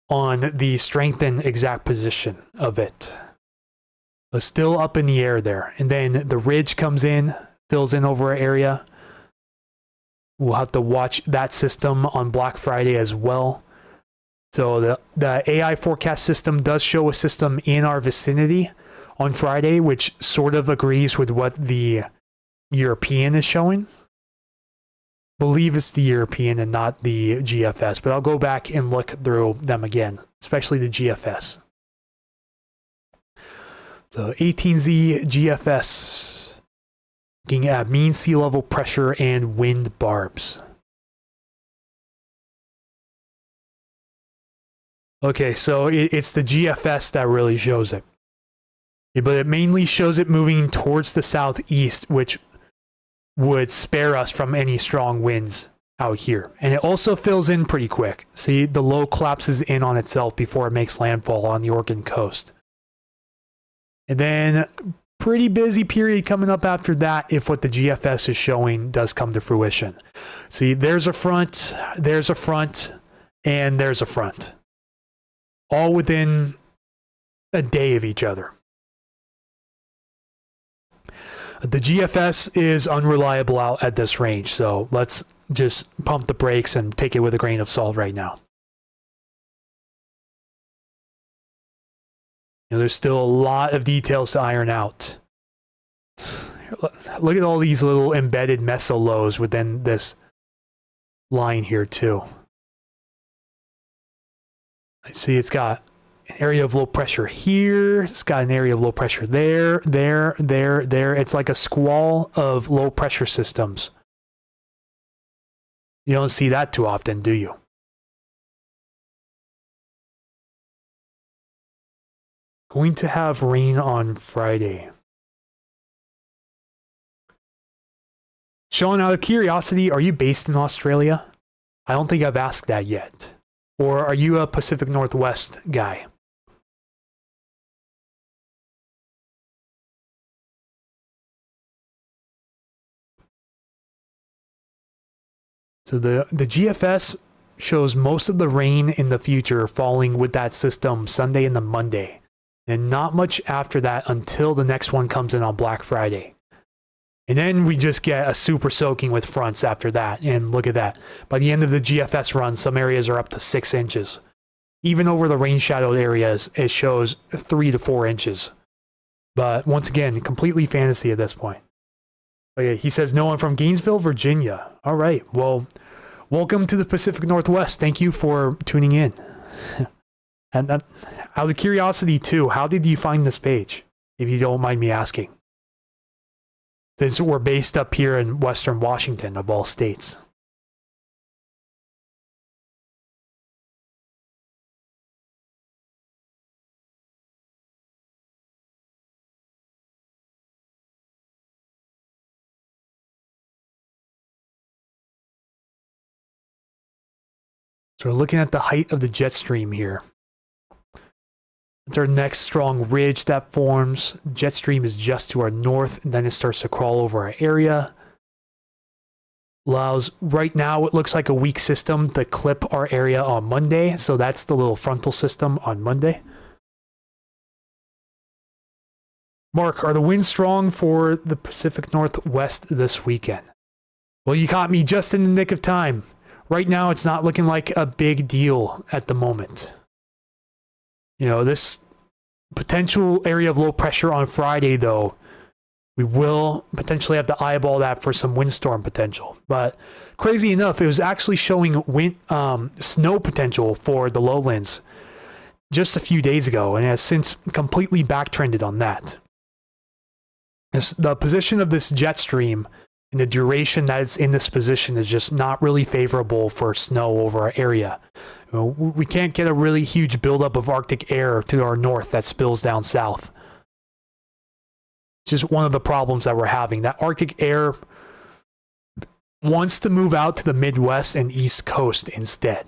Speaker 1: on the strength and exact position of it. So still up in the air there. And then the ridge comes in, fills in over our area. We'll have to watch that system on Black Friday as well. So the AI forecast system does show a system in our vicinity on Friday, which sort of agrees with what the European is showing. Believe it's the European and not the GFS, but I'll go back and look through them again, especially the GFS. The 18Z GFS, looking at mean sea level pressure and wind barbs. Okay, so it's the GFS that really shows it. But it mainly shows it moving towards the southeast, which would spare us from any strong winds out here. And it also fills in pretty quick. See, the low collapses in on itself before it makes landfall on the Oregon coast. And then pretty busy period coming up after that if what the GFS is showing does come to fruition. See, there's a front, and there's a front. All within a day of each other. The GFS is unreliable out at this range, so let's just pump the brakes and take it with a grain of salt right now. There's still a lot of details to iron out. Look at all these little embedded mesolows within this line here too. I see it's got an area of low pressure here. It's got an area of low pressure there. It's like a squall of low pressure systems. You don't see that too often, do you? Going to have rain on Friday. Sean, out of curiosity, are you based in Australia? I don't think I've asked that yet. Or are you a Pacific Northwest guy? So the GFS shows most of the rain in the future falling with that system Sunday and the Monday. And not much after that until the next one comes in on Black Friday. And then we just get a super soaking with fronts after that. And look at that. By the end of the GFS run, some areas are up to 6 inches. Even over the rain shadowed areas, it shows 3 to 4 inches. But once again, completely fantasy at this point. Okay, he says, no, I'm from Gainesville, Virginia. All right. Well, welcome to the Pacific Northwest. Thank you for tuning in. And out of curiosity, too, how did you find this page, if you don't mind me asking? Since we're based up here in Western Washington, of all states. So we're looking at the height of the jet stream here. It's our next strong ridge that forms. Jet stream is just to our north, and then it starts to crawl over our area. Allows, right now it looks like a weak system to clip our area on Monday. So that's the little frontal system on Monday. Mark, are the winds strong for the Pacific Northwest this weekend? Well, you caught me just in the nick of time. Right now, it's not looking like a big deal at the moment. You know, this potential area of low pressure on Friday, though, we will potentially have to eyeball that for some windstorm potential. But crazy enough, it was actually showing snow potential for the lowlands just a few days ago, and has since completely backtrended on that. The position of this jet stream and the duration that it's in this position is just not really favorable for snow over our area. You know, we can't get a really huge buildup of Arctic air to our north that spills down south. It's just one of the problems that we're having. That Arctic air wants to move out to the Midwest and East Coast instead.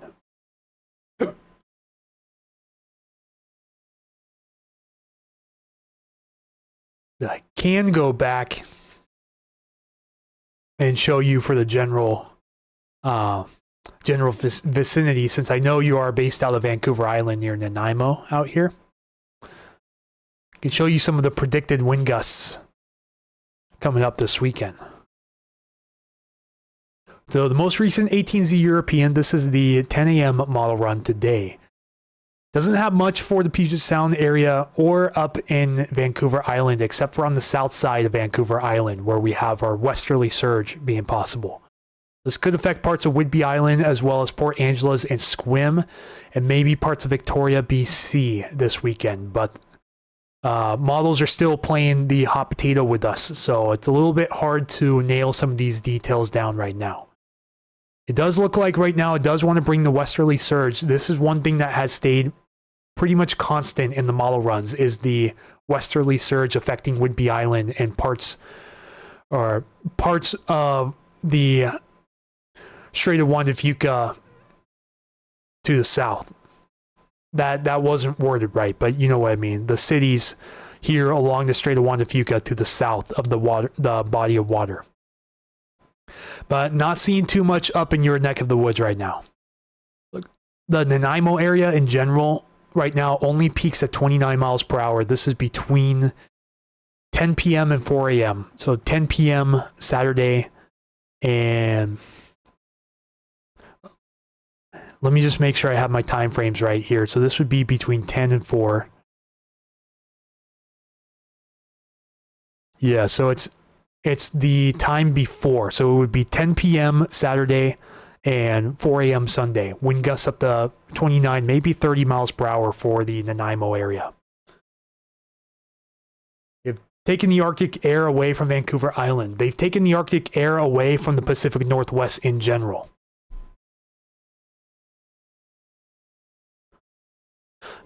Speaker 1: I can go back and show you for the general vicinity, since I know you are based out of Vancouver Island near Nanaimo out here. I can show you some of the predicted wind gusts coming up this weekend. So the most recent 18Z European, this is the 10 a.m. model run today. Doesn't have much for the Puget Sound area or up in Vancouver Island, except for on the south side of Vancouver Island, where we have our westerly surge being possible. This could affect parts of Whidbey Island, as well as Port Angeles and Sequim, and maybe parts of Victoria, BC this weekend. But models are still playing the hot potato with us, so it's a little bit hard to nail some of these details down right now. It does look like right now it does want to bring the westerly surge. This is one thing that has stayed pretty much constant in the model runs, is the westerly surge affecting Whidbey Island and parts of the Strait of Juan de Fuca to the south. That wasn't worded right, but you know what I mean. The cities here along the Strait of Juan de Fuca to the south of the body of water. But not seeing too much up in your neck of the woods right now. Look, the Nanaimo area in general right now only peaks at 29 miles per hour. This is between 10 p.m. and 4 a.m. So 10 p.m. Saturday, and let me just make sure I have my time frames right here. So this would be between 10 and 4. Yeah, so it's the time before. So it would be 10 p.m. Saturday and 4 a.m. Sunday. Wind gusts up to 29, maybe 30 miles per hour for the Nanaimo area. They've taken the Arctic air away from Vancouver Island. They've taken the Arctic air away from the Pacific Northwest in general.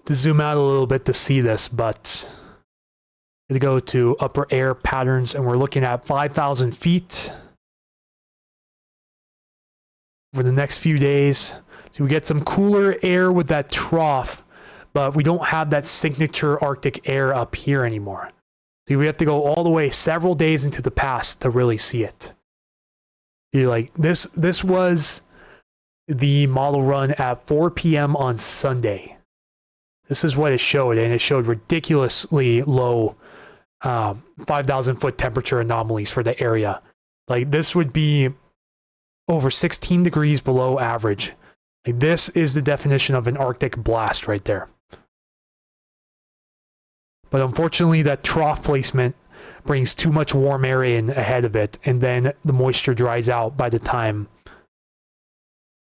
Speaker 1: To zoom out a little bit to see this, but I'm going to go to upper air patterns, and we're looking at 5,000 feet for the next few days. So we get some cooler air with that trough, but we don't have that signature Arctic air up here anymore. So we have to go all the way several days into the past to really see it. You're like, this was the model run at 4 p.m. on Sunday. This is what it showed, and it showed ridiculously low 5,000 foot temperature anomalies for the area. Like, this would be over 16 degrees below average. Like, this is the definition of an Arctic blast right there. But unfortunately, that trough placement brings too much warm air in ahead of it, and then the moisture dries out by the time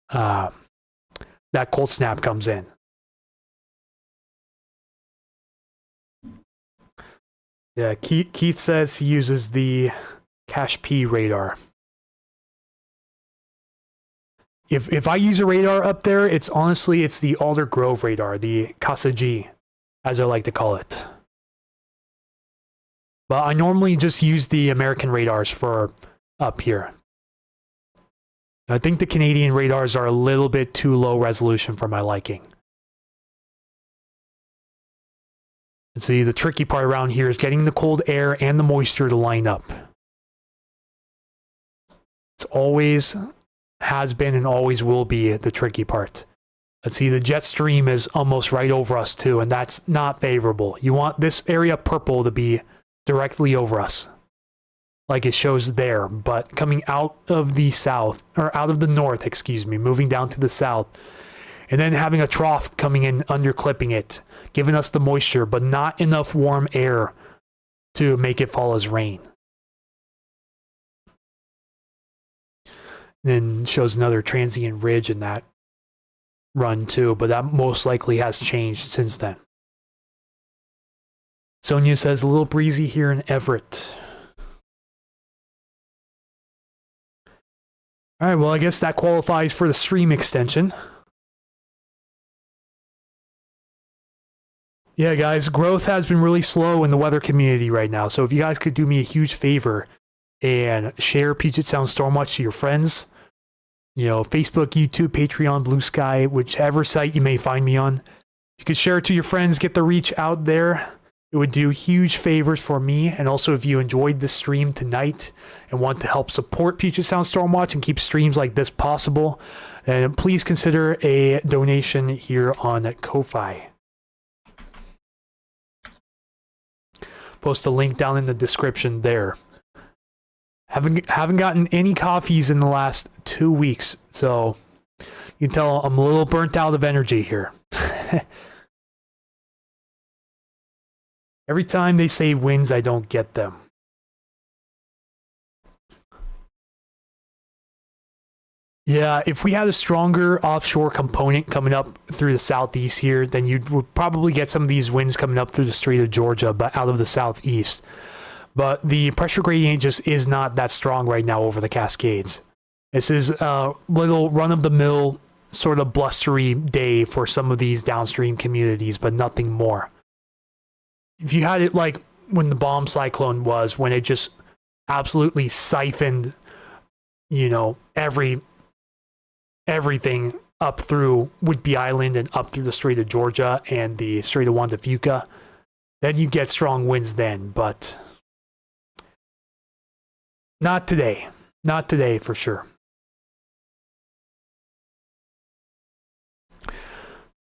Speaker 1: that cold snap comes in. Yeah, Keith says he uses the Cache-P radar. If I use a radar up there, it's the Alder Grove radar, the Casa G, as I like to call it. But I normally just use the American radars for up here. I think the Canadian radars are a little bit too low resolution for my liking. And see, the tricky part around here is getting the cold air and the moisture to line up. It's always has been and always will be the tricky part. Let's see, the jet stream is almost right over us too, and that's not favorable. You want this area purple to be directly over us, like it shows there, but coming out of the south, or out of the north, excuse me, moving down to the south, and then having a trough coming in, underclipping it, giving us the moisture, but not enough warm air to make it fall as rain. Then shows another transient ridge in that run too, but that most likely has changed since then. Sonia says a little breezy here in Everett. All right, well, I guess that qualifies for the stream extension. Yeah, guys, growth has been really slow in the weather community right now. So if you guys could do me a huge favor and share Puget Sound Stormwatch to your friends, you know, Facebook, YouTube, Patreon, Blue Sky, whichever site you may find me on, you could share it to your friends, get the reach out there. It would do huge favors for me. And also, if you enjoyed the stream tonight and want to help support Puget Sound Stormwatch and keep streams like this possible, then please consider a donation here on Ko-Fi. Post a link down in the description there. Haven't gotten any coffees in the last 2 weeks, so you can tell I'm a little burnt out of energy here. Every time they say wins, I don't get them. Yeah, if we had a stronger offshore component coming up through the southeast here, then you would probably get some of these winds coming up through the Strait of Georgia, but out of the southeast. But the pressure gradient just is not that strong right now over the Cascades. This is a little run-of-the-mill sort of blustery day for some of these downstream communities, but nothing more. If you had it like when the bomb cyclone was, when it just absolutely siphoned, you know, every everything up through Whidbey Island and up through the Strait of Georgia and the Strait of Juan de Fuca, then you get strong winds then, but not today. Not today for sure.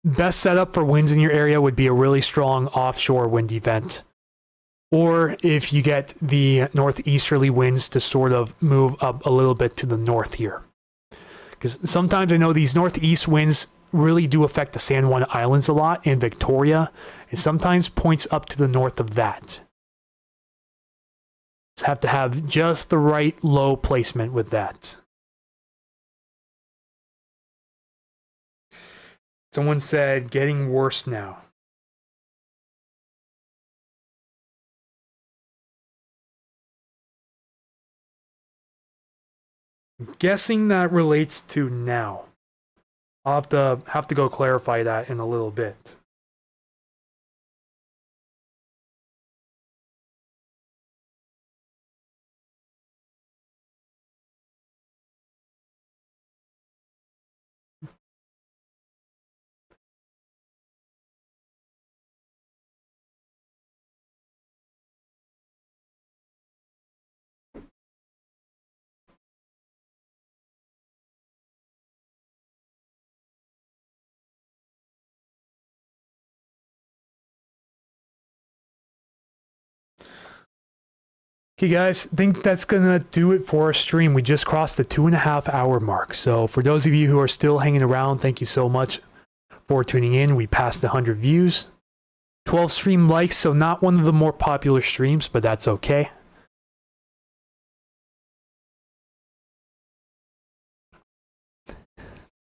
Speaker 1: Best setup for winds in your area would be a really strong offshore wind event. Or if you get the northeasterly winds to sort of move up a little bit to the north here. Because sometimes I know these northeast winds really do affect the San Juan Islands a lot and Victoria, and sometimes points up to the north of that. Just have to have just the right low placement with that. Someone said, getting worse now. I'm guessing that relates to now. I'll have to go clarify that in a little bit. Okay guys, I think that's gonna do it for our stream. We just crossed the 2.5 hour mark. So for those of you who are still hanging around, thank you so much for tuning in. We passed 100 views, 12 stream likes, so not one of the more popular streams, but that's okay.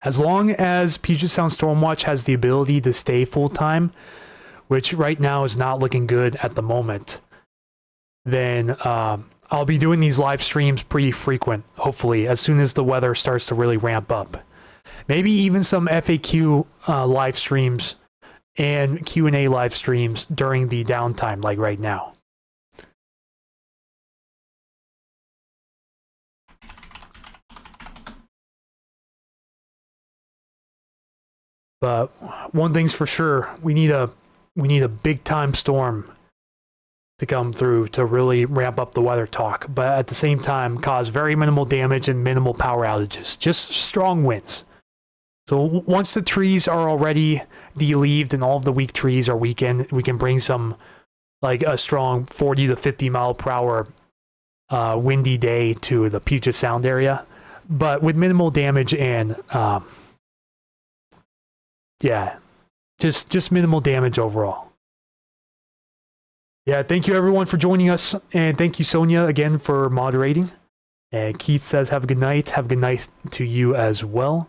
Speaker 1: As long as Puget Sound Stormwatch has the ability to stay full-time, which right now is not looking good at the moment, then I'll be doing these live streams pretty frequent, hopefully, as soon as the weather starts to really ramp up. Maybe even some FAQ live streams and Q&A live streams during the downtime, like right now. But one thing's for sure, we need a big time storm to come through to really ramp up the weather talk, but at the same time cause very minimal damage and minimal power outages, just strong winds. So once the trees are already de-leaved and all of the weak trees are weakened, we can bring some, like a strong 40 to 50 mile per hour windy day to the Puget Sound area, but with minimal damage and yeah, just minimal damage overall. Yeah, thank you everyone for joining us, and thank you Sonia again for moderating. And Keith says have a good night. Have a good night to you as well.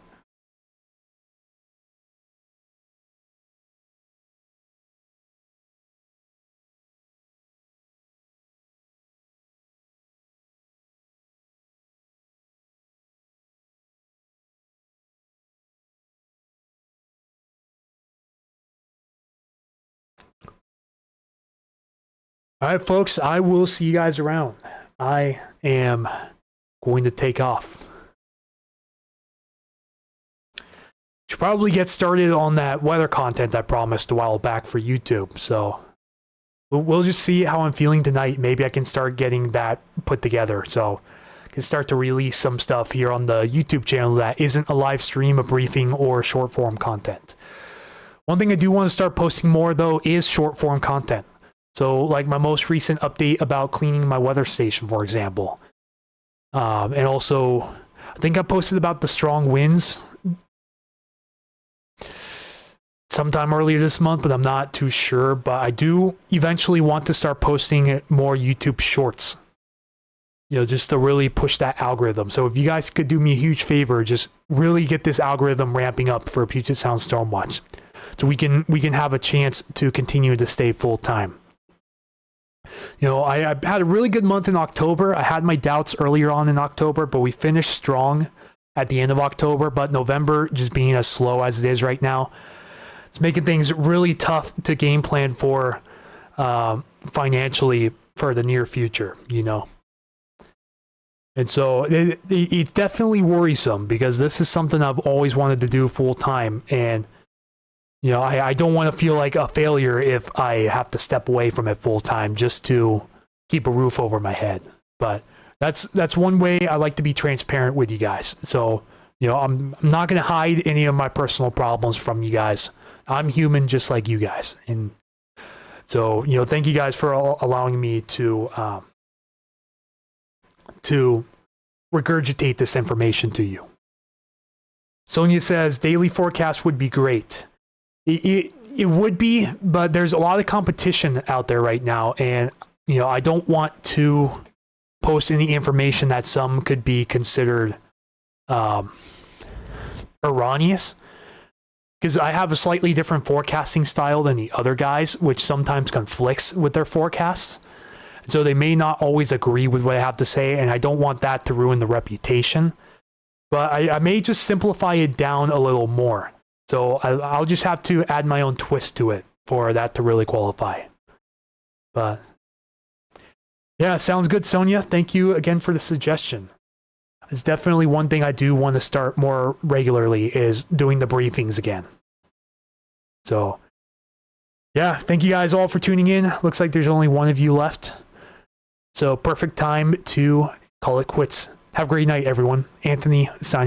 Speaker 1: All right, folks, I will see you guys around. I am going to take off. Should probably get started on that weather content I promised a while back for YouTube. So we'll just see how I'm feeling tonight. Maybe I can start getting that put together. So I can start to release some stuff here on the YouTube channel that isn't a live stream, a briefing, or short form content. One thing I do want to start posting more, though, is short form content. So like my most recent update about cleaning my weather station, for example. And also, I think I posted about the strong winds sometime earlier this month, but I'm not too sure. But I do eventually want to start posting more YouTube shorts, you know, just to really push that algorithm. So if you guys could do me a huge favor, just really get this algorithm ramping up for Puget Sound Stormwatch, so we can have a chance to continue to stay full time. You know, I had a really good month in October. I had my doubts earlier on in October, but we finished strong at the end of October. But November, just being as slow as it is right now, it's making things really tough to game plan for financially for the near future, you know. And so it's definitely worrisome because this is something I've always wanted to do full time. And, you know, I don't want to feel like a failure if I have to step away from it full time just to keep a roof over my head. But that's one way I like to be transparent with you guys. So, you know, I'm not going to hide any of my personal problems from you guys. I'm human just like you guys. And so, you know, thank you guys for allowing me to regurgitate this information to you. Sonia says, daily forecast would be great. It would be, but there's a lot of competition out there right now. And, you know, I don't want to post any information that some could be considered erroneous. Because I have a slightly different forecasting style than the other guys, which sometimes conflicts with their forecasts. So they may not always agree with what I have to say, and I don't want that to ruin the reputation. But I may just simplify it down a little more. So I'll just have to add my own twist to it for that to really qualify. But yeah, sounds good, Sonia. Thank you again for the suggestion. It's definitely one thing I do want to start more regularly is doing the briefings again. So yeah, thank you guys all for tuning in. Looks like there's only one of you left. So perfect time to call it quits. Have a great night, everyone. Anthony signing